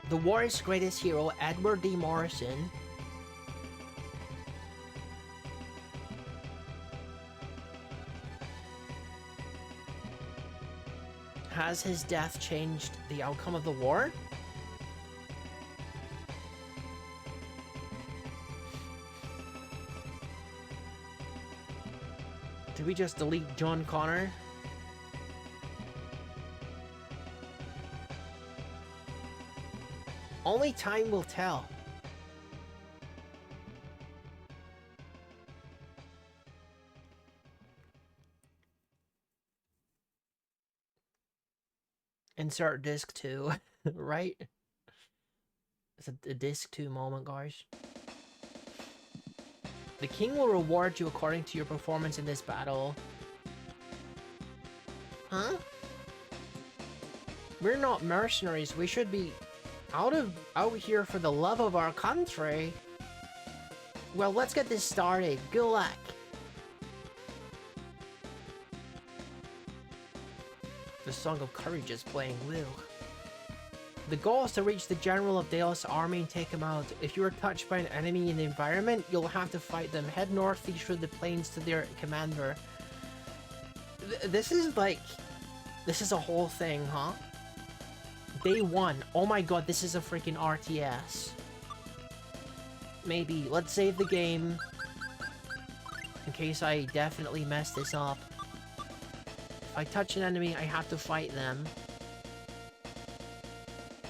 The war's greatest hero, Edward D. Morrison. Has his death changed the outcome of the war? Did we just delete John Connor? Only time will tell. Insert disc 2, right? It's a disc 2 moment, guys. The king will reward you according to your performance in this battle. Huh? We're not mercenaries. We should be out here for the love of our country. Well, let's get this started. Good luck. The Song of Courage is playing Will. The goal is to reach the general of Delos' army and take him out. If you are touched by an enemy in the environment, you'll have to fight them. Head northeast through the plains to their commander. This is a whole thing, huh? Day 1. Oh my god, this is a freaking RTS. Maybe. Let's save the game. In case I definitely mess this up. If I touch an enemy, I have to fight them.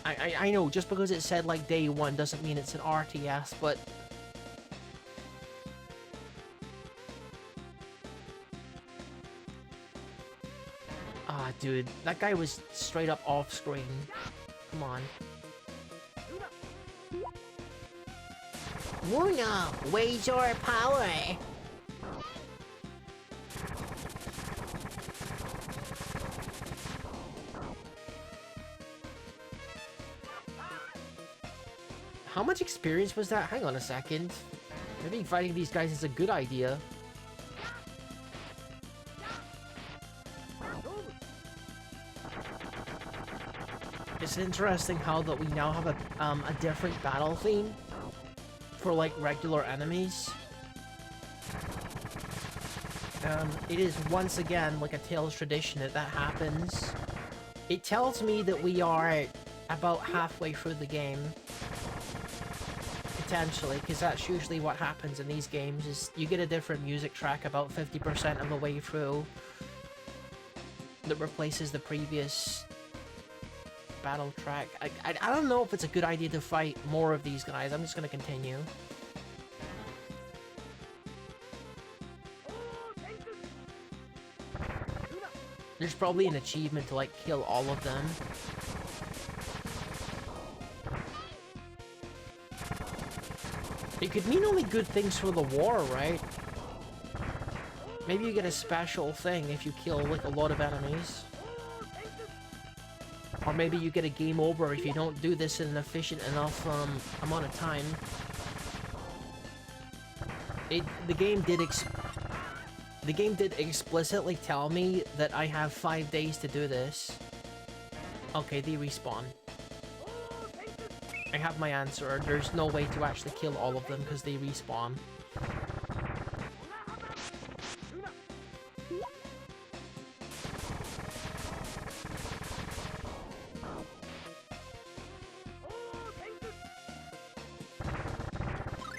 I know, just because it said like day 1 doesn't mean it's an RTS, but... Ah, dude, that guy was straight up off screen. Come on. Muna, wage your power! How much experience was that? Hang on a second. Maybe fighting these guys is a good idea. It's interesting how that we now have a different battle theme for like regular enemies. It is once again like a Tales tradition that happens. It tells me that we are about halfway through the game. Potentially, because that's usually what happens in these games, is you get a different music track about 50% of the way through that replaces the previous battle track. I don't know if it's a good idea to fight more of these guys. I'm just gonna continue. There's probably an achievement to, like, kill all of them. It could mean only good things for the war, right? Maybe you get a special thing if you kill, like, a lot of enemies. Or maybe you get a game over if you don't do this in an efficient enough amount of time. The game did explicitly tell me that I have 5 days to do this. Okay, they respawn. I have my answer. There's no way to actually kill all of them because they respawn.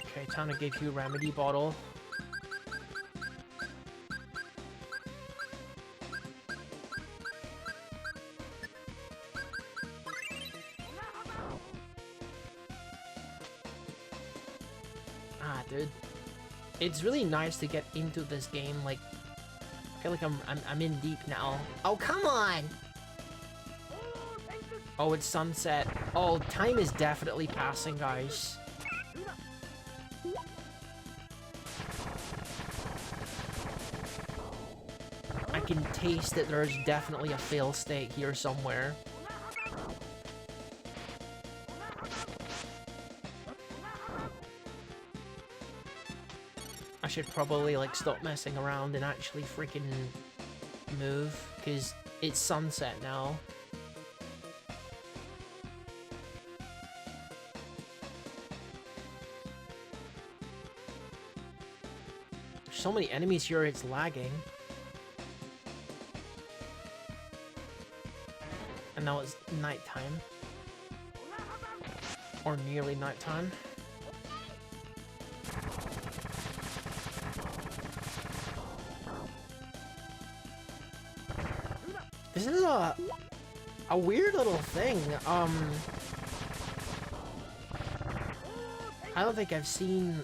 Okay, time to give you a remedy bottle. Dude, it's really nice to get into this game. Like, I feel like I'm in deep now. Oh, come on! Oh, it's sunset. Oh, time is definitely passing, guys. I can taste that there's definitely a fail state here somewhere. I should probably, like, stop messing around and actually freaking move, because it's sunset now. There's so many enemies here, it's lagging. And now it's nighttime. Or nearly nighttime. This is a weird little thing. I don't think I've seen...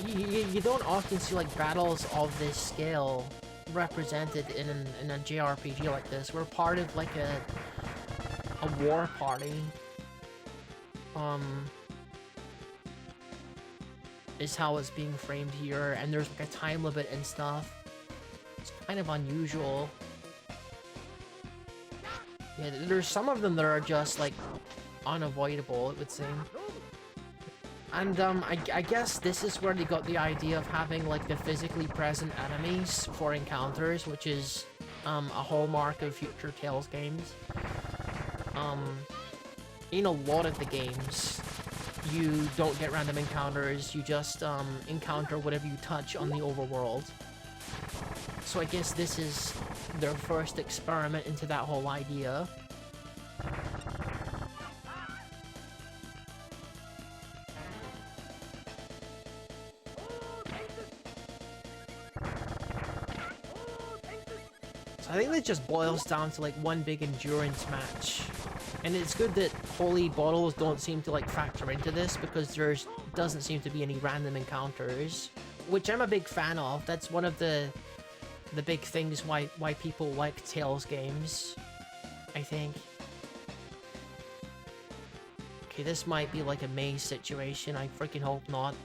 You don't often see, like, battles of this scale represented in a JRPG like this. We're part of, like, a war party. Is how it's being framed here, and there's, like, a time limit and stuff. It's kind of unusual. Yeah, there's some of them that are just, like, unavoidable, it would seem. And, I guess this is where they got the idea of having, like, the physically present enemies for encounters, which is, a hallmark of future Tales games. In a lot of the games, you don't get random encounters, you just, encounter whatever you touch on the overworld. So I guess this is their first experiment into that whole idea. So I think that just boils down to, like, one big endurance match. And it's good that holy bottles don't seem to, like, factor into this, because there's doesn't seem to be any random encounters, which I'm a big fan of. That's one of the big things why people like Tales games, I think. Okay, this might be like a maze situation. I freaking hope not.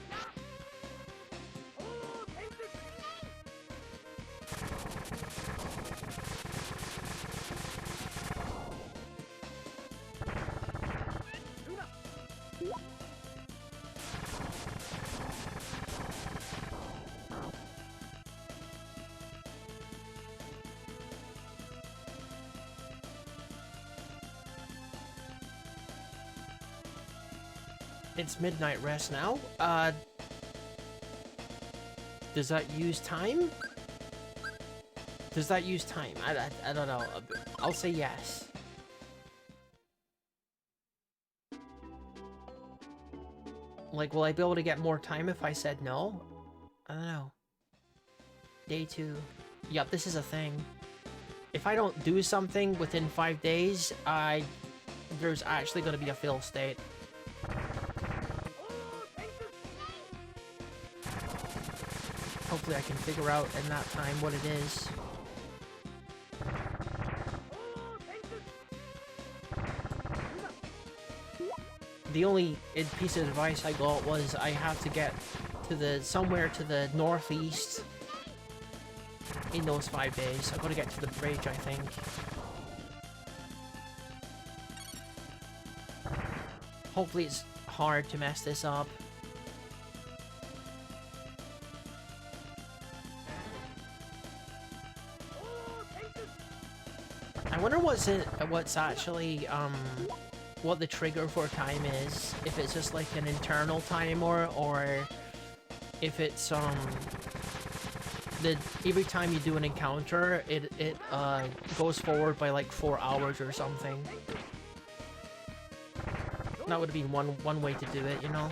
It's midnight rest now. Does that use time? Does that use time? I don't know. I'll say yes. Like, will I be able to get more time if I said no? I don't know. Day 2. Yep, this is a thing. if I don't do something within 5 days, there's actually going to be a fail state. Hopefully I can figure out in that time what it is. The only piece of advice I got was I have to get to somewhere to the northeast in those 5 days. I've got to get to the bridge, I think. Hopefully it's hard to mess this up. I wonder what's actually, what the trigger for time is. If it's just like an internal timer, or if it's, every time you do an encounter, it goes forward by like 4 hours or something. That would be one way to do it, you know?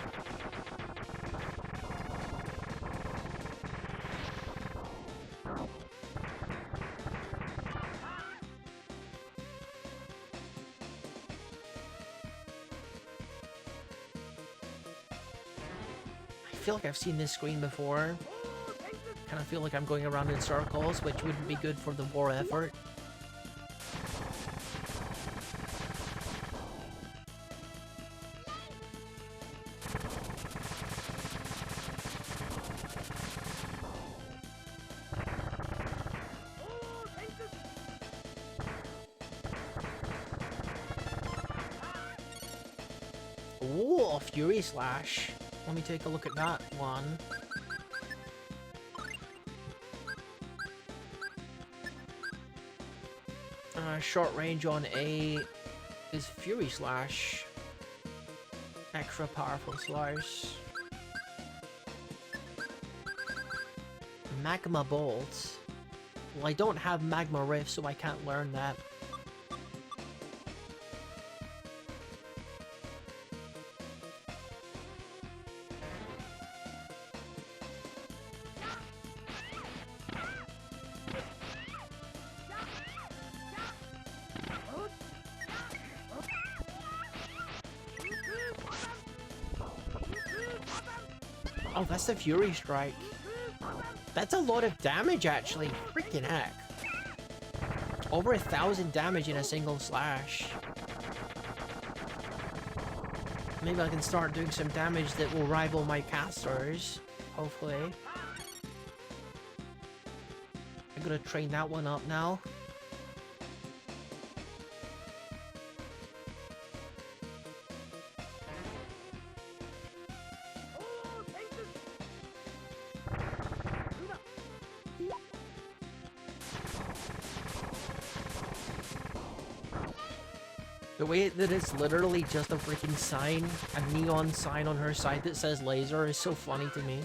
I feel like I've seen this screen before. Kind of feel like I'm going around in circles, which wouldn't be good for the war effort. Ooh, a Fury Slash. Let me take a look at that one. Short range on A is Fury Slash. Extra powerful slash. Magma Bolt. Well, I don't have Magma Rift, so I can't learn that. Oh, that's the Fury Strike. That's a lot of damage, actually. Freaking heck. Over 1,000 damage in a single slash. Maybe I can start doing some damage that will rival my casters. Hopefully. I'm gonna train that one up now. The way that it's literally just a freaking sign, a neon sign on her side that says laser, is so funny to me.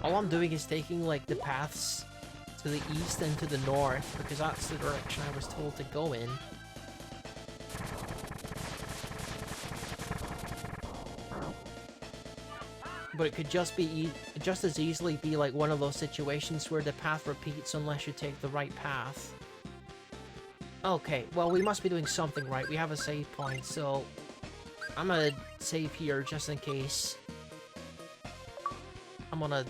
All I'm doing is taking like the paths to the east and to the north, because that's the direction I was told to go in. But it could just be just as easily be like one of those situations where the path repeats unless you take the right path. Okay, well, we must be doing something right. We have a save point, so I'm gonna save here just in case. I'm on a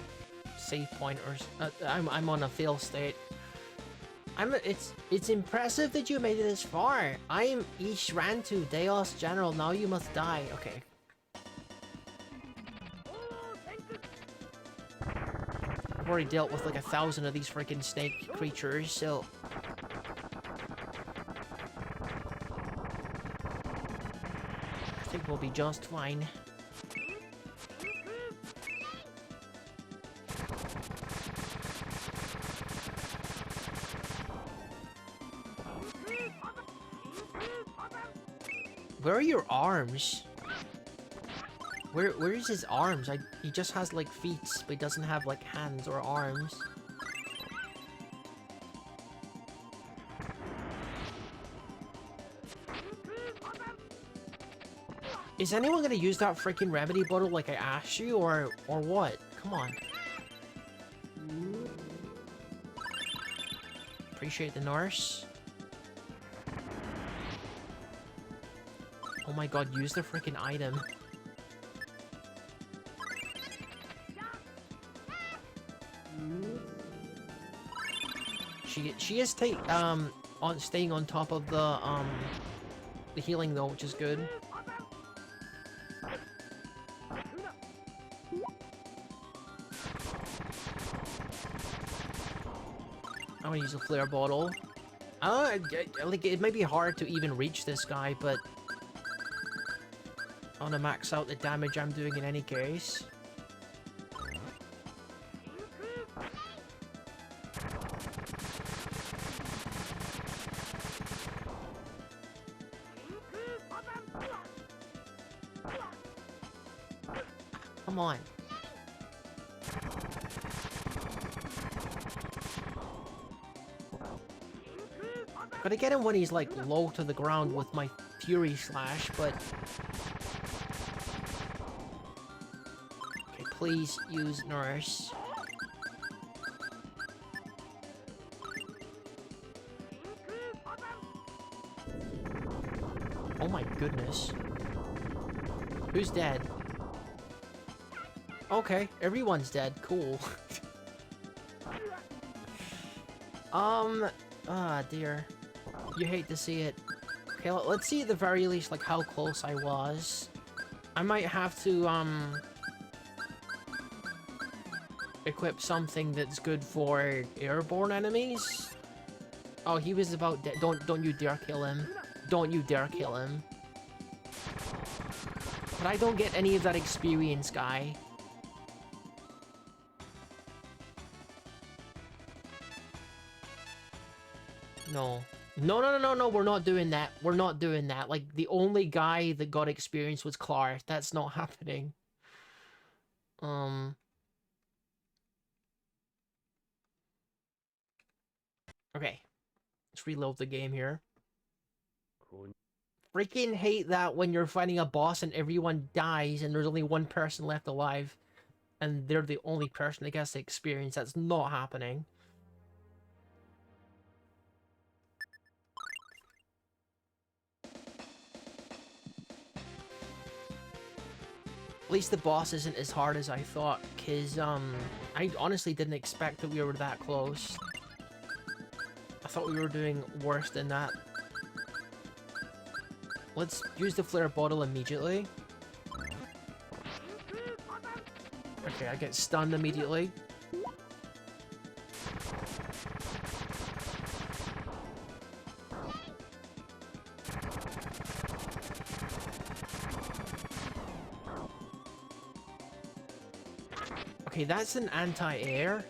save point, or I'm on a fail state. It's impressive that you made it this far. I am Ishrantu, Deos General. Now you must die. Okay. I've already dealt with like 1,000 of these freaking snake creatures, so I think we'll be just fine. Where are your arms? Where is his arms? He just has like feet, but he doesn't have like hands or arms. Is anyone gonna use that freaking remedy bottle like I asked you, or what? Come on. Appreciate the nurse. Oh my god, use the freaking item. She is staying on top of the healing though, which is good. I'm gonna use a flare bottle. Like it might be hard to even reach this guy, but I wanna max out the damage I'm doing in any case. Come on. Gotta get him when he's like low to the ground with my Fury Slash, but... Okay, please use Nurse. Oh my goodness. Who's dead? Okay, everyone's dead. Cool. Ah, dear. You hate to see it. Okay, let's see at the very least, like, how close I was. I might have to, equip something that's good for airborne enemies. Oh, he was about dead. Don't you dare kill him. Don't you dare kill him. But I don't get any of that experience, guy. No. No, we're not doing that. We're not doing that. Like, the only guy that got experience was Clark. That's not happening. Okay. Let's reload the game here. Freaking hate that when you're fighting a boss and everyone dies and there's only one person left alive. And they're the only person that gets the experience. That's not happening. At least the boss isn't as hard as I thought, because, I honestly didn't expect that we were that close. I thought we were doing worse than that. Let's use the flare bottle immediately. Okay, I get stunned immediately. Okay, that's an anti-air.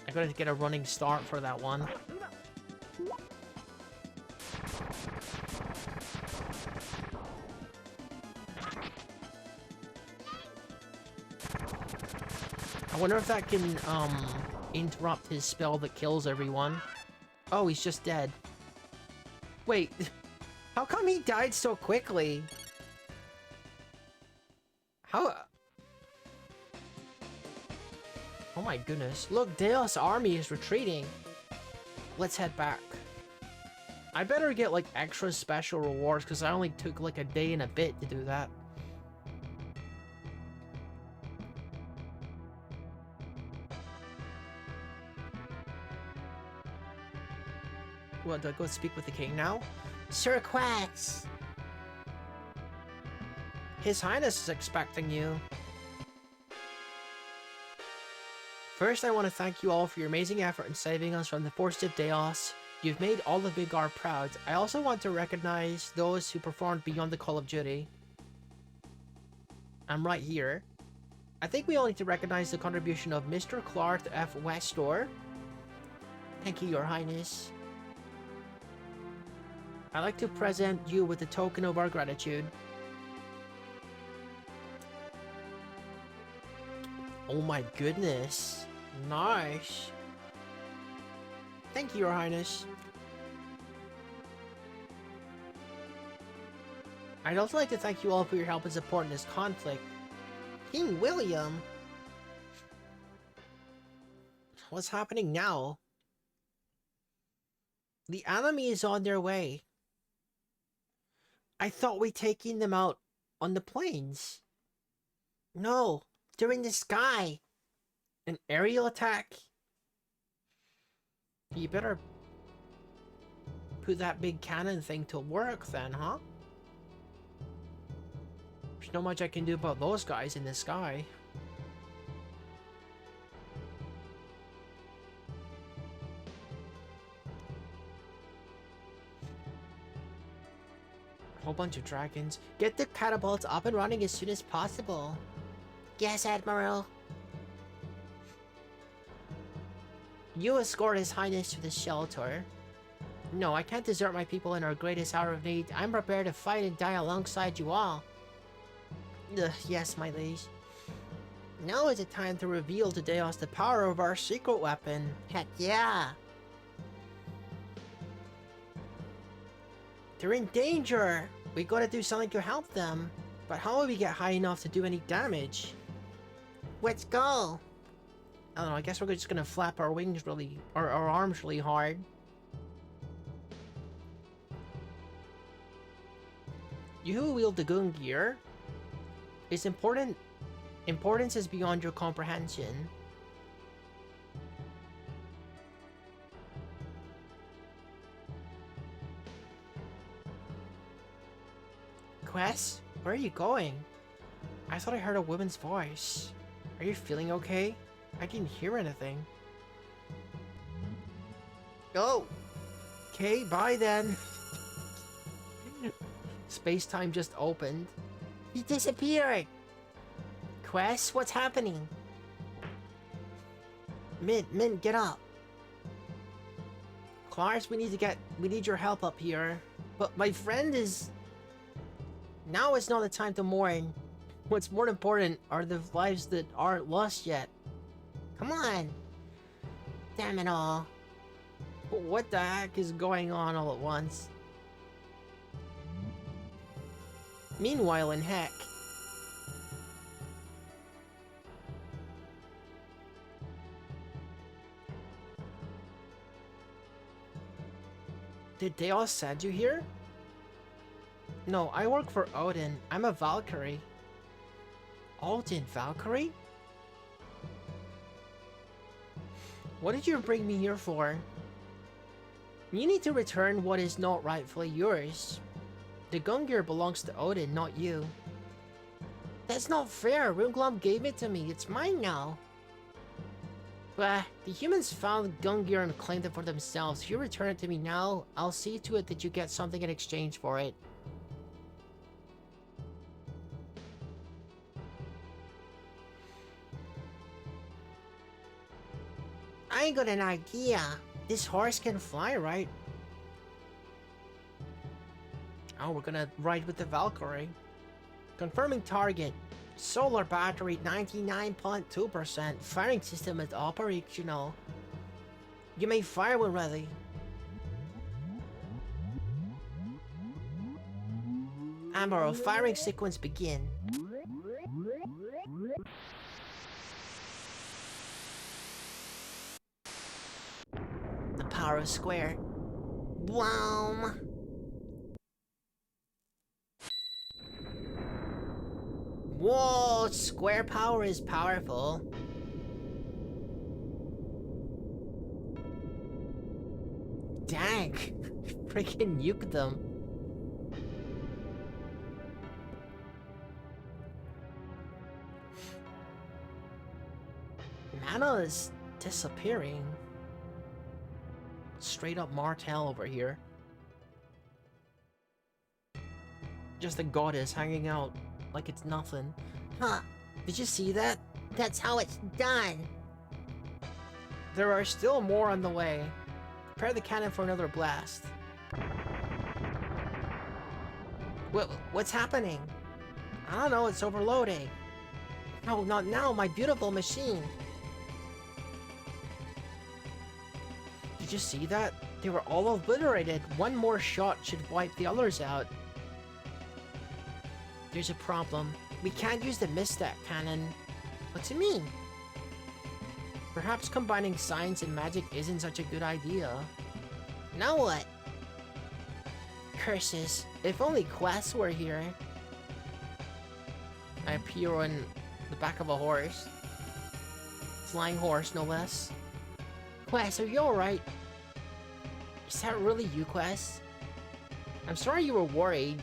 I gotta get a running start for that one. I wonder if that can, interrupt his spell that kills everyone. Oh, he's just dead. Wait, how come he died so quickly? How... Oh my goodness. Look, Deos' army is retreating. Let's head back. I better get, like, extra special rewards, because I only took, like, a day and a bit to do that. What, do I go speak with the king now? Sir Quax! His Highness is expecting you. First, I want to thank you all for your amazing effort in saving us from the forces of Deos. You've made all of Midgar proud. I also want to recognize those who performed beyond the call of duty. I'm right here. I think we all need to recognize the contribution of Mr. Clark F. Westor. Thank you, Your Highness. I'd like to present you with a token of our gratitude. Oh my goodness. Nice. Thank you, Your Highness. I'd also like to thank you all for your help and support in this conflict. King William? What's happening now? The enemy is on their way. I thought we'd taken them out on the plains. No, they're in the sky. An aerial attack? You better put that big cannon thing to work then, huh? There's not much I can do about those guys in the sky. Whole bunch of dragons. Get the catapults up and running as soon as possible. Yes, Admiral. You escort His Highness to the shelter. No, I can't desert my people in our greatest hour of need. I'm prepared to fight and die alongside you all. Yes, my liege. Now is the time to reveal to Deos the power of our secret weapon. Heck yeah! They're in danger! We gotta do something to help them. But how will we get high enough to do any damage? Let's go! I don't know, I guess we're just gonna flap our wings really, or our arms really hard. You who wield the gun gear? Its importance is beyond your comprehension. Quest? Where are you going? I thought I heard a woman's voice. Are you feeling okay? I didn't hear anything. Oh! Okay, bye then. Space-time just opened. He disappeared! Quest, what's happening? Mint, get up. Clars, we need your help up here. But my friend is... Now is not the time to mourn. What's more important are the lives that aren't lost yet. Come on. Damn it all. What the heck is going on all at once? Meanwhile in heck. Did they all send you here? No, I work for Odin. I'm a Valkyrie. Odin Valkyrie? What did you bring me here for? You need to return what is not rightfully yours. The gun gear belongs to Odin, not you. That's not fair. Runglum gave it to me. It's mine now. Bah, the humans found gun gear and claimed it for themselves. If you return it to me now, I'll see to it that you get something in exchange for it. I got an idea. This horse can fly, right? Oh, we're gonna ride with the Valkyrie. Confirming target. Solar battery 99.2%. Firing system is operational. You may fire when ready. Amber, firing sequence begin. The power of square. Boom! Whoa! Square power is powerful. Dang! Freaking nuke them. Mana is disappearing. Straight up Martel over here. Just a goddess hanging out like it's nothing. Huh. Did you see that? That's how it's done. There are still more on the way. Prepare the cannon for another blast. What's happening? I don't know, it's overloading. No, not now, my beautiful machine. Did you see that? They were all obliterated. One more shot should wipe the others out. There's a problem. We can't use the Mistat cannon. What's it mean? Perhaps combining science and magic isn't such a good idea. Now what? Curses. If only Quest were here. I appear on the back of a horse. Flying horse, no less. Quest, are you alright? Is that really you, Quest? I'm sorry you were worried.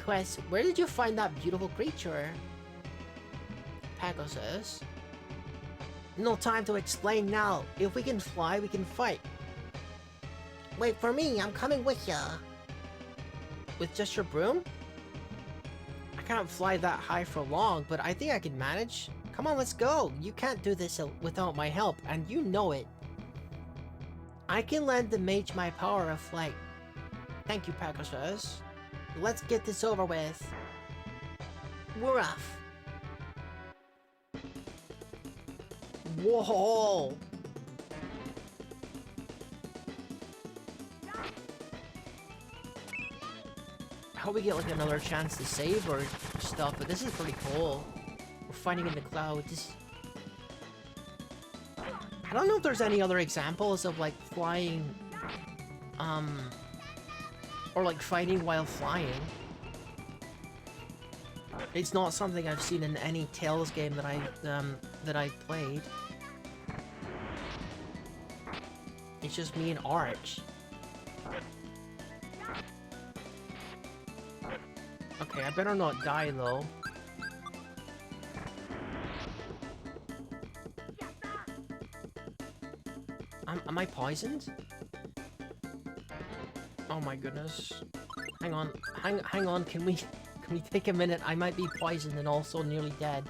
Quest, where did you find that beautiful creature? Paco says. No time to explain now. If we can fly, we can fight. Wait for me, I'm coming with ya. With just your broom? I can't fly that high for long, but I think I can manage. Come on, let's go. You can't do this without my help, and you know it. I can lend the mage my power of flight. Thank you, Paco says. Let's get this over with. We're off. Whoa! I hope we get like another chance to save or stuff, but this is pretty cool. We're fighting in the clouds. I don't know if there's any other examples of like flying, or like fighting while flying. It's not something I've seen in any Tales game that I played. It's just me and Arch. Okay, I better not die though. Am I poisoned? Oh my goodness. Hang on. Hang on, can we take a minute? I might be poisoned and also nearly dead.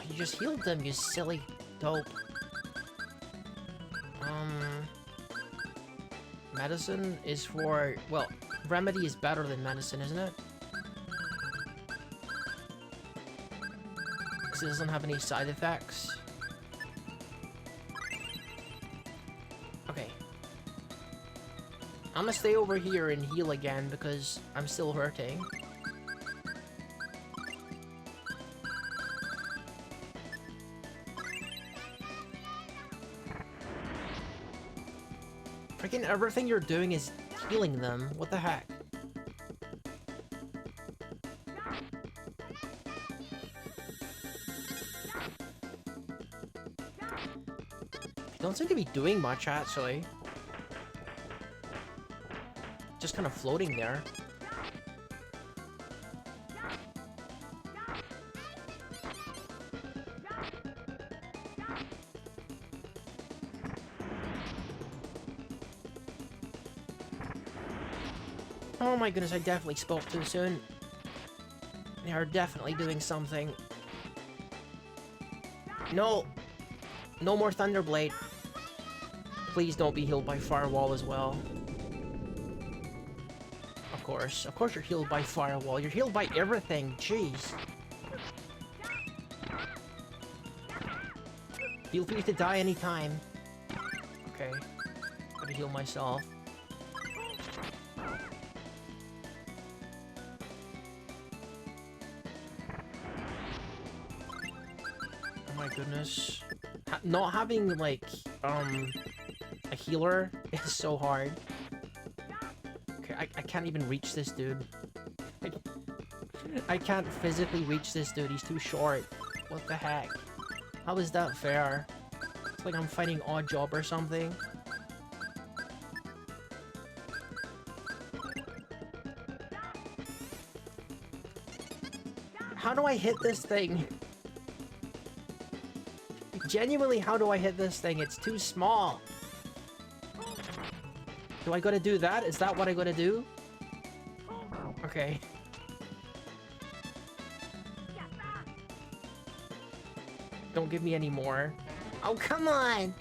You just healed them, you silly dope. Medicine is for... well, remedy is better than medicine, isn't it? Because it doesn't have any side effects. Okay. I'm gonna stay over here and heal again because I'm still hurting. Freaking everything you're doing is healing them. What the heck? You don't seem to be doing much, actually. Just kind of floating there. Oh my goodness, I definitely spoke too soon. They are definitely doing something. No! No more Thunderblade. Please don't be healed by Firewall as well. Of course you're healed by Firewall. You're healed by everything, jeez. Feel free to die anytime. Okay. Gotta heal myself. Goodness. Not having, like, a healer is so hard. Okay, I can't even reach this dude. I can't physically reach this dude, he's too short. What the heck? How is that fair? It's like I'm fighting Odd Job or something. How do I hit this thing? Genuinely, how do I hit this thing? It's too small. Do I gotta do that? Is that what I gotta do? Okay. Don't give me any more. Oh, come on!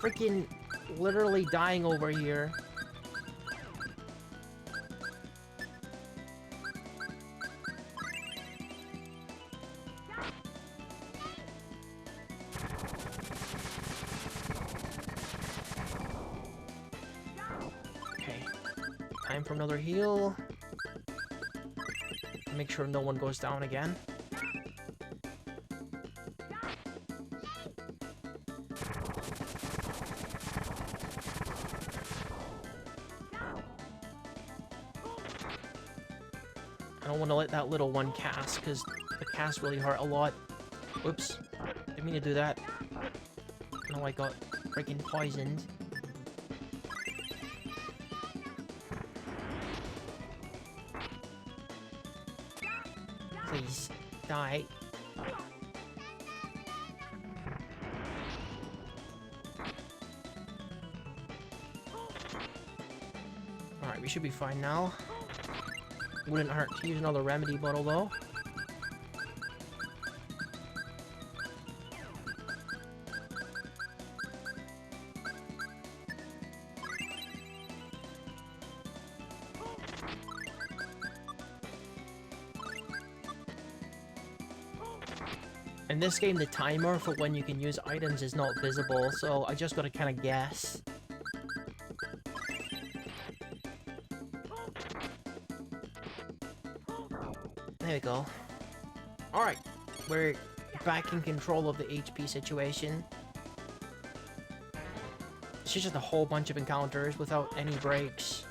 Freaking literally dying over here. Okay. Time for another heal. Make sure no one goes down again. I don't want to let that little one cast, because the cast really hurt a lot. Whoops. Didn't mean to do that. No, I got freaking poisoned. Please, die. Alright, we should be fine now. Wouldn't hurt to use another remedy bottle, though. In this game, the timer for when you can use items is not visible, so I just gotta kind of guess. There we go. Alright, we're back in control of the HP situation. It's just a whole bunch of encounters without any breaks.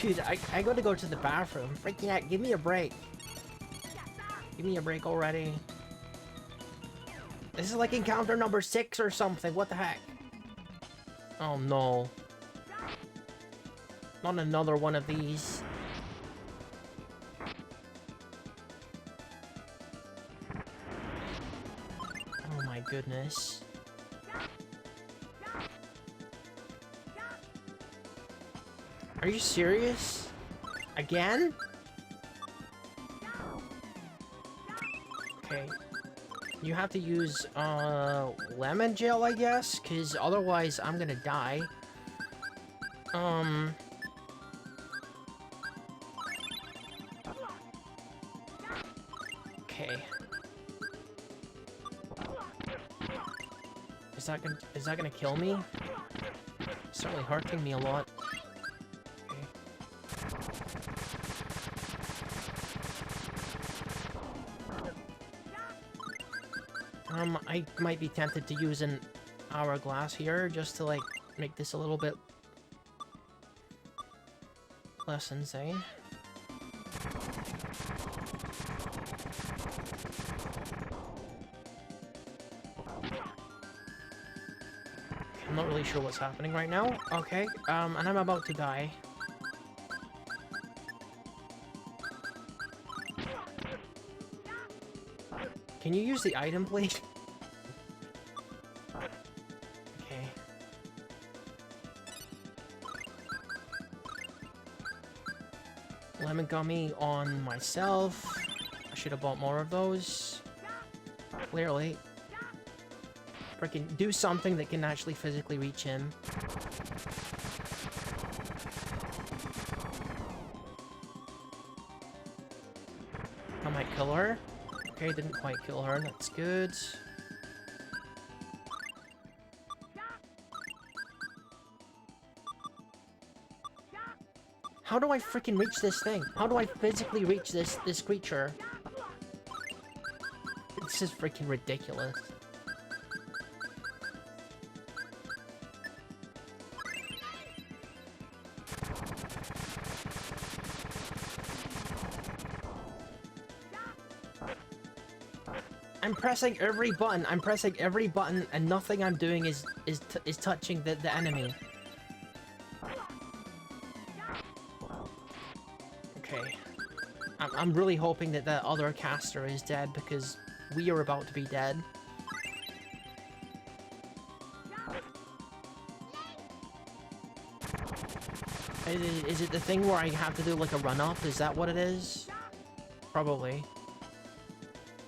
Dude, I gotta go to the bathroom. Freaking heck, give me a break. Give me a break already. This is like encounter number 6 or something. What the heck? Oh no. Not another one of these. Oh my goodness. Are you serious? Again? Okay. You have to use, lemon gel, I guess? Because otherwise I'm gonna die. Okay. Is that gonna kill me? It's certainly hurting me a lot. I might be tempted to use an hourglass here, just to, like, make this a little bit less insane. I'm not really sure what's happening right now. Okay, and I'm about to die. Can you use the item, please? Okay. Lemon gummy on myself. I should have bought more of those. Clearly. Freaking do something that can actually physically reach him. I might kill her. Okay, didn't quite kill her, that's good. How do I freaking reach this thing? How do I physically reach this creature? This is freaking ridiculous. I'm pressing every button. I'm pressing every button, and nothing I'm doing is touching the enemy. Okay. I'm really hoping that that other caster is dead, because we are about to be dead. Is it the thing where I have to do like a run-up? Is that what it is? Probably.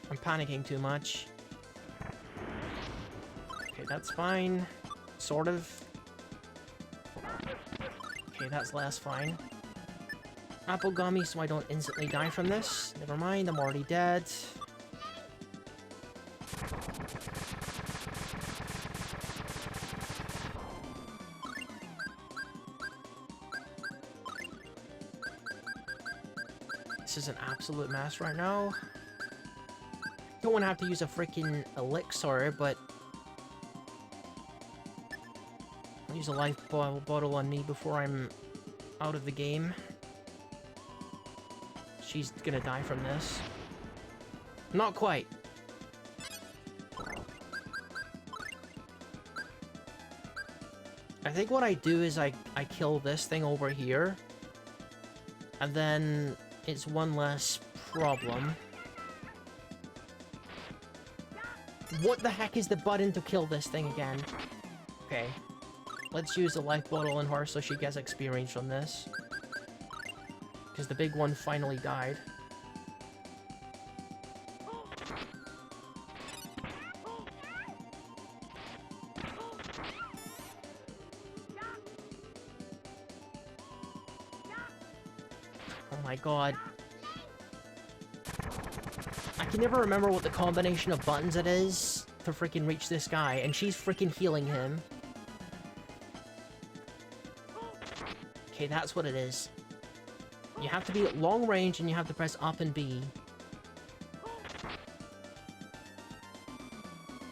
I'm panicking too much. Okay, that's fine. Sort of. Okay, that's less fine. Apple gummy so I don't instantly die from this. Never mind, I'm already dead. This is an absolute mess right now. Don't want to have to use a freaking elixir, but I'll use a life bottle on me before I'm out of the game. She's gonna die from this. Not quite. I think what I do is I kill this thing over here, and then it's one less problem. What the heck is the button to kill this thing again? Okay. Let's use a life bottle on her so she gets experience from this. Because the big one finally died. Oh my god. I can never remember what the combination of buttons it is to freaking reach this guy, and she's freaking healing him. Okay, that's what it is. You have to be at long range and you have to press up and B.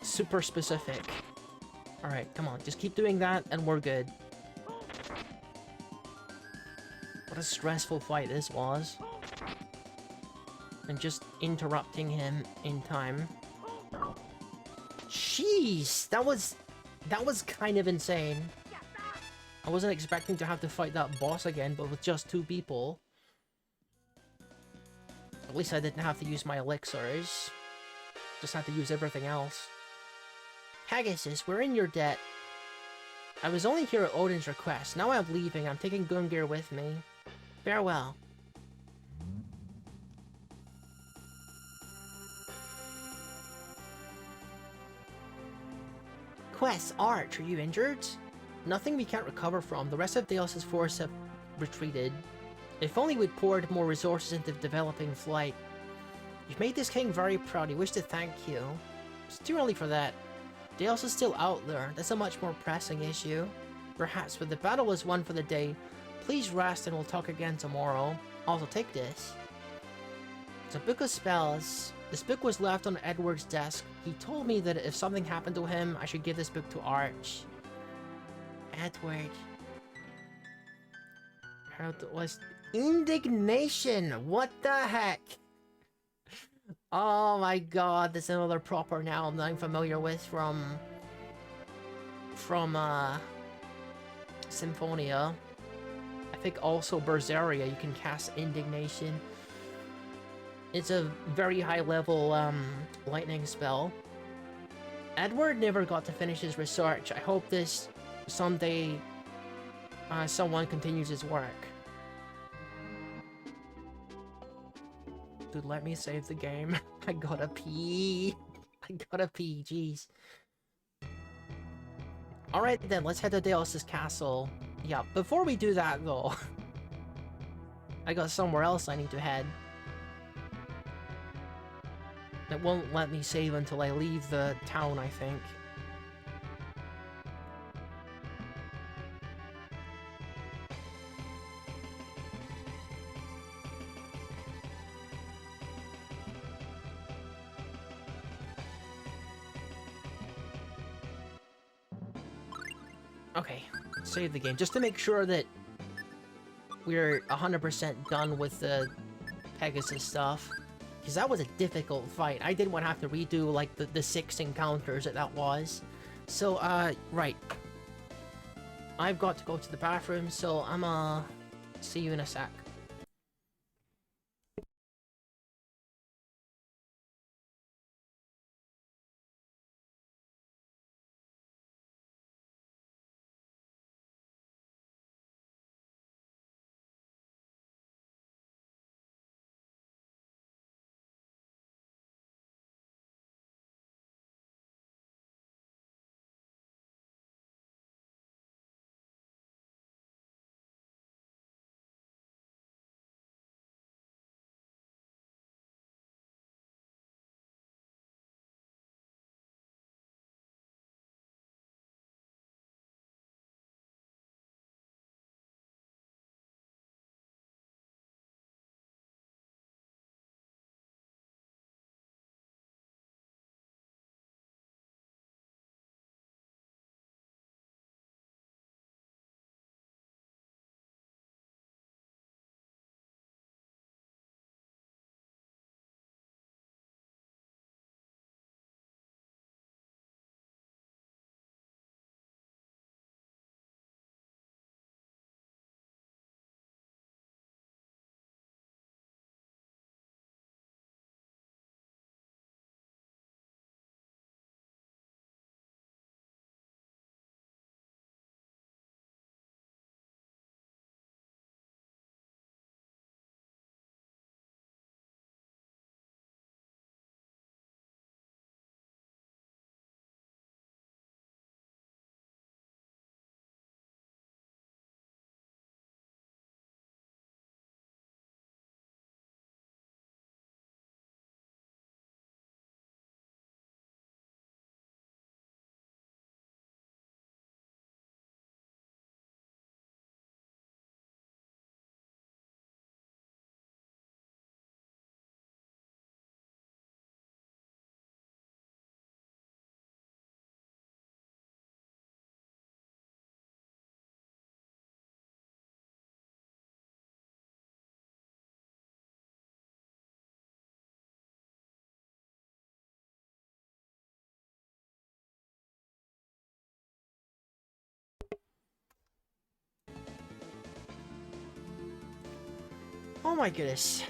Super specific. Alright, come on, just keep doing that and we're good. What a stressful fight this was. And just interrupting him in time. Jeez, that was kind of insane. I wasn't expecting to have to fight that boss again, but with just 2 people. At least I didn't have to use my elixirs. Just had to use everything else. Pegasus, we're in your debt. I was only here at Odin's request. Now I'm leaving. I'm taking Gungnir with me. Farewell. Quest, Arch, are you injured? Nothing we can't recover from. The rest of Deos' force have retreated. If only we'd poured more resources into developing flight. You've made this king very proud. He wished to thank you. It's too early for that. Deos is still out there. That's a much more pressing issue. Perhaps, but the battle is won for the day. Please rest and we'll talk again tomorrow. Also, take this. It's a book of spells. This book was left on Edward's desk. He told me that if something happened to him, I should give this book to Arch. Edward. How was indignation? What the heck? Oh my god, there's another proper noun that I'm familiar with from Symphonia. I think also Berseria, you can cast indignation. It's a very high level lightning spell. Edward never got to finish his research. I hope this someday someone continues his work. Dude, let me save the game. I gotta pee. I gotta pee, jeez. Alright then, let's head to Deos' castle. Yeah, before we do that though, I got somewhere else I need to head. It won't let me save until I leave the town, I think. Okay, save the game, just to make sure that we're 100% done with the Pegasus stuff. because that was a difficult fight. I didn't want to have to redo, like, the 6 encounters that was. So, right. I've got to go to the bathroom, so I'm, see you in a sec. Oh my goodness.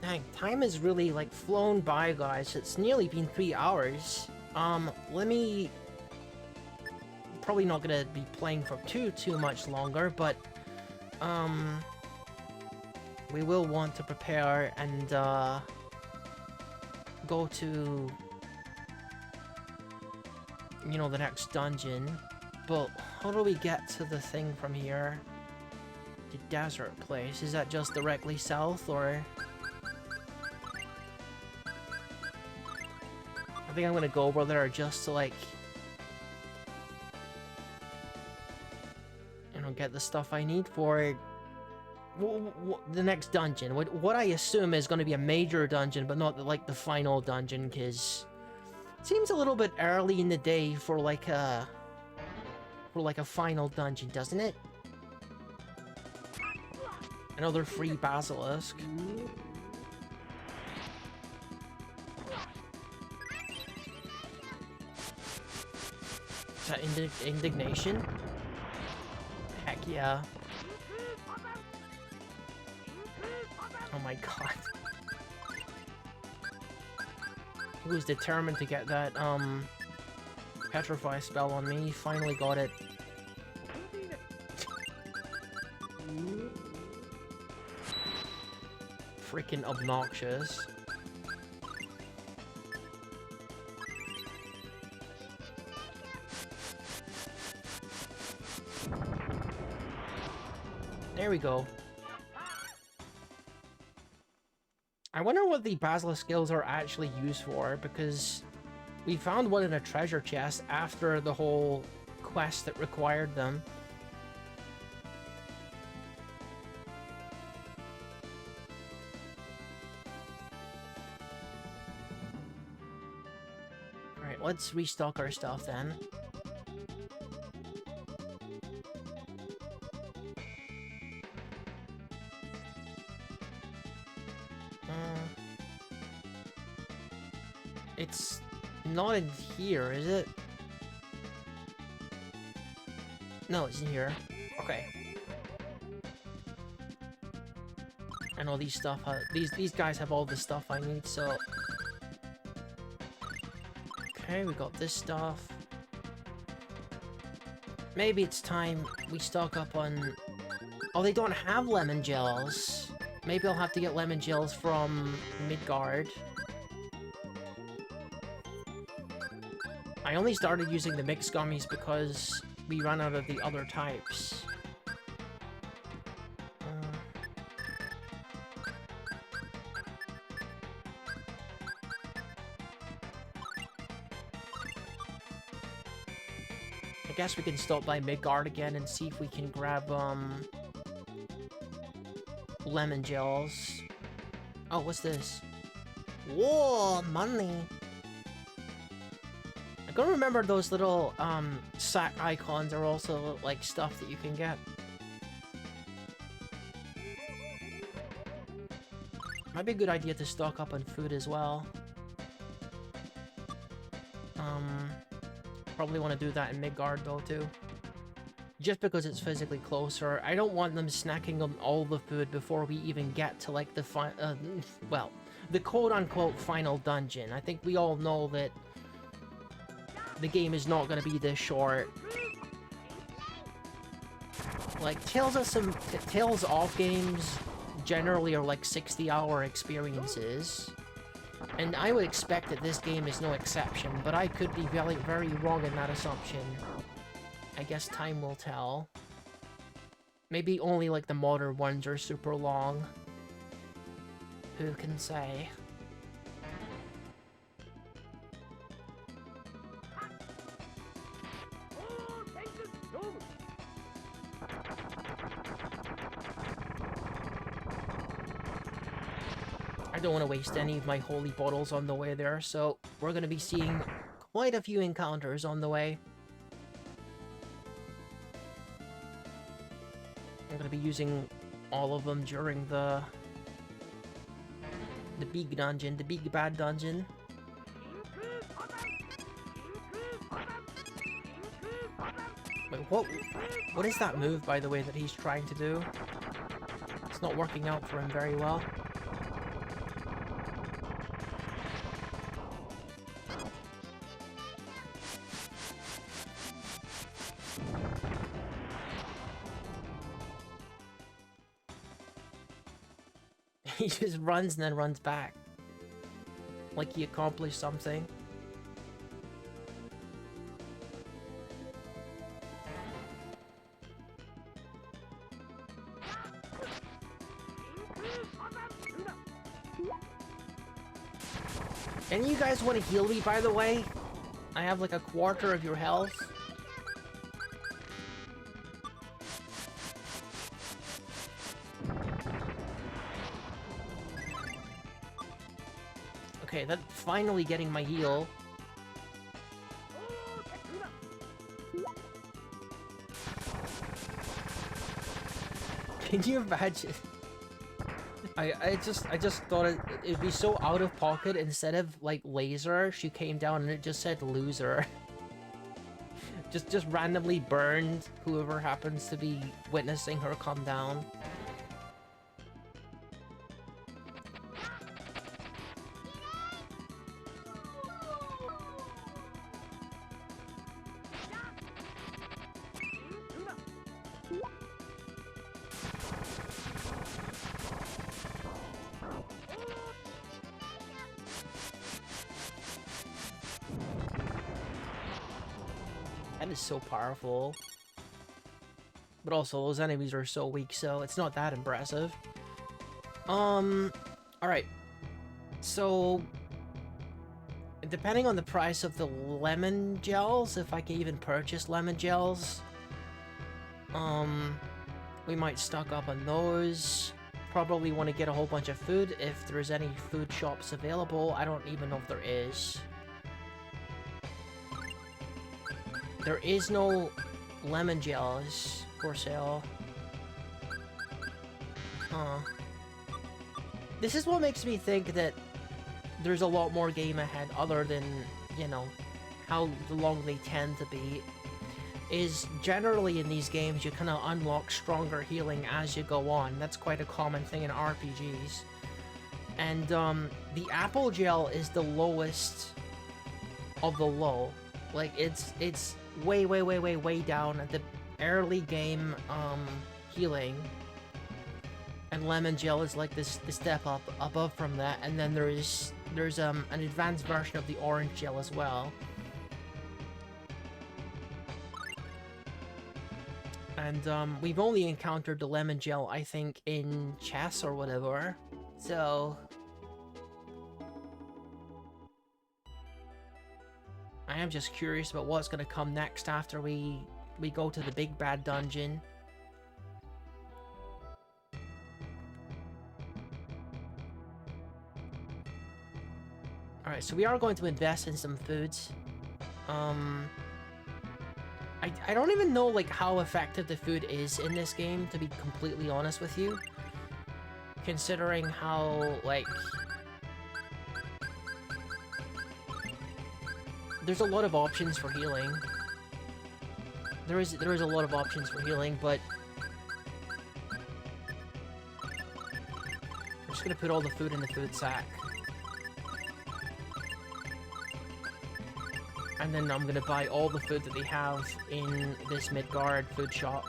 Dang, time has really, like, flown by, guys. It's nearly been 3 hours. Let me... Probably not gonna be playing for too much longer, but, we will want to prepare and, go to, you know, the next dungeon. But how do we get to the thing from here? The desert place. Is that just directly south, or... I think I'm gonna go over there just to, like... you know, get the stuff I need for... the next dungeon. What I assume is gonna be a major dungeon, but not, like, the final dungeon, because... it seems a little bit early in the day for, like, a... final dungeon, doesn't it? Another free basilisk. Is that indignation? Heck yeah. Oh my god. He was determined to get that, petrify spell on me. He finally got it. Freaking obnoxious. There we go. I wonder what the basilisk skills are actually used for, because we found one in a treasure chest after the whole quest that required them. Alright, let's restock our stuff then. It's not in here, is it? No, it's in here. Okay. And all these stuff, these guys have all the stuff I need, so... Okay, we got this stuff. Maybe it's time we stock up on... Oh, they don't have lemon gels. Maybe I'll have to get lemon gels from Midgard. I only started using the mixed gummies because we ran out of the other types. I guess we can stop by Midgard again and see if we can grab, lemon gels. Oh, what's this? Whoa, money! I don't remember those little, sack icons are also, like, stuff that you can get. Might be a good idea to stock up on food as well. Probably want to do that in Midgard, though, too. Just because it's physically closer. I don't want them snacking on all the food before we even get to, like, the well, the quote-unquote final dungeon. I think we all know that the game is not going to be this short. Like, Tales of games generally are, like, 60-hour experiences. And I would expect that this game is no exception, but I could be very, very wrong in that assumption. I guess time will tell. Maybe only, like, the modern ones are super long. Who can say? I don't want to waste any of my holy bottles on the way there, so we're going to be seeing quite a few encounters on the way. I'm going to be using all of them during the big dungeon, the big bad dungeon. Wait, what is that move, by the way, that he's trying to do? It's not working out for him very well. He just runs and then runs back. Like he accomplished something. Any of you guys want to heal me, by the way? I have like a quarter of your health. Okay, that's finally getting my heal. Can you imagine? I just thought it'd be so out of pocket. Instead of like laser, she came down and it just said loser. just randomly burned whoever happens to be witnessing her come down. That is so powerful. But also, those enemies are so weak, so it's not that impressive. Alright. So, depending on the price of the lemon gels, if I can even purchase lemon gels, we might stock up on those. Probably want to get a whole bunch of food if there's any food shops available. I don't even know if there is. There is no lemon gels for sale. Huh. This is what makes me think that there's a lot more game ahead other than, you know, how long they tend to be, is generally in these games you kind of unlock stronger healing as you go on. That's quite a common thing in RPGs. And the apple gel is the lowest of the low. Like, it's way down at the early game healing. And lemon gel is like this the step up above from that, and then there's an advanced version of the orange gel as well. And we've only encountered the lemon gel, I think, in chess or whatever. So I am just curious about what's gonna come next after we go to the big bad dungeon. Alright, so we are going to invest in some foods. I don't even know, like, how effective the food is in this game, to be completely honest with you. Considering how, like... there's a lot of options for healing. There is a lot of options for healing, but... I'm just gonna put all the food in the food sack. And then I'm gonna buy all the food that they have in this Midgard food shop.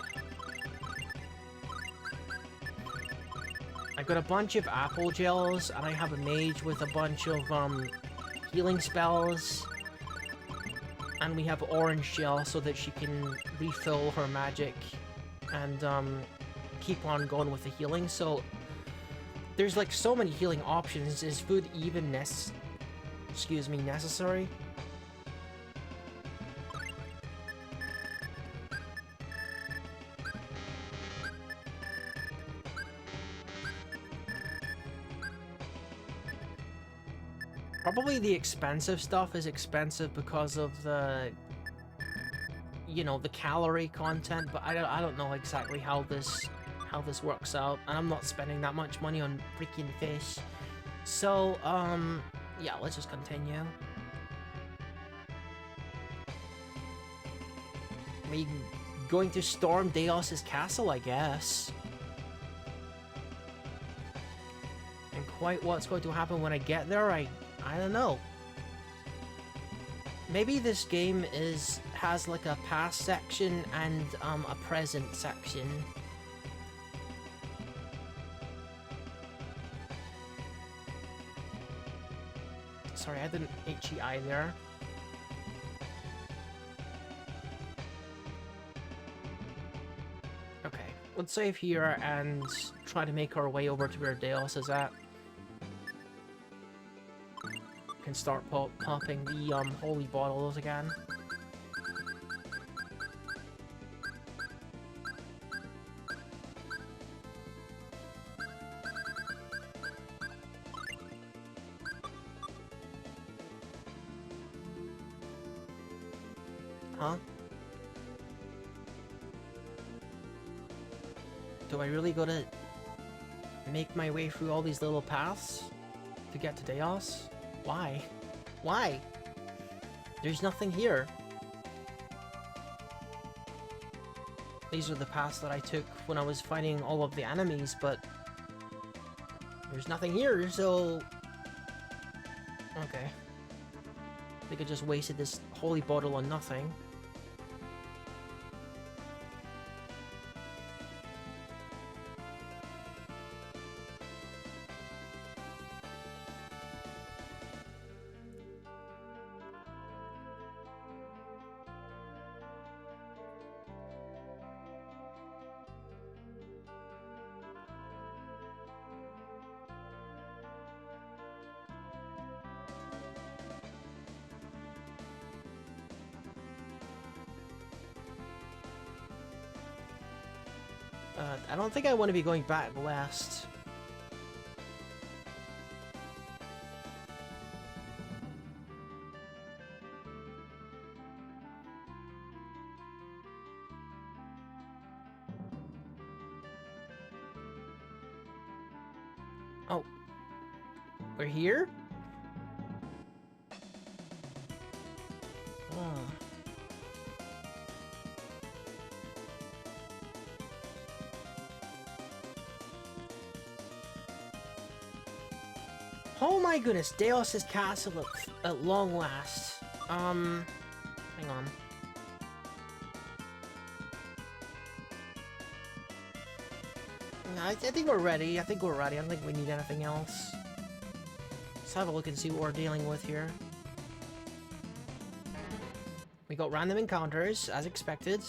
I got a bunch of apple gels, and I have a mage with a bunch of healing spells. And we have orange gel so that she can refill her magic and keep on going with the healing. So there's like so many healing options. Is food even necessary? Probably the expensive stuff is expensive because of the, you know, the calorie content, but I don't know exactly how this works out, and I'm not spending that much money on freaking fish. So, yeah, let's just continue. We going to storm Deos's castle, I guess. And quite what's going to happen when I get there, I don't know. Maybe this game has like a past section and a present section. Sorry, I had an HEI there. Okay, let's save here and try to make our way over to where Deos is at. Can start popping the holy bottles again. Huh? Do I really gotta make my way through all these little paths to get to Deos? Why? Why? There's nothing here. These are the paths that I took when I was fighting all of the enemies, but there's nothing here, so... Okay. I think I just wasted this holy bottle on nothing. I don't think I want to be going back west. Oh. We're here? Oh. Oh my goodness, Deos' castle at long last. Hang on. I think we're ready. I think we're ready. I don't think we need anything else. Let's have a look and see what we're dealing with here. We got random encounters, as expected.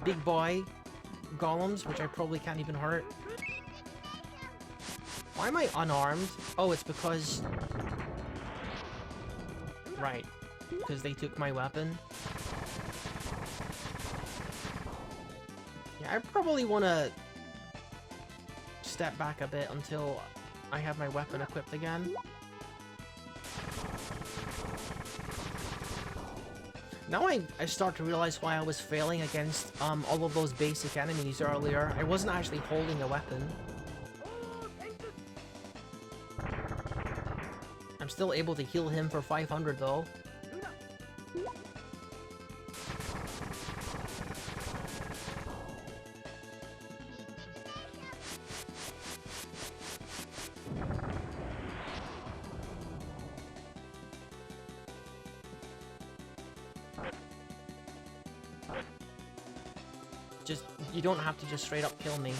Big boy golems, which I probably can't even hurt. Why am I unarmed? Oh, it's because... Right. Because they took my weapon. Yeah, I probably want to step back a bit until I have my weapon equipped again. Now I start to realize why I was failing against all of those basic enemies earlier. I wasn't actually holding a weapon. I'm still able to heal him for 500 though. You don't have to just straight up kill me.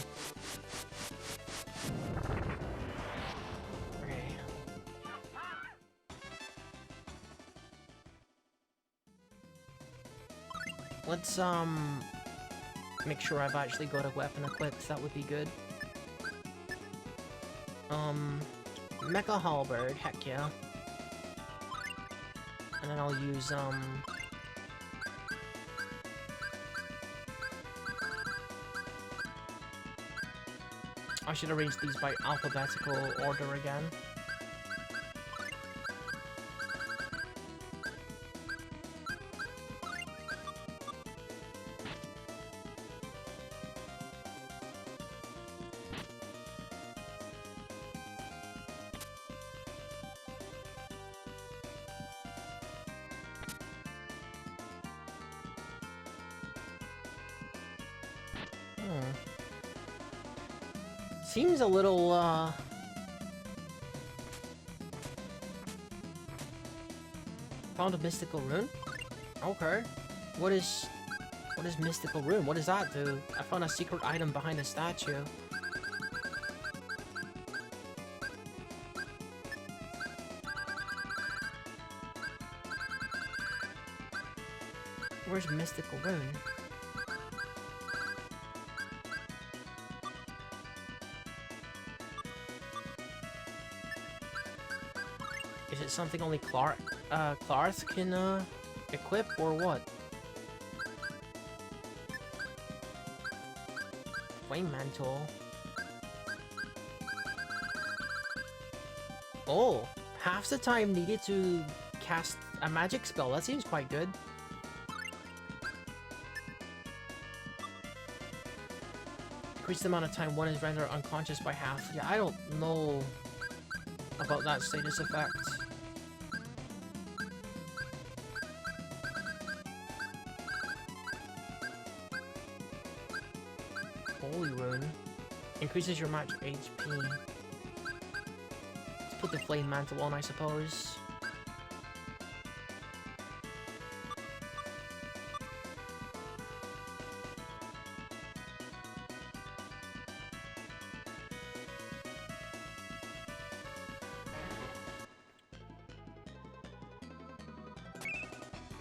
Okay. Let's, make sure I've actually got a weapon equipped. That would be good. Mecha Halberd. Heck yeah. And then I'll use, I should arrange these by alphabetical order again. Seems a little, Found a mystical rune? Okay. What is mystical rune? What does that do? I found a secret item behind the statue. Where's mystical rune? Is it something only Clarth can, equip, or what? Flame Mantle. Oh! Half the time needed to cast a magic spell. That seems quite good. Increase the amount of time one is rendered unconscious by half. Yeah, I don't know about that status effect. Holy Rune. Increases your match HP. Let's put the Flame Mantle on, I suppose.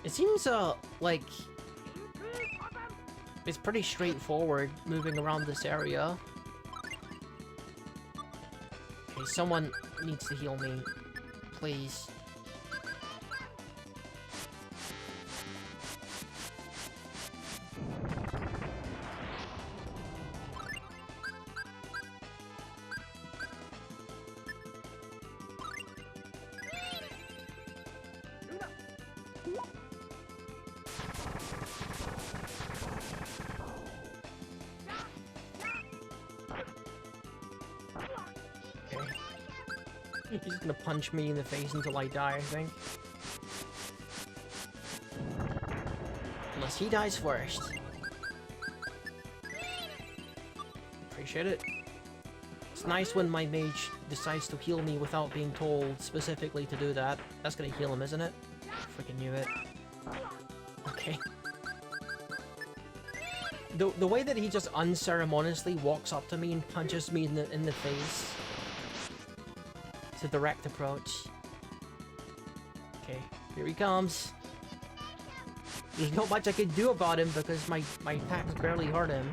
It seems, like, it's pretty straightforward moving around this area. Okay, someone needs to heal me, please. He's gonna punch me in the face until I die, I think. Unless he dies first. Appreciate it. It's nice when my mage decides to heal me without being told specifically to do that. That's gonna heal him, isn't it? Freaking knew it. Okay. The way that he just unceremoniously walks up to me and punches me in the face. It's a direct approach. Okay, here he comes. There's not much I can do about him because my attacks barely hurt him.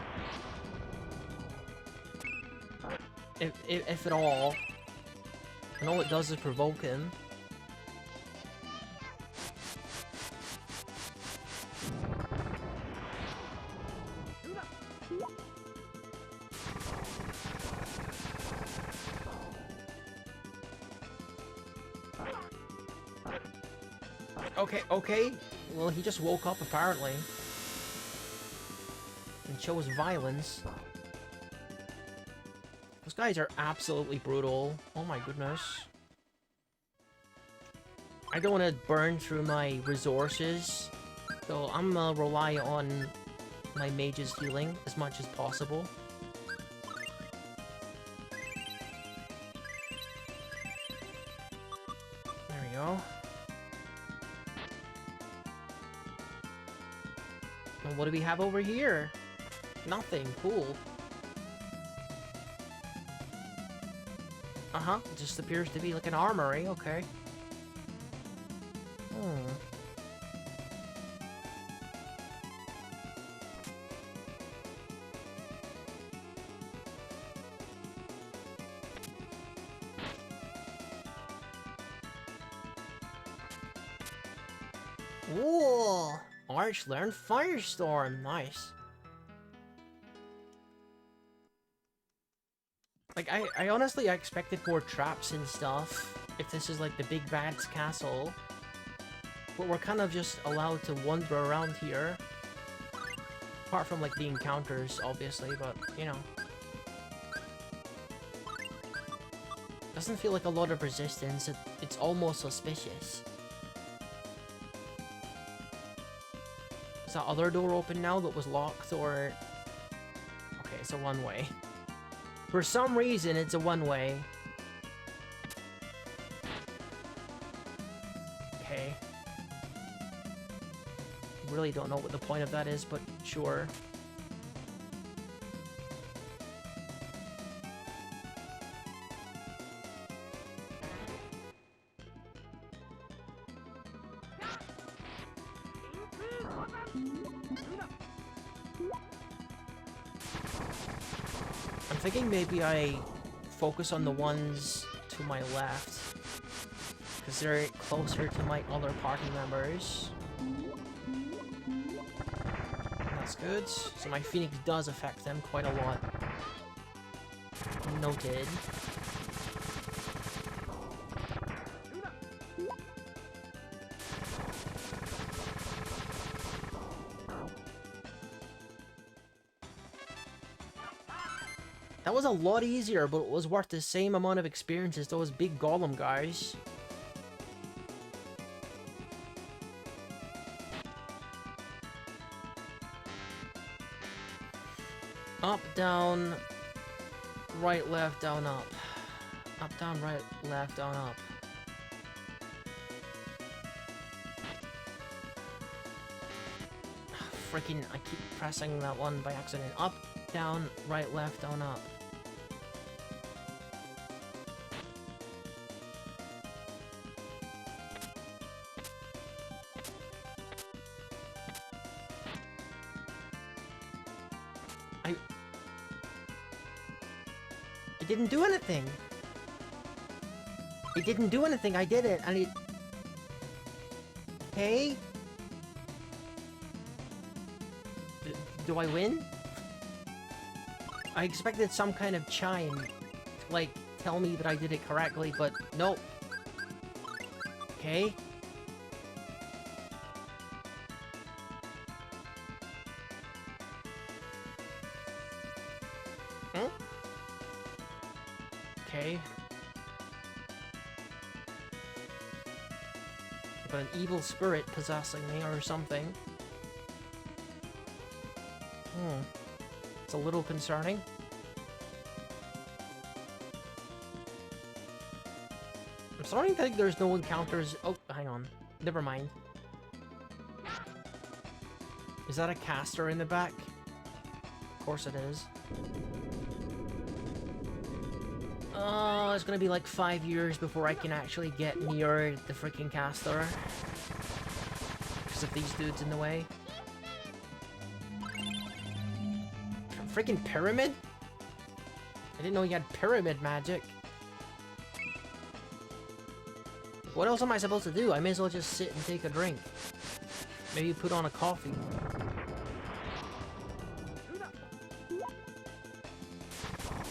If at all. And all it does is provoke him. Okay. Well, he just woke up, apparently. And chose violence. Those guys are absolutely brutal. Oh my goodness. I don't want to burn through my resources. So I'm gonna rely on my mage's healing as much as possible. There we go. And what do we have over here? Nothing. Cool. Uh-huh. It just appears to be like an armory. Okay. Ooh! Arch learned Firestorm. Nice. Like, I honestly expected more traps and stuff, if this is like the Big Bad's castle. But we're kind of just allowed to wander around here. Apart from, like, the encounters, obviously, but, you know. Doesn't feel like a lot of resistance, it's almost suspicious. Is that other door open now that was locked, or... Okay, it's a one-way. For some reason, it's a one-way. Okay. Really don't know what the point of that is, but sure. I'm thinking maybe I focus on the ones to my left, because they're closer to my other party members. That's good. So my Phoenix does affect them quite a lot. Noted. That was a lot easier, but it was worth the same amount of experience as those big golem guys. Up, down, right, left, down, up. Up, down, right, left, down, up. Freaking, I keep pressing that one by accident. Up, down, right, left, down, up. It didn't do anything. It didn't do anything. I did it, and it... Hey? Do I win? I expected some kind of chime to, like, tell me that I did it correctly, but nope. Okay. Huh? Okay. I've got an evil spirit possessing me or something. Hmm. It's a little concerning. I'm starting to think there's no encounters. Oh, hang on. Never mind. Is that a caster in the back? Of course it is. Oh, it's gonna be like 5 years before I can actually get near the freaking caster. Because of these dudes in the way. Freaking pyramid? I didn't know you had pyramid magic. What else am I supposed to do? I may as well just sit and take a drink. Maybe put on a coffee.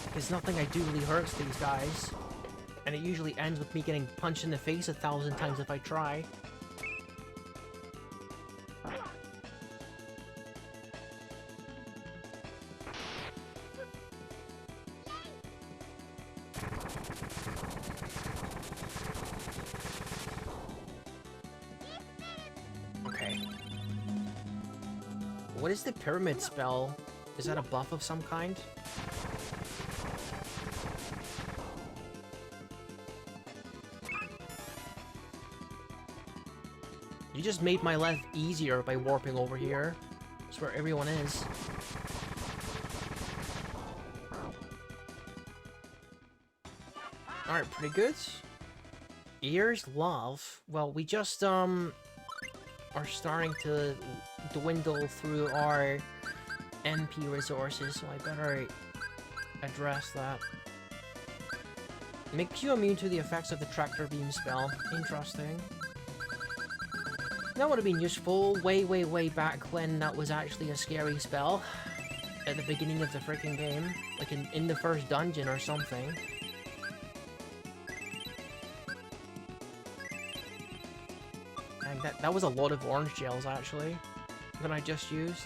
Because nothing I do really hurts these guys. And it usually ends with me getting punched in the face 1,000 times if I try. What is the pyramid spell? Is that a buff of some kind? You just made my life easier by warping over here. That's where everyone is. Alright, pretty good. Ears love. Well, we just, are starting to dwindle through our MP resources, so I better address that. Makes you immune to the effects of the tractor beam spell. Interesting. That would have been useful way back when that was actually a scary spell. At the beginning of the freaking game. Like in the first dungeon or something. And that was a lot of orange gels, actually, that I just used.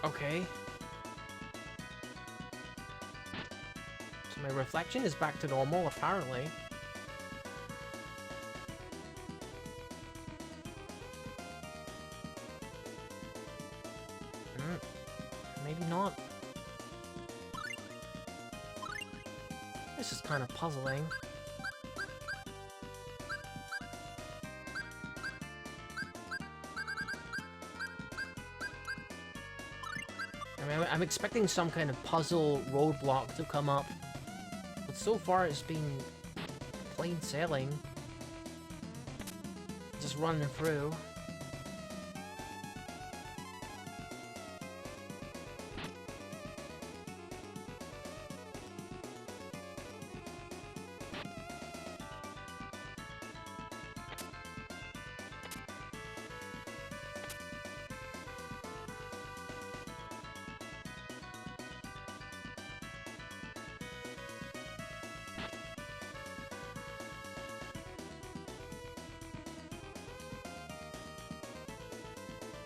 Okay. So my reflection is back to normal, apparently. Maybe not. This is kind of puzzling. I mean, I'm expecting some kind of puzzle roadblock to come up, but so far it's been plain sailing. Just running through.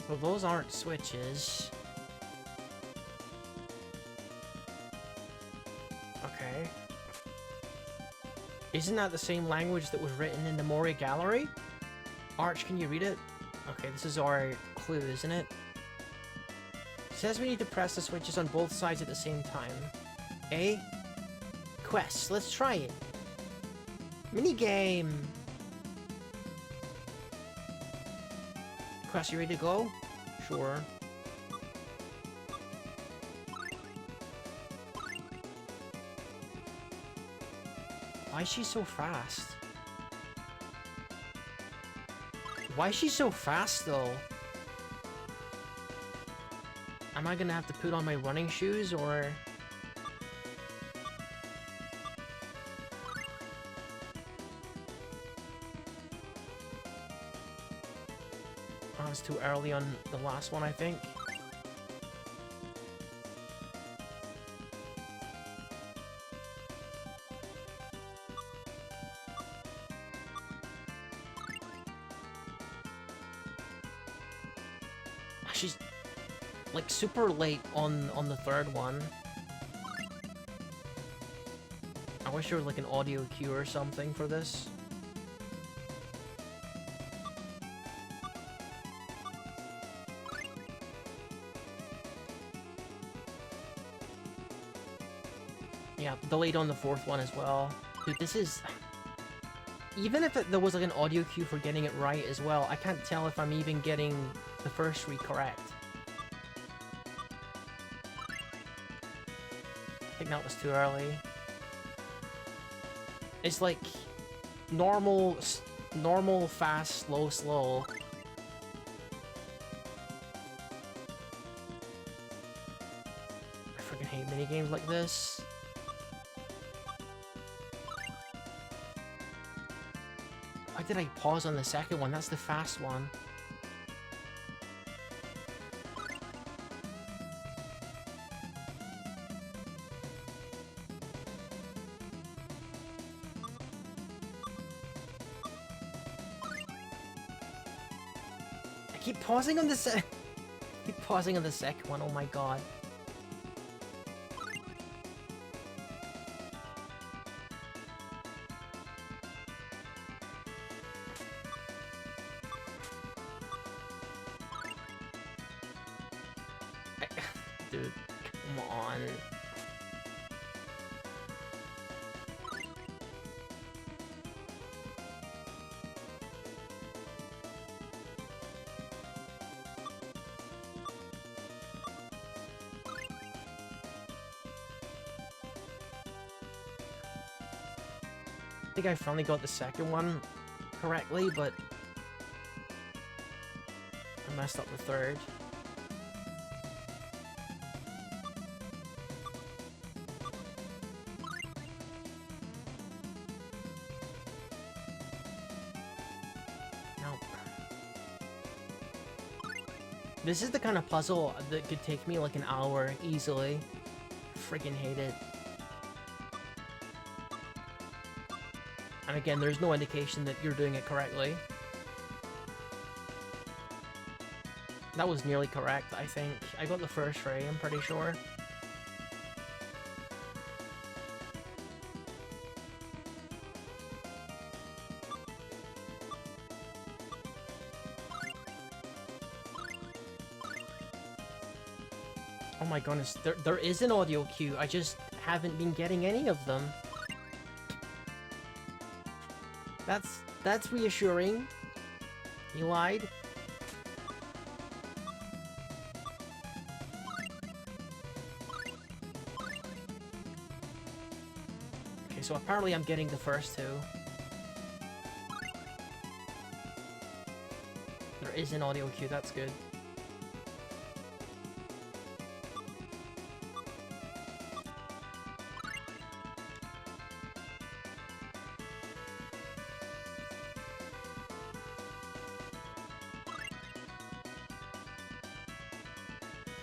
So those aren't switches. Okay. Isn't that the same language that was written in the Mori Gallery? Arch, can you read it? Okay, this is our clue, isn't it? It says we need to press the switches on both sides at the same time. A? Quest. Let's try it. Minigame! Quest, you ready to go? Sure. Why is she so fast? Why is she so fast, though? Am I gonna have to put on my running shoes, or... Oh, it's too early on the last one, I think. She's like super late on the third one. I wish there was like an audio cue or something for this. Yeah, delayed on the fourth one as well. Dude, this is... Even if there was like an audio cue for getting it right as well, I can't tell if I'm even getting the first three correct. I think that was too early. It's like normal, fast, slow, slow. I freaking hate minigames like this. Why did I pause on the second one? That's the fast one. I keep pausing on the keep pausing on the second one. Oh my god. Dude, come on. I think I finally got the second one correctly, but I messed up the third. This is the kind of puzzle that could take me like an hour easily. Freaking hate it. And again, there's no indication that you're doing it correctly. That was nearly correct, I think. I got the first three, I'm pretty sure. Oh my goodness, there is an audio cue, I just haven't been getting any of them. That's reassuring. He lied. Okay, so apparently I'm getting the first two. There is an audio cue, that's good.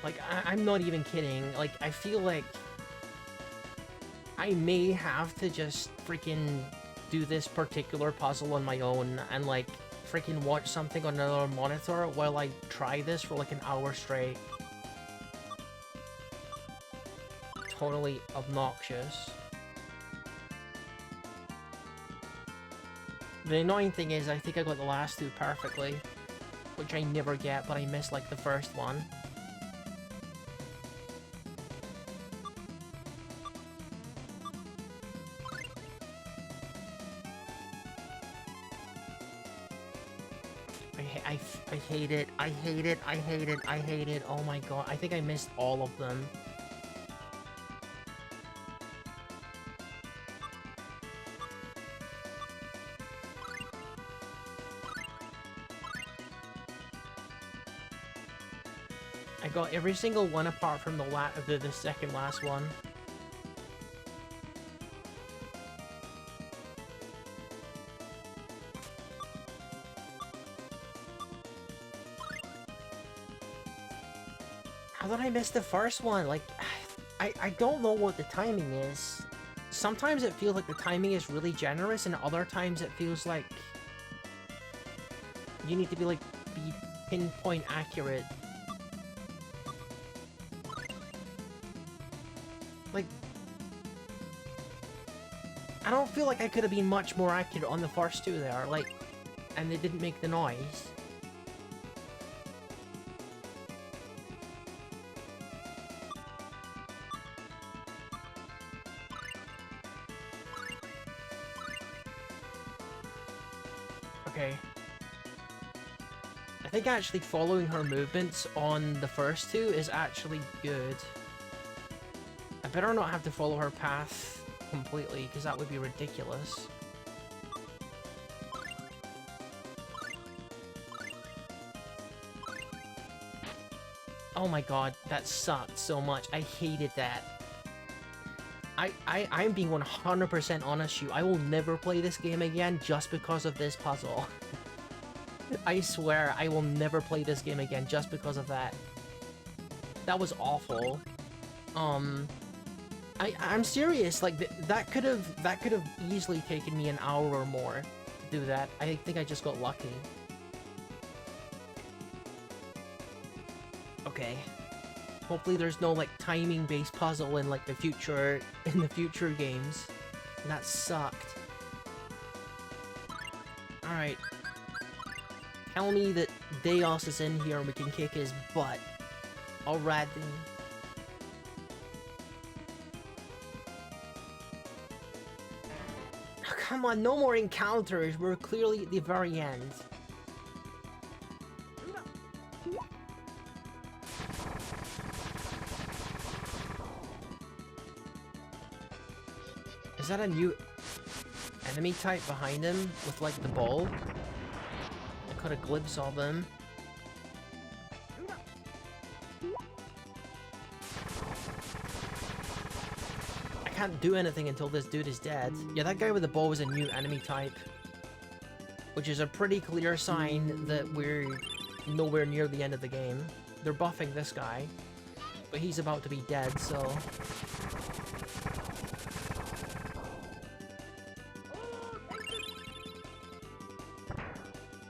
Like, I'm not even kidding. Like, I feel like I may have to just freaking do this particular puzzle on my own and, like, freaking watch something on another monitor while I try this for, like, an hour straight. Totally obnoxious. The annoying thing is, I think I got the last two perfectly, which I never get, but I missed, like, the first one. I hate it, I hate it, I hate it, I hate it, oh my god, I think I missed all of them. I got every single one apart from the second last one. How did I miss the first one? Like, I don't know what the timing is. Sometimes it feels like the timing is really generous, and other times it feels like you need to be pinpoint accurate. Like, I don't feel like I could have been much more accurate on the first two there, like, and they didn't make the noise. Okay. I think actually following her movements on the first two is actually good. I better not have to follow her path completely, because that would be ridiculous. Oh my god, that sucked so much. I hated that. I'm being 100% honest with you. I will never play this game again just because of this puzzle. I swear, I will never play this game again just because of that. That was awful. I'm serious. Like that could have easily taken me an hour or more to do that. I think I just got lucky. Okay. Hopefully there's no like timing-based puzzle in like the future games. That sucked. Alright. Tell me that Deos is in here and we can kick his butt. Alright then. Come on, no more encounters. We're clearly at the very end. Is that a new enemy type behind him with like the ball? I caught a glimpse of them. I can't do anything until this dude is dead. Yeah, that guy with the ball was a new enemy type. Which is a pretty clear sign that we're nowhere near the end of the game. They're buffing this guy, but he's about to be dead, so...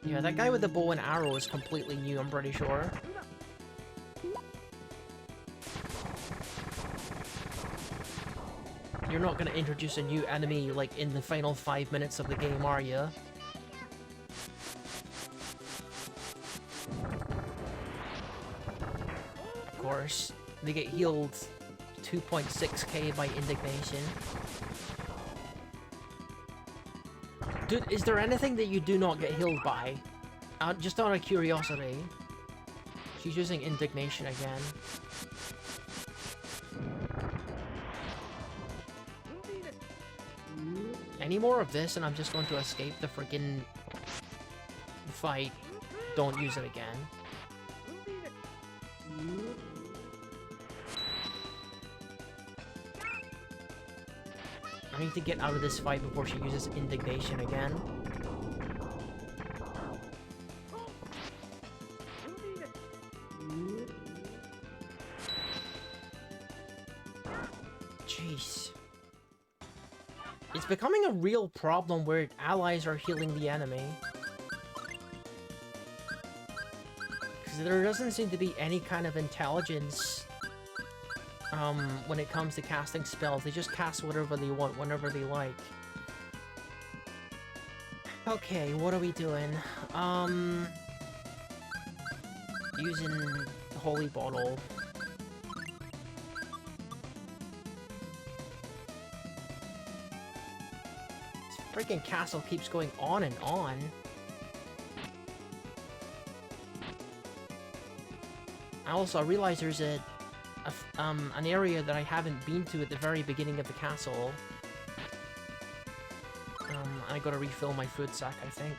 Yeah, that guy with the bow and arrow is completely new, I'm pretty sure. You're not gonna introduce a new enemy, like, in the final 5 minutes of the game, are you? Of course. They get healed 2.6k by indignation. Dude, is there anything that you do not get healed by? Just out of curiosity. She's using indignation again. Any more of this and I'm just going to escape the freaking fight. Don't use it again. I need to get out of this fight before she uses indignation again. Jeez. It's becoming a real problem where allies are healing the enemy. Because there doesn't seem to be any kind of intelligence when it comes to casting spells. They just cast whatever they want, whenever they like. Okay, what are we doing? Using the holy bottle. This freaking castle keeps going on and on. I realize there's an area that I haven't been to at the very beginning of the castle. I gotta refill my food sack, I think.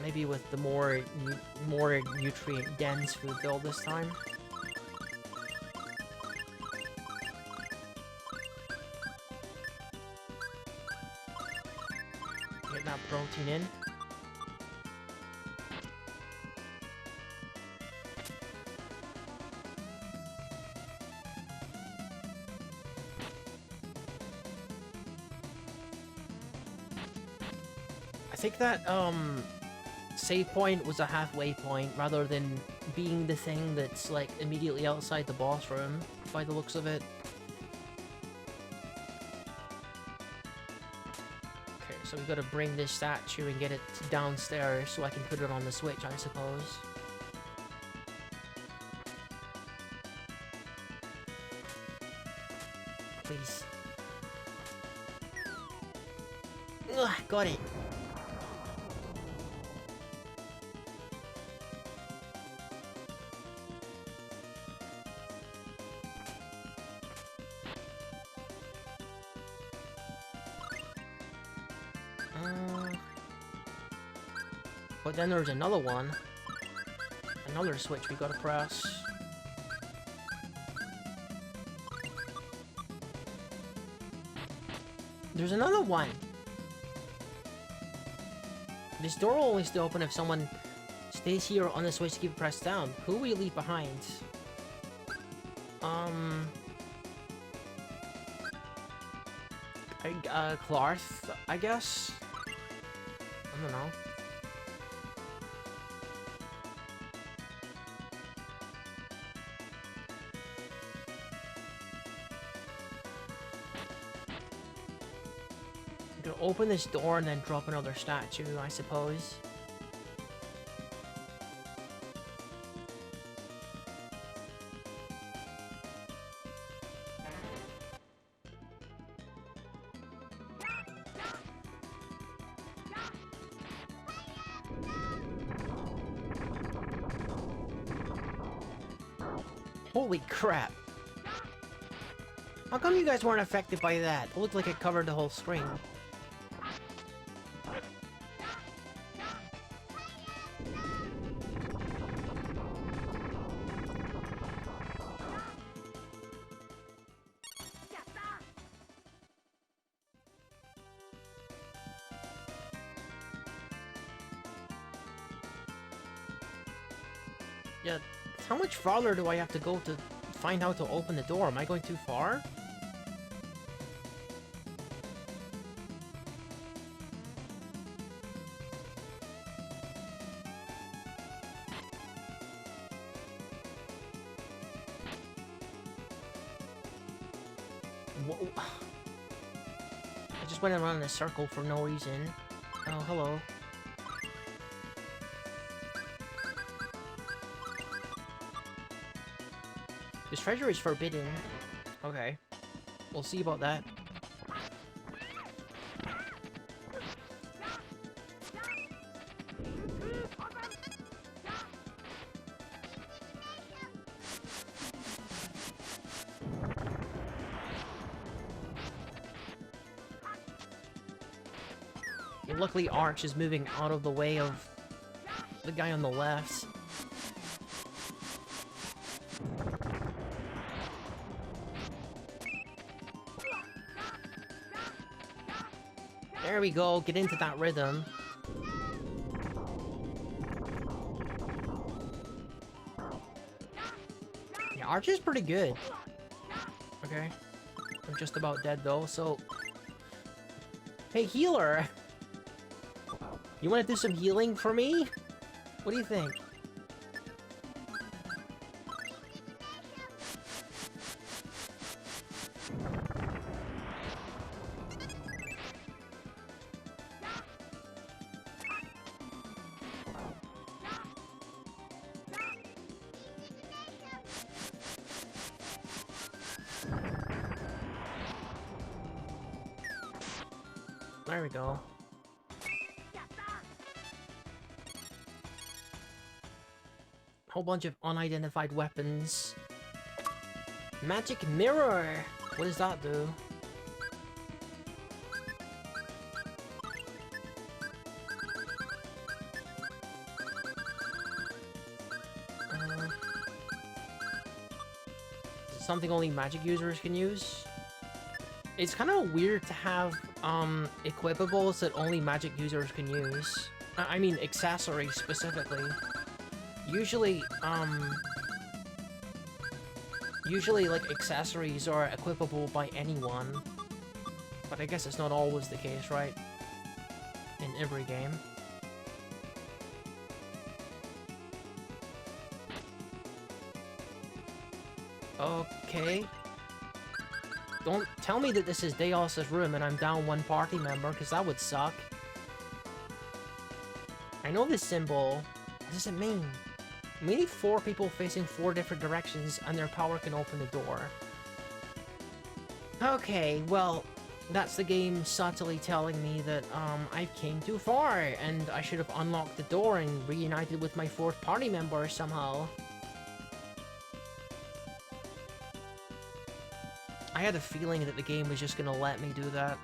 Maybe with the more nutrient-dense food build this time. Get that protein in. I think that, save point was a halfway point, rather than being the thing that's, like, immediately outside the boss room, by the looks of it. Okay, so we've got to bring this statue and get it downstairs so I can put it on the Switch, I suppose. please. Ugh, got it. But then there's another one. Another switch we gotta press. There's another one! This door will only stay open if someone stays here on the switch to keep it pressed down. Who will you leave behind? Clarth, I guess? I don't know. You can open this door and then drop another statue, I suppose. Holy crap! How come you guys weren't affected by that? It looked like it covered the whole screen. Yeah, how much farther do I have to go to find how to open the door? Am I going too far? Whoa. I just went around in a circle for no reason. Oh, hello. This treasure is forbidden. Okay. We'll see about that. Yeah, luckily Arch is moving out of the way of the guy on the left. There we go, get into that rhythm. Yeah, Arch is pretty good. Okay. I'm just about dead though, so... Hey, healer! You wanna do some healing for me? What do you think? There we go. Whole bunch of unidentified weapons. Magic mirror! What does that do? Something only magic users can use? It's kind of weird to have equipables that only magic users can use. I mean accessories specifically. Usually like accessories are equipable by anyone. But I guess it's not always the case, right? In every game. Okay. Don't tell me that this is Deos's room and I'm down one party member, because that would suck. I know this symbol. What does it mean? We need 4 people facing 4 different directions and their power can open the door. Okay, well, that's the game subtly telling me that, I've came too far, and I should have unlocked the door and reunited with my fourth party member somehow. I had a feeling that the game was just gonna let me do that.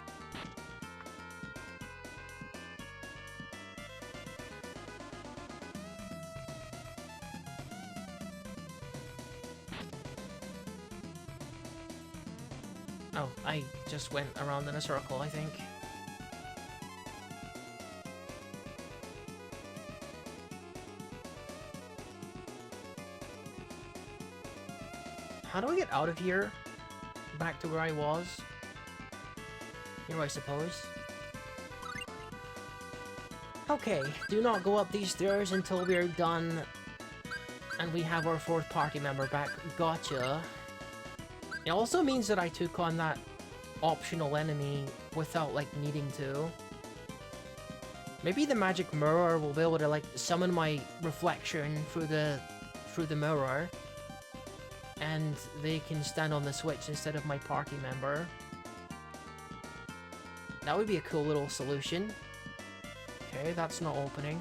Oh, I just went around in a circle, I think. How do I get out of here? Back to where I was? Here, I suppose. Okay, do not go up these stairs until we're done and we have our fourth party member back. Gotcha. It also means that I took on that optional enemy without, like, needing to. Maybe the magic mirror will be able to, like, summon my reflection through the mirror, and they can stand on the switch instead of my party member. That would be a cool little solution. Okay, that's not opening.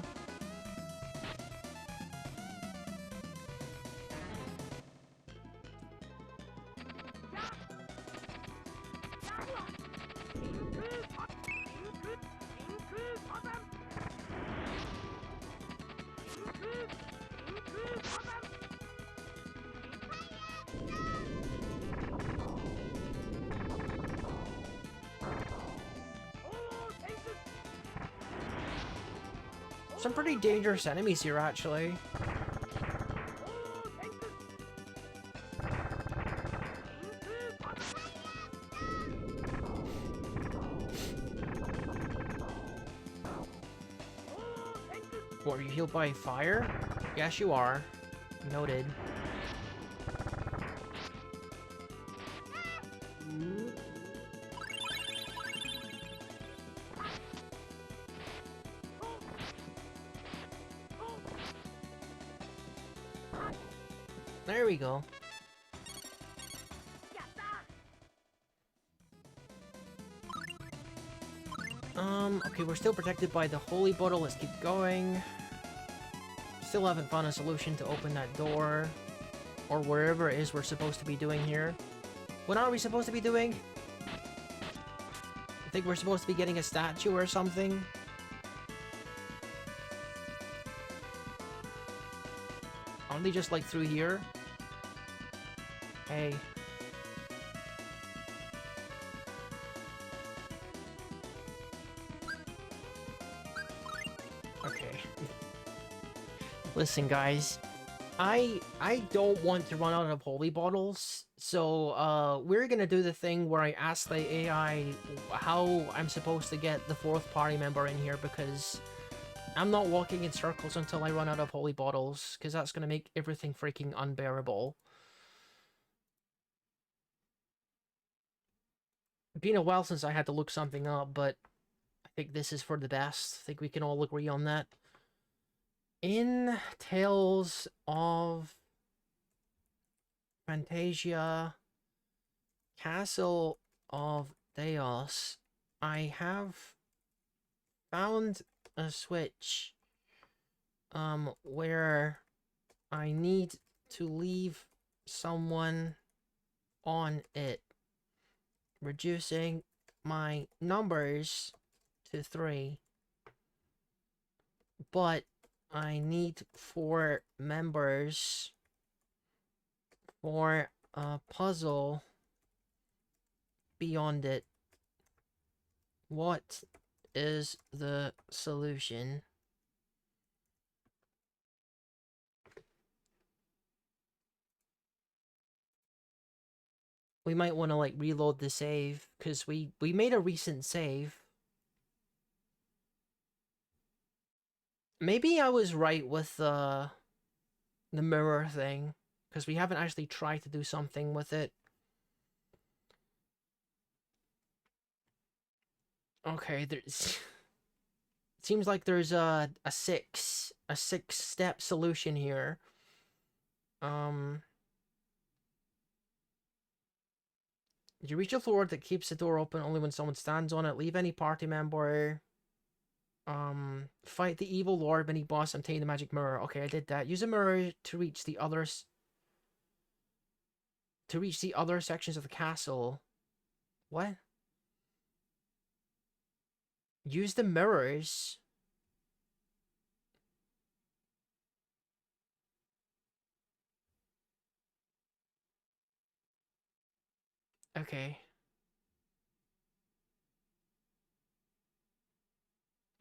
Some pretty dangerous enemies here, actually. What, are you healed by fire? Yes, you are. Noted. There we go. Okay, we're still protected by the holy bottle. Let's keep going. Still haven't found a solution to open that door. Or wherever it is we're supposed to be doing here. What are we supposed to be doing? I think we're supposed to be getting a statue or something. Aren't they just, like, through here? Hey. Okay. Listen, guys. I don't want to run out of holy bottles, so we're gonna do the thing where I ask the AI how I'm supposed to get the fourth party member in here, because I'm not walking in circles until I run out of holy bottles, because that's gonna make everything freaking unbearable. It's been a while since I had to look something up, but I think this is for the best. I think we can all agree on that. In Tales of Phantasia, Castle of Deos, I have found a switch where I need to leave someone on it, reducing my numbers to 3. But I need 4 members for a puzzle beyond it. What is the solution? We might want to, like, reload the save, because we made a recent save. Maybe I was right with the mirror thing, because we haven't actually tried to do something with it. Okay, there's... It seems like there's a 6-step solution here. Did you reach a floor that keeps the door open only when someone stands on it? Leave any party member. Fight the evil lord, mini boss, and obtain the magic mirror. Okay, I did that. Use a mirror to reach the others. To reach the other sections of the castle. What? Use the mirrors. Okay.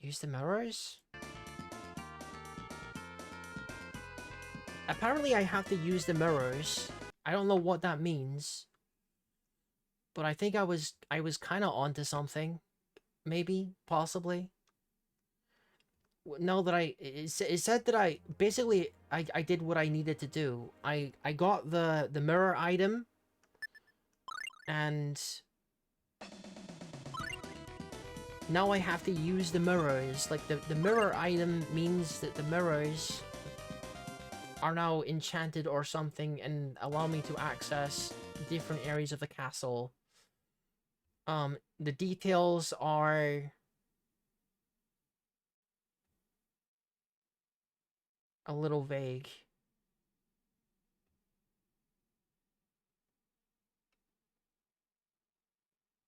Use the mirrors? Apparently I have to use the mirrors. I don't know what that means. But I think I was kind of onto something. Maybe, possibly. No, that it said that I basically I did what I needed to do. I got the mirror item, and now I have to use the mirrors. Like the mirror item means that the mirrors are now enchanted or something and allow me to access different areas of the castle. The details are a little vague.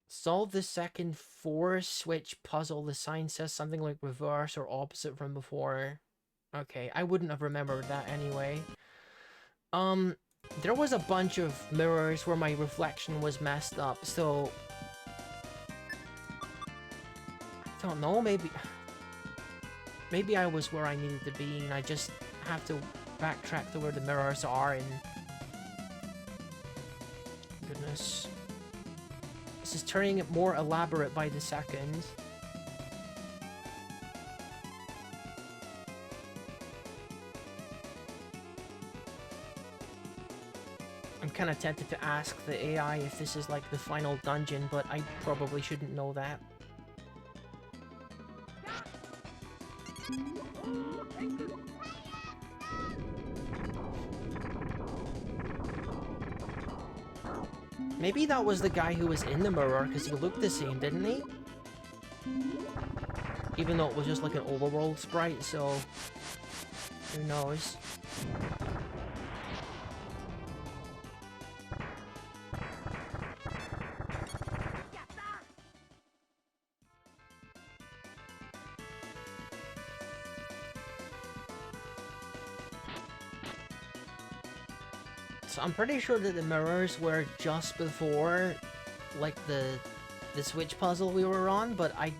Solve the second 4-switch puzzle. The sign says something like reverse or opposite from before. Okay, I wouldn't have remembered that anyway. There was a bunch of mirrors where my reflection was messed up, so... I don't know, maybe... Maybe I was where I needed to be, and I just have to backtrack to where the mirrors are, and... Goodness. This is turning it more elaborate by the second. I'm kind of tempted to ask the AI if this is like the final dungeon, but I probably shouldn't know that. Maybe that was the guy who was in the mirror, because he looked the same, didn't he? Even though it was just like an overworld sprite, so... who knows? So I'm pretty sure that the mirrors were just before, like, the switch puzzle we were on, but I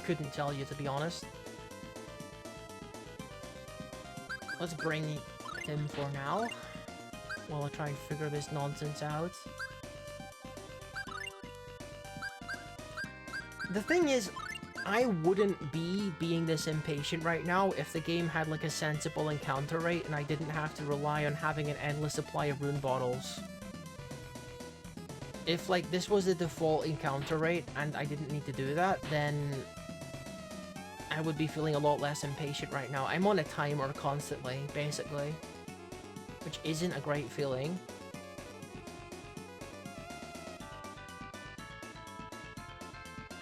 couldn't tell you, to be honest. Let's bring him for now, while I try and figure this nonsense out. The thing is, I wouldn't be being this impatient right now if the game had like a sensible encounter rate and I didn't have to rely on having an endless supply of rune bottles. If like this was the default encounter rate and I didn't need to do that, then I would be feeling a lot less impatient right now. I'm on a timer constantly, basically, which isn't a great feeling.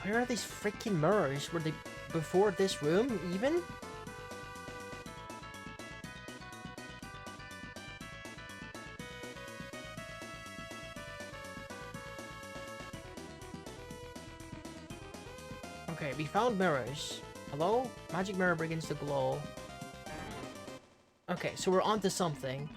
Where are these freaking mirrors? Were they before this room, even? Okay, we found mirrors. Hello? Magic mirror begins to glow. Okay, so we're onto something.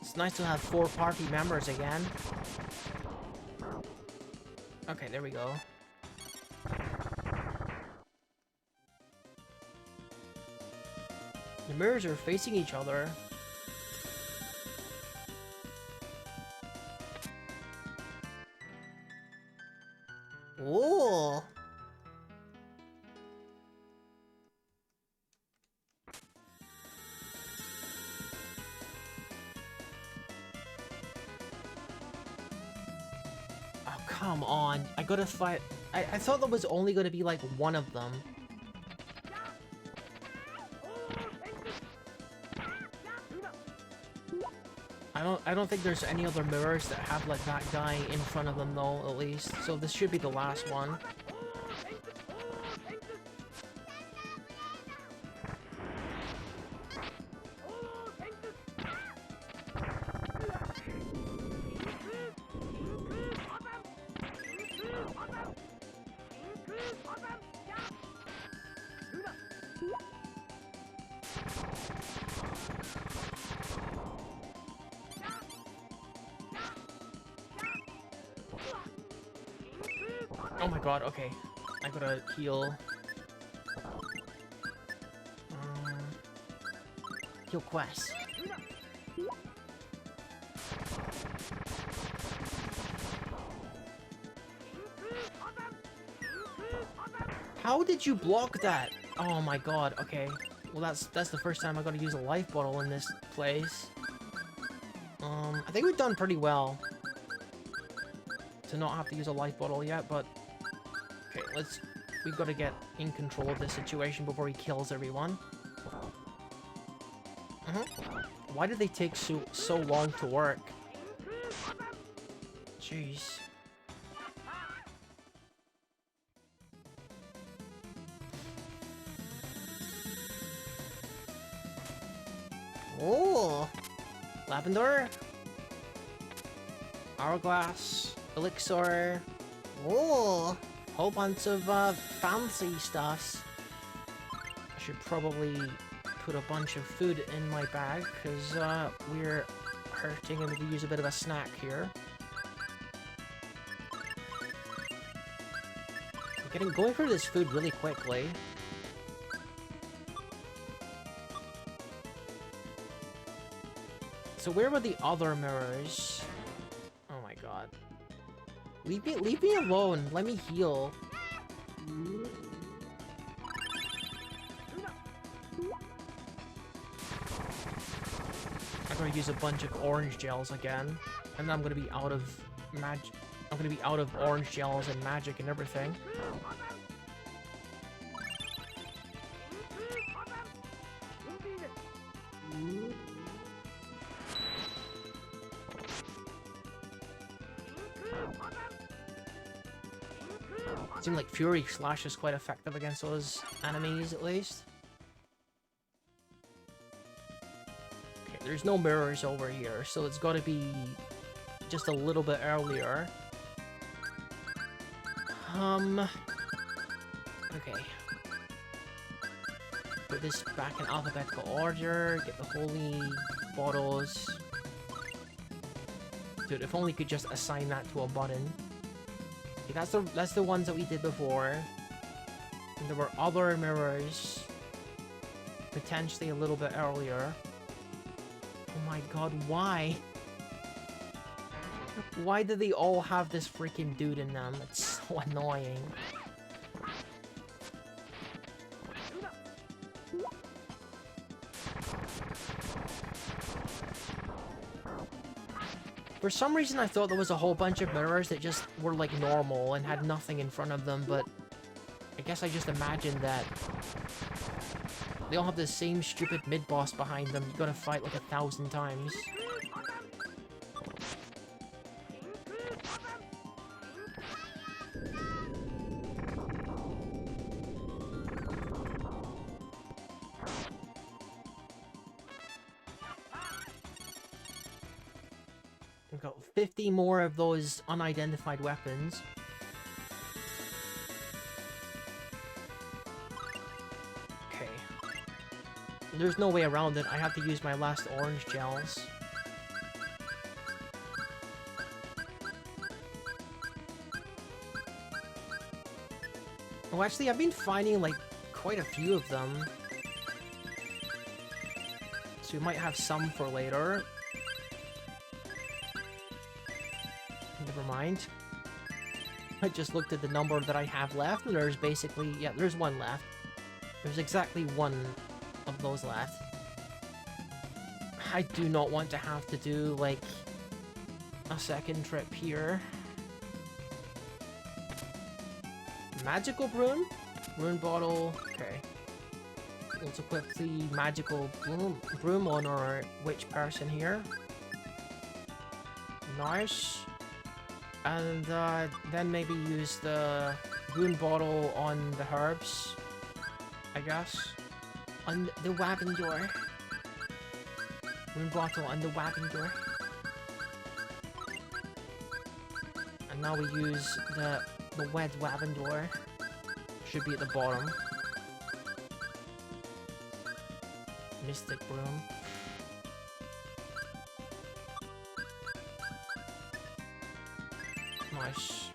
It's nice to have 4 party members again. Okay, there we go. The mirrors are facing each other. Ooh. Oh, come on. I gotta fight... I thought there was only gonna be, like, one of them. I don't think there's any other mirrors that have, like, that guy in front of them, though, at least. So this should be the last one. Oh my god, okay. I gotta heal. Heal quest. How did you block that? Oh my god, okay. Well, that's the first time I gotta use a life bottle in this place. I think we've done pretty well to not have to use a life bottle yet, but... Okay, we've got to get in control of this situation before he kills everyone. Why did they take so long to work? Jeez. Oh! Lavender? Hourglass? Elixir? Oh! Whole bunch of fancy stuffs. I should probably put a bunch of food in my bag, because we're hurting and we could use a bit of a snack here. I'm going through this food really quickly. So where were the other mirrors? Oh my god. Leave me alone. Let me heal. I'm gonna use a bunch of orange gels again, and then I'm gonna be out of magic. I'm gonna be out of orange gels and magic and everything. It seemed like Fury Slash is quite effective against those enemies, at least. Okay, there's no mirrors over here, so it's got to be just a little bit earlier. Okay. Put this back in alphabetical order, get the holy bottles. Dude, if only we could just assign that to a button. Okay, that's the ones that we did before. And there were other mirrors. Potentially a little bit earlier. Oh my god, why? Why do they all have this freaking dude in them? It's so annoying. For some reason, I thought there was a whole bunch of mirrors that just were, like, normal and had nothing in front of them, but I guess I just imagined that they all have the same stupid mid-boss behind them you gotta fight, like, 1,000 times. We've got 50 more of those unidentified weapons. Okay. There's no way around it. I have to use my last orange gels. Oh, actually, I've been finding, like, quite a few of them. So we might have some for later. Never mind. I just looked at the number that I have left, and there's basically... Yeah, there's one left. There's exactly one of those left. I do not want to have to do, like, a second trip here. Magical broom? Rune bottle. Okay. Let's equip the magical broom on our witch person here. Nice. And then maybe use the rune bottle on the herbs, I guess. On the wagon door. Rune bottle on the wagon door. And now we use the wed wagon door. Should be at the bottom. Mystic broom. Nice.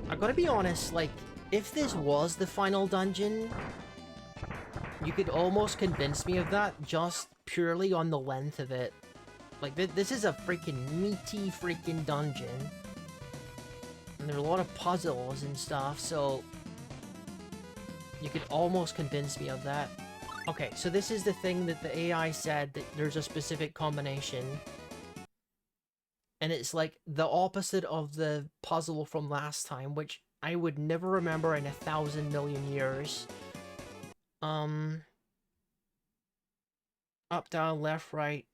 I gotta be honest, like, if this was the final dungeon, you could almost convince me of that just purely on the length of it. Like, this is a freaking meaty freaking dungeon. And there are a lot of puzzles and stuff, so... you could almost convince me of that. Okay, so this is the thing that the AI said, that there's a specific combination. And it's like the opposite of the puzzle from last time, which I would never remember in 1,000 million years. Up, down, left, right,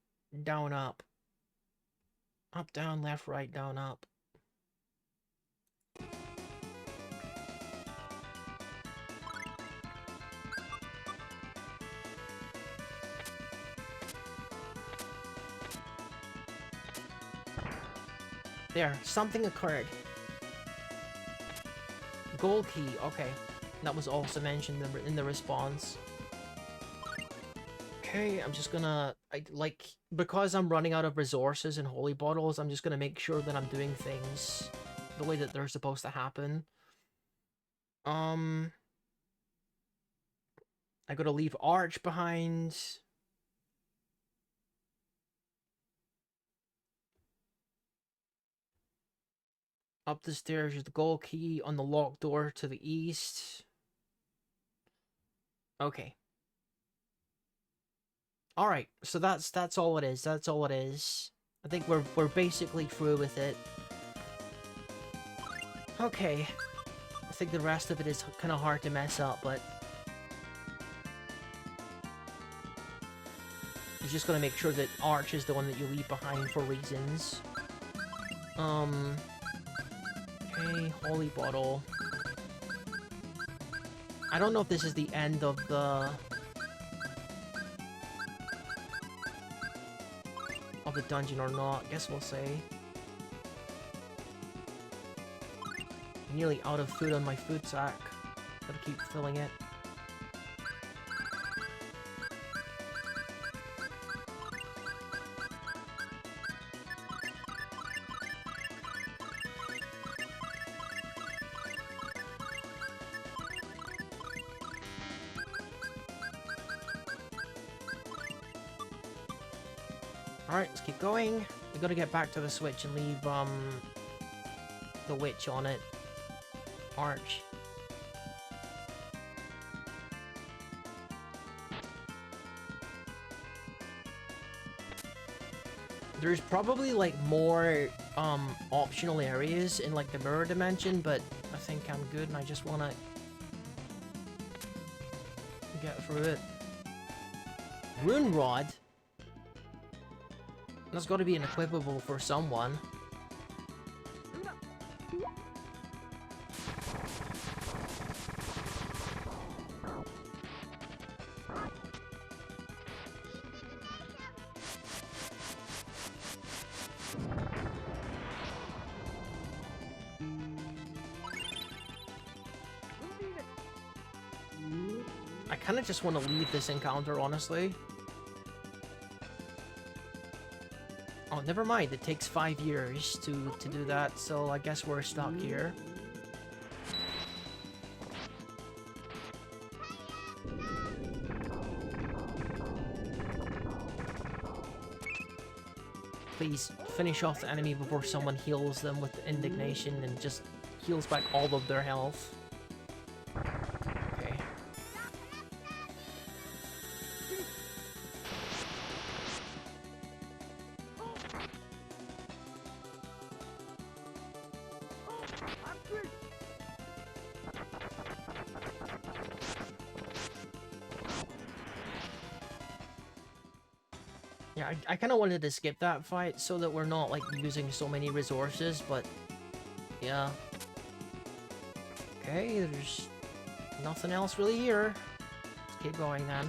down, up. Up, down, left, right, down, up. There, something occurred. Gold key, okay. That was also mentioned in the response. Okay, I'm just gonna... because I'm running out of resources and holy bottles, I'm just gonna make sure that I'm doing things the way that they're supposed to happen. I gotta leave Arch behind. Up the stairs is the gold key on the locked door to the east. Okay. Alright, so that's all it is. That's all it is. I think we're basically through with it. Okay. I think the rest of it is kind of hard to mess up, but... you're just gonna make sure that Arch is the one that you leave behind for reasons. Okay, holy bottle. I don't know if this is the end of the dungeon or not. Guess we'll say. Nearly out of food on my food sack. Gotta keep filling it. Alright, let's keep going. We gotta get back to the switch and leave, the witch on it. Arch. There's probably, like, more, optional areas in, like, the mirror dimension, but I think I'm good and I just wanna get through it. Rune Rod? That's got to be an equipable for someone. I kind of just want to leave this encounter, honestly. Oh, never mind. It takes 5 years to do that, so I guess we're stuck here. Please finish off the enemy before someone heals them with indignation and just heals back all of their health. Okay. Yeah, I kind of wanted to skip that fight so that we're not, like, using so many resources, but yeah. Okay, there's nothing else really here. Let's keep going then.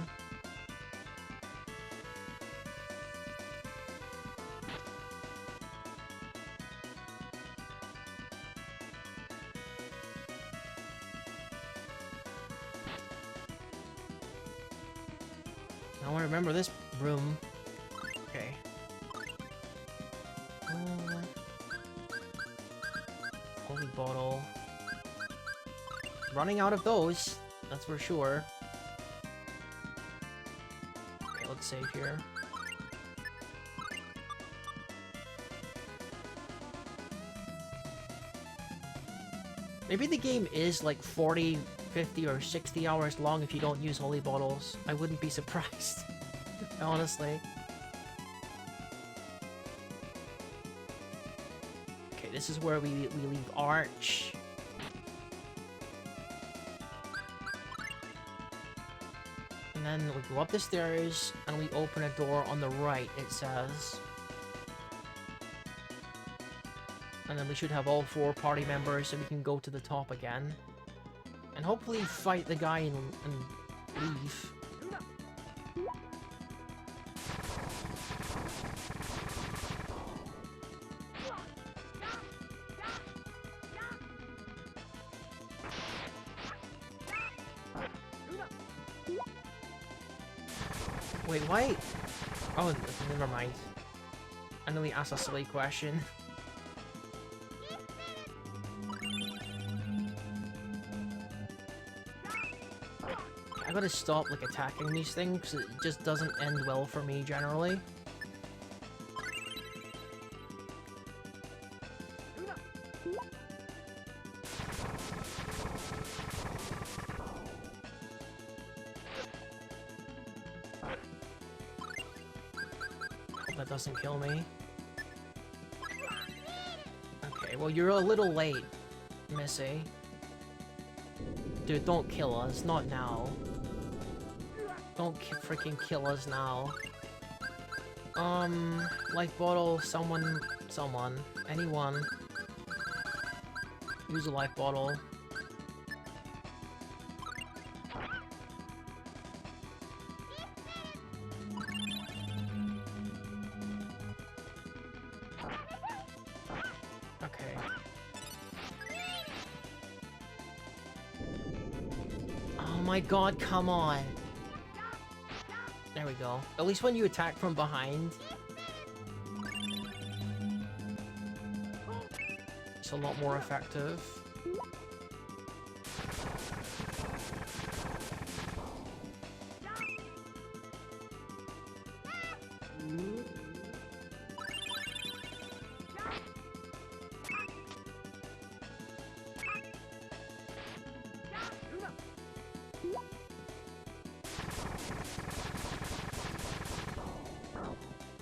Now I remember this room. Okay. Holy bottle. Running out of those, that's for sure. Okay, let's save here. Maybe the game is like 40, 50, or 60 hours long if you don't use holy bottles. I wouldn't be surprised, honestly. Okay, this is where we leave Arch. And then we go up the stairs, and we open a door on the right, it says. And then we should have all 4 party members so we can go to the top again. And hopefully fight the guy and leave. Wait, why? Oh, never mind. I nearly asked a silly question. I gotta stop, like, attacking these things, because it just doesn't end well for me, generally. Hope that doesn't kill me. Okay, well, you're a little late, Missy. Dude, don't kill us. Not now. Don't freaking kill us now. Life bottle, someone, anyone. Use a life bottle. Okay. Oh my god, come on. There we go. At least when you attack from behind, it's a lot more effective.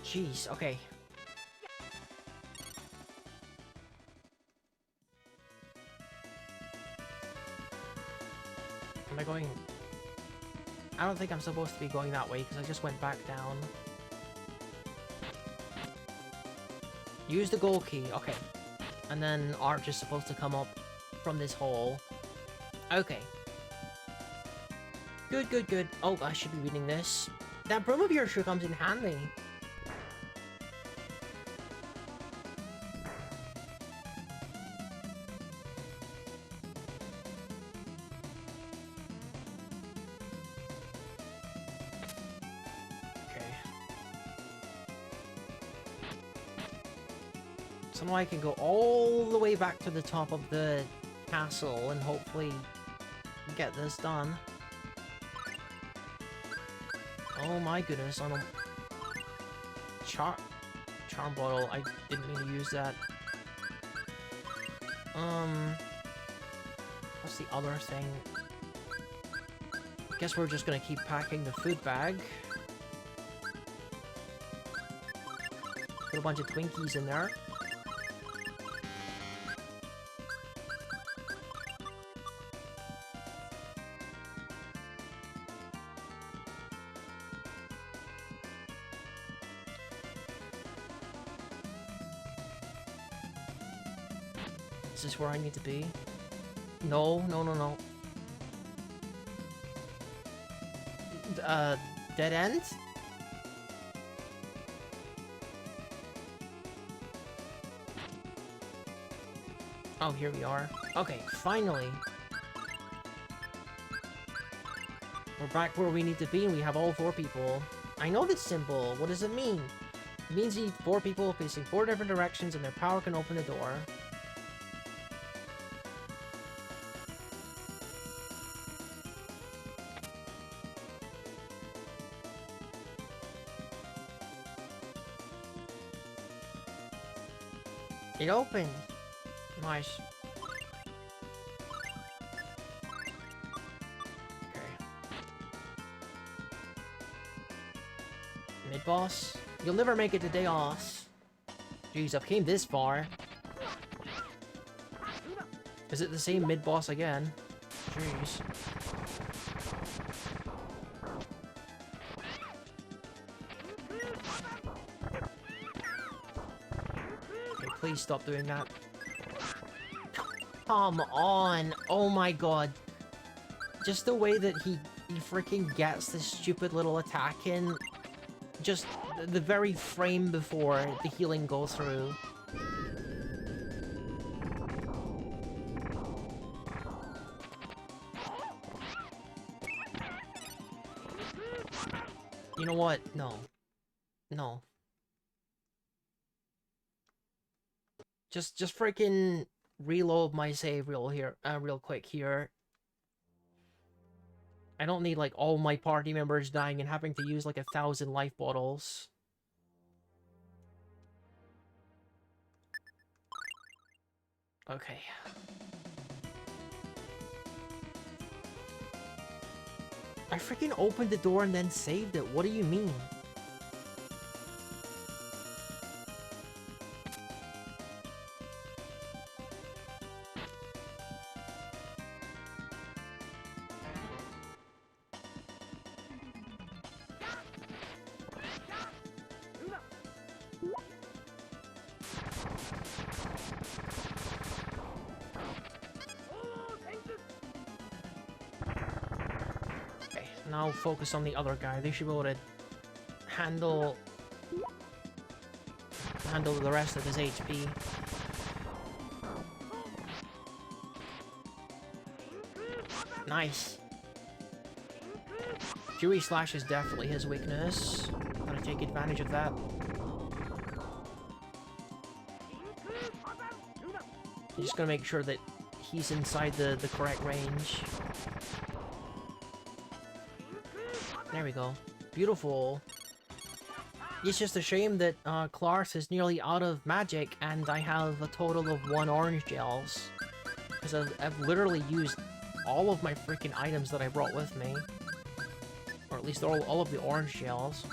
Jeez, okay. Am I going... I don't think I'm supposed to be going that way, because I just went back down. Use the gold key, okay. And then Arch is supposed to come up from this hole. Okay. Good, good, good. Oh, I should be reading this. That broom of yours sure comes in handy. So now I can go all the way back to the top of the castle and hopefully get this done. Oh my goodness, I don't... Charm bottle, I didn't mean to use that. What's the other thing? I guess we're just gonna keep packing the food bag. Put a bunch of Twinkies in there. Is this where I need to be? No, no, no, no. Dead end? Oh, here we are. Okay, finally. We're back where we need to be and we have all 4 people. I know this symbol. What does it mean? It means you need 4 people facing 4 different directions and their power can open the door. It opened. Nice. Okay. Mid-boss? You'll never make it to Deos. Jeez, I've came this far. Is it the same mid-boss again? Jeez. Please stop doing that. Come on! Oh my god. Just the way that he freaking gets this stupid little attack in. Just the very frame before the healing goes through. You know what? No. No. Just freaking reload my save real quick here. I don't need like all my party members dying and having to use like 1,000 life bottles. Okay. I freaking opened the door and then saved it. What do you mean? Now focus on the other guy. They should be able to handle the rest of his HP. Nice. Fury Slash is definitely his weakness. Gotta take advantage of that. I'm just gonna make sure that he's inside the correct range. There we go. Beautiful. It's just a shame that Clark's is nearly out of magic and I have a total of 1 orange gels. Because I've literally used all of my freaking items that I brought with me. Or at least all of the orange gels.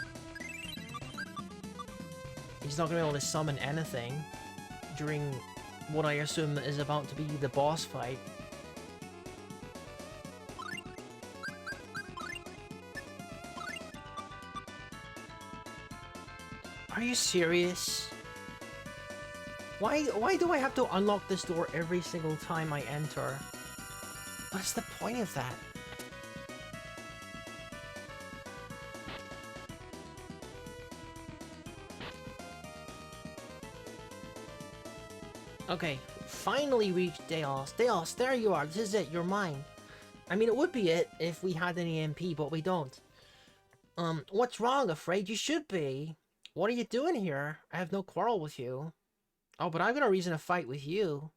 He's not going to be able to summon anything during what I assume is about to be the boss fight. Are you serious? Why do I have to unlock this door every single time I enter? What's the point of that? Okay, finally reached Deos. Deos, there you are. This is it. You're mine. I mean, it would be it if we had any MP, but we don't. What's wrong? Afraid you should be. What are you doing here? I have no quarrel with you. Oh, but I've got a reason to fight with you.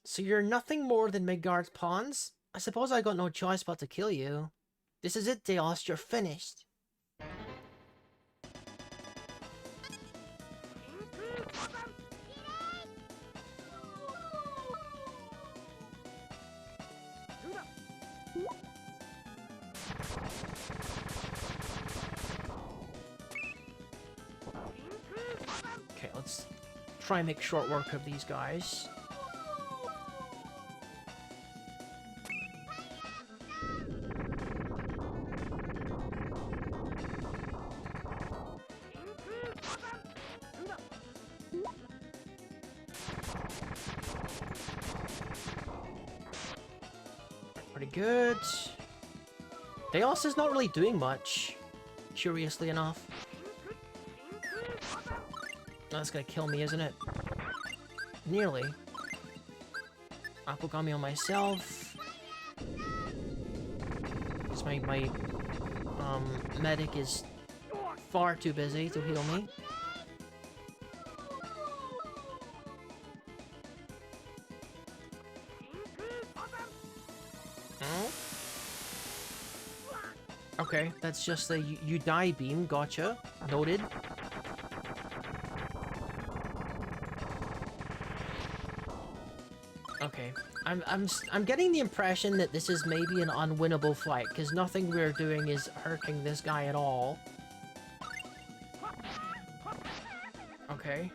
So you're nothing more than Midgard's pawns? I suppose I got no choice but to kill you. This is it, Deos. You're finished. Okay, let's try and make short work of these guys. Pretty good. Deos is not really doing much, curiously enough. That's gonna kill me, isn't it? Nearly. Apogami on myself. Because my medic is far too busy to heal me. Okay, that's just a you die beam. Gotcha. Noted. Okay, I'm getting the impression that this is maybe an unwinnable fight because nothing we're doing is hurting this guy at all. Okay.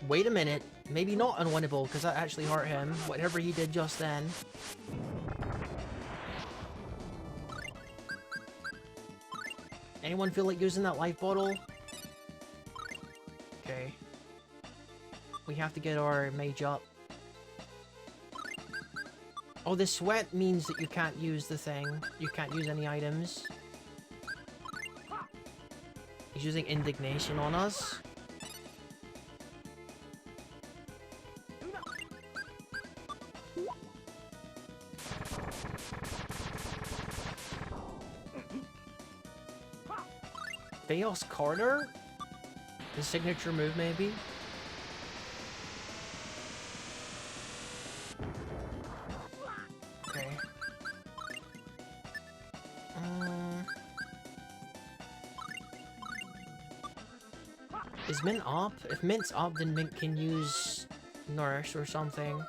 Wait a minute. Maybe not unwinnable, because that actually hurt him. Whatever he did just then. Anyone feel like using that life bottle? Okay. We have to get our mage up. Oh, the sweat means that you can't use the thing. You can't use any items. He's using indignation on us. Theos Carter? His signature move, maybe? Okay. Is Mint up? If Mint's up, then Mint can use Nourish or something.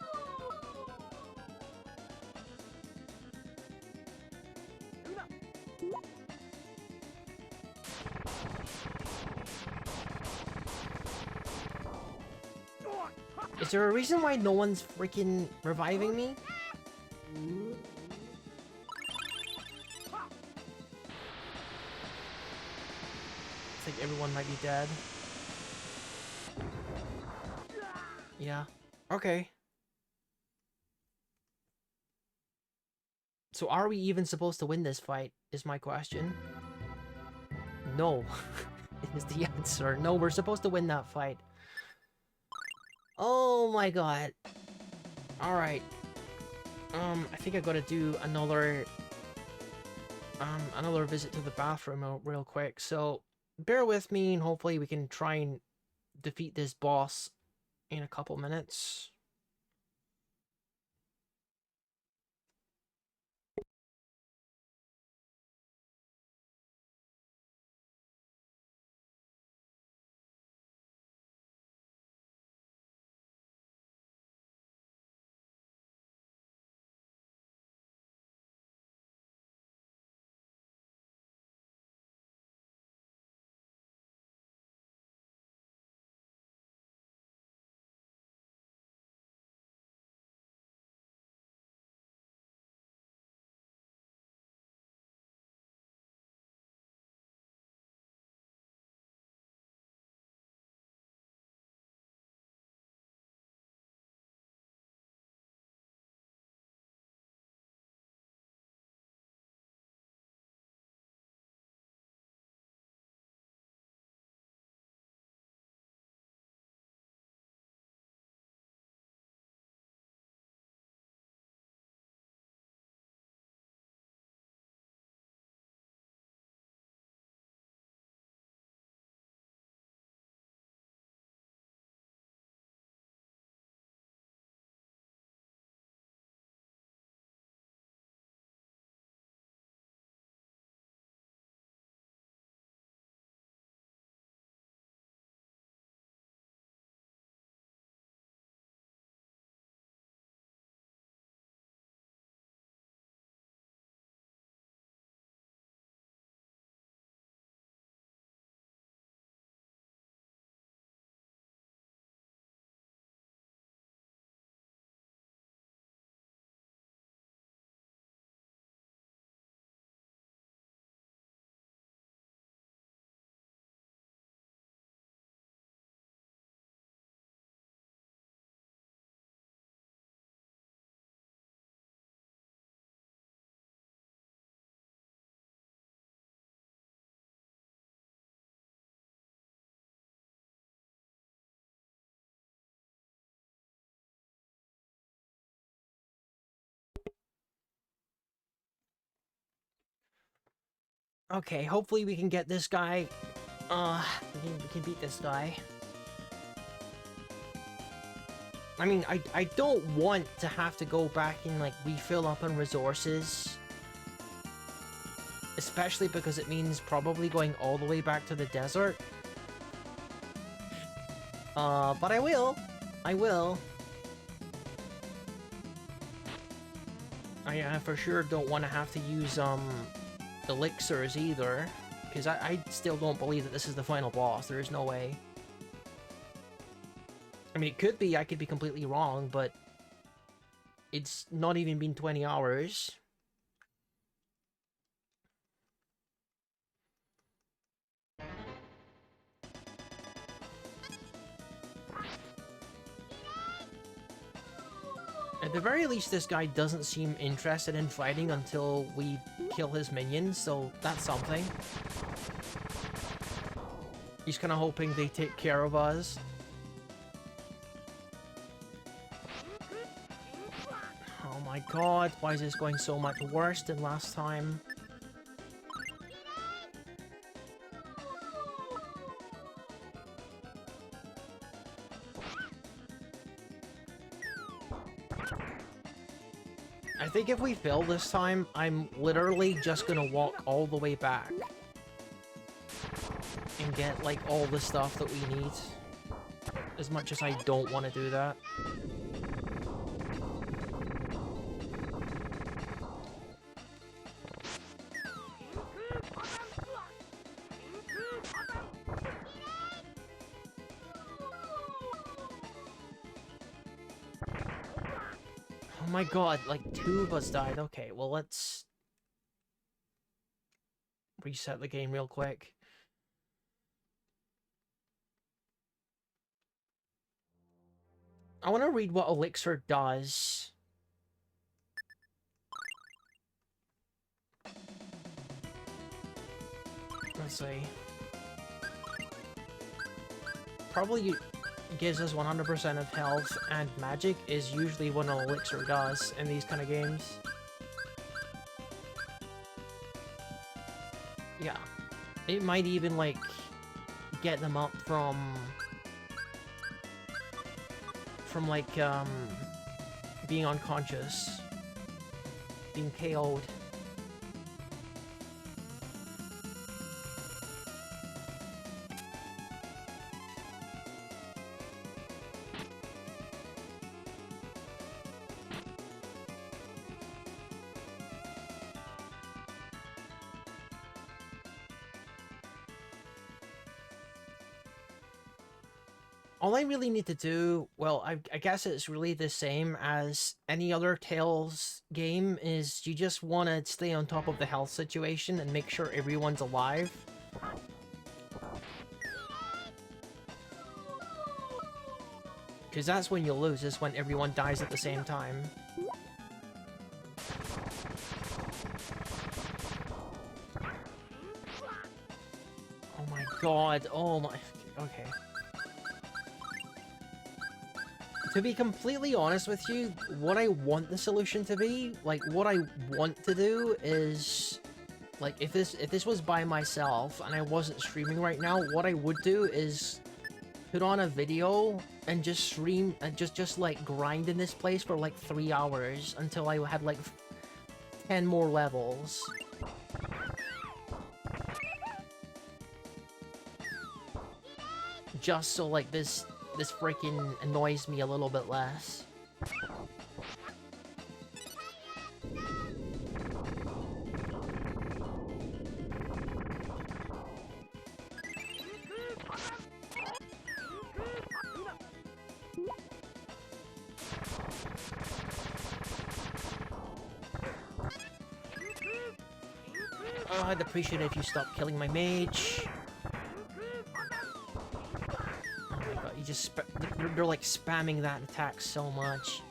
Is there a reason why no one's freaking reviving me? I think everyone might be dead. Yeah. Okay. So are we even supposed to win this fight, is my question. No. Is the answer. No, we're supposed to win that fight. Oh my god. Alright. I think I gotta do another visit to the bathroom real quick. So bear with me and hopefully we can try and defeat this boss in a couple minutes. Okay, hopefully we can get this guy. We can beat this guy. I mean, I don't want to have to go back and, like, refill up on resources. Especially because it means probably going all the way back to the desert. But I will. I will. I for sure don't want to have to use, elixirs either. Because I still don't believe that this is the final boss. There is no way. I mean, it could be. I could be completely wrong, but it's not even been 20 hours. At the very least, this guy doesn't seem interested in fighting until we kill his minions, so that's something. He's kind of hoping they take care of us. Oh my god, why is this going so much worse than last time? I think if we fail this time, I'm literally just gonna walk all the way back. And get, like, all the stuff that we need. As much as I don't want to do that. Oh my god, like, 2 of us died. Okay, well, let's reset the game real quick. I want to read what Elixir does. Let's see. Probably gives us 100% of health, and magic is usually what an Elixir does in these kind of games. Yeah. It might even, like, get them up from like, being unconscious. Being KO'd. All I really need to do, well, I guess it's really the same as any other Tales game, is you just want to stay on top of the health situation and make sure everyone's alive. Because that's when you'll lose, is when everyone dies at the same time. Oh my god, oh my... Okay. To be completely honest with you, what I want the solution to be, like, what I want to do is, like, if this was by myself and I wasn't streaming right now, what I would do is put on a video and just stream and just like grind in this place for like 3 hours until I had like 10 more levels. Just so like this freaking annoys me a little bit less. Oh, I'd appreciate it if you stopped killing my mage. Just they're like spamming that attack so much.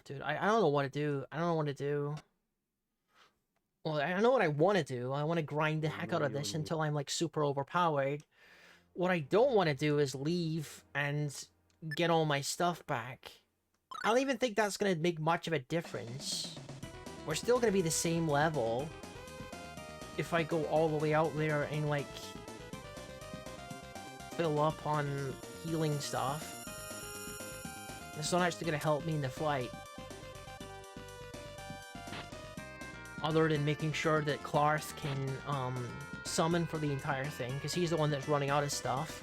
Dude, I don't know what to do. I don't know what to do. Well, I know what I want to do. I want to grind the heck out of this until I'm like super overpowered. What I don't want to do is leave and get all my stuff back. I don't even think that's gonna make much of a difference. we're still gonna be the same level if I go all the way out there and, like, fill up on healing stuff. It's not actually gonna help me in the fight. Other than making sure that Clarth can, summon for the entire thing, because he's the one that's running out of stuff.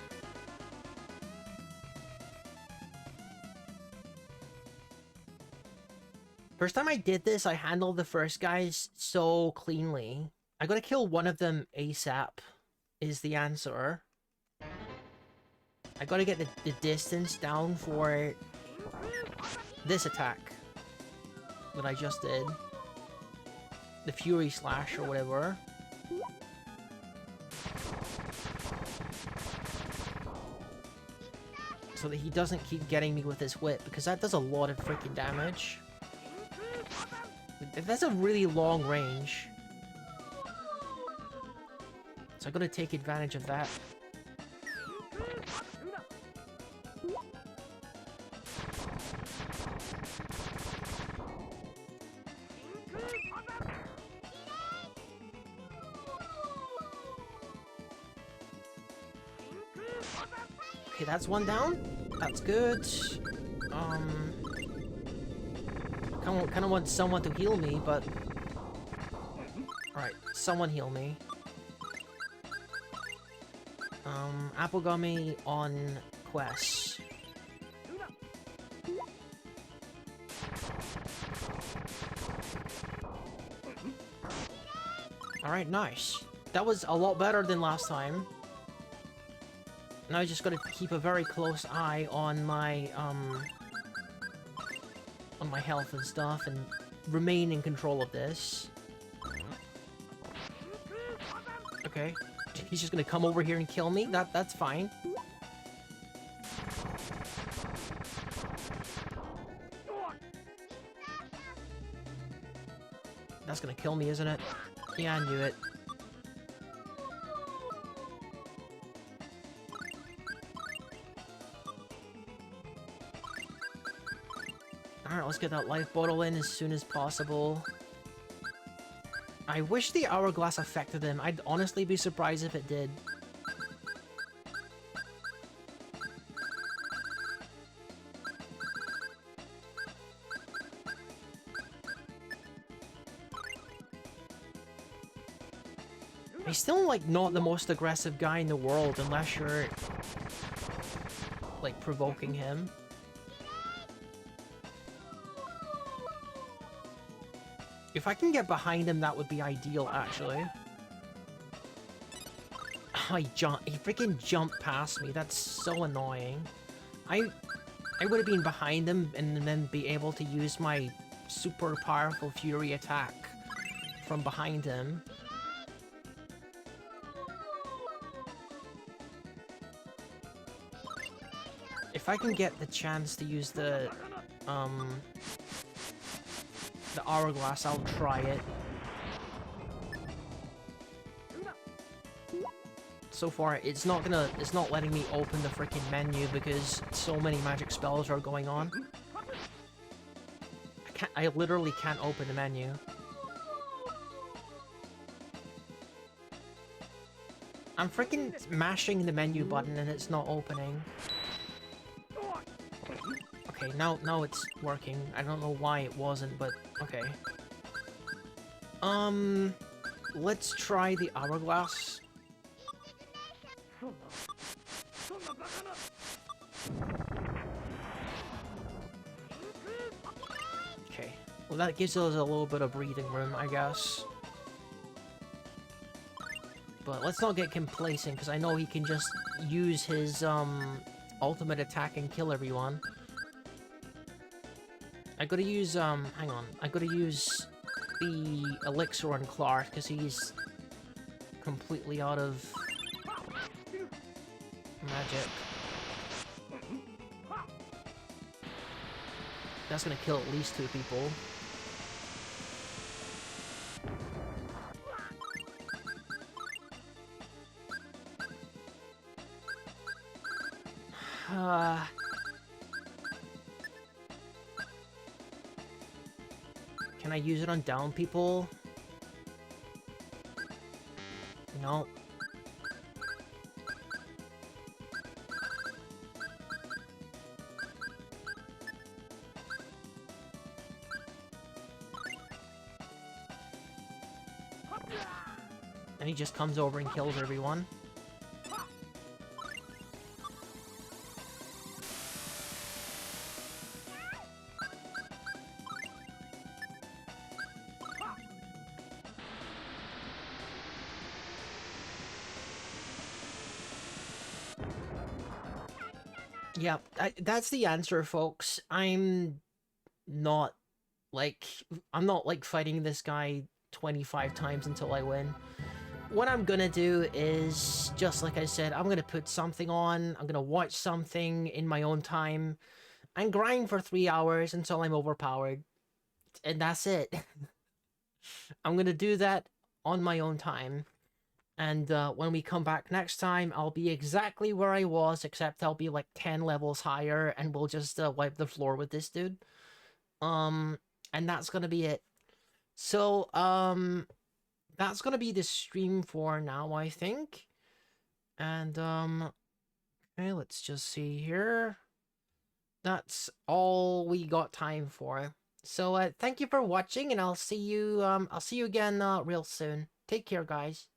First time I did this, I handled the first guys so cleanly. I gotta kill one of them ASAP, is the answer. I gotta get the distance down for this attack that I just did. The Fury Slash or whatever. So that he doesn't keep getting me with his whip, because that does a lot of freaking damage. That's a really long range. So I gotta take advantage of that. Okay, that's one down. That's good. Kind of want someone to heal me, but... Alright, someone heal me. Apple Gummy on quest. Alright, nice. That was a lot better than last time. Now I just gotta keep a very close eye on my health and stuff, and remain in control of this. Okay. He's just gonna come over here and kill me? That's fine. That's gonna kill me, isn't it? Yeah, I knew it. Alright, let's get that life bottle in as soon as possible. I wish the hourglass affected him. I'd honestly be surprised if it did. He's still, like, not the most aggressive guy in the world unless you're, like, provoking him. If I can get behind him, that would be ideal, actually. He freaking jumped past me. That's so annoying. I would have been behind him and then be able to use my super powerful Fury attack from behind him. If I can get the chance to use the hourglass, I'll try it. So far, it's not letting me open the freaking menu because so many magic spells are going on. I literally can't open the menu. I'm freaking mashing the menu button and it's not opening. Okay, now it's working. I don't know why it wasn't, but okay. Let's try the hourglass. Okay. Well, that gives us a little bit of breathing room, I guess. But let's not get complacent, because I know he can just use his, ultimate attack and kill everyone. I gotta use, hang on. I gotta use the elixir on Clark, because he's completely out of magic. That's gonna kill at least 2 people. Can Can I use it on down people? No. And he just comes over and kills everyone. Yeah, that's the answer, folks. Not like I'm not like fighting this guy 25 times until I win. What I'm gonna do is, just like I said, I'm gonna put something on, I'm gonna watch something in my own time, and grind for 3 hours until I'm overpowered. And that's it. I'm gonna do that on my own time. And when we come back next time, I'll be exactly where I was, except I'll be like 10 levels higher, and we'll just wipe the floor with this dude. Um, and that's gonna be it. So, that's gonna be the stream for now, I think. And, okay, let's just see here. That's all we got time for. So, thank you for watching, and I'll see you again, real soon. Take care, guys.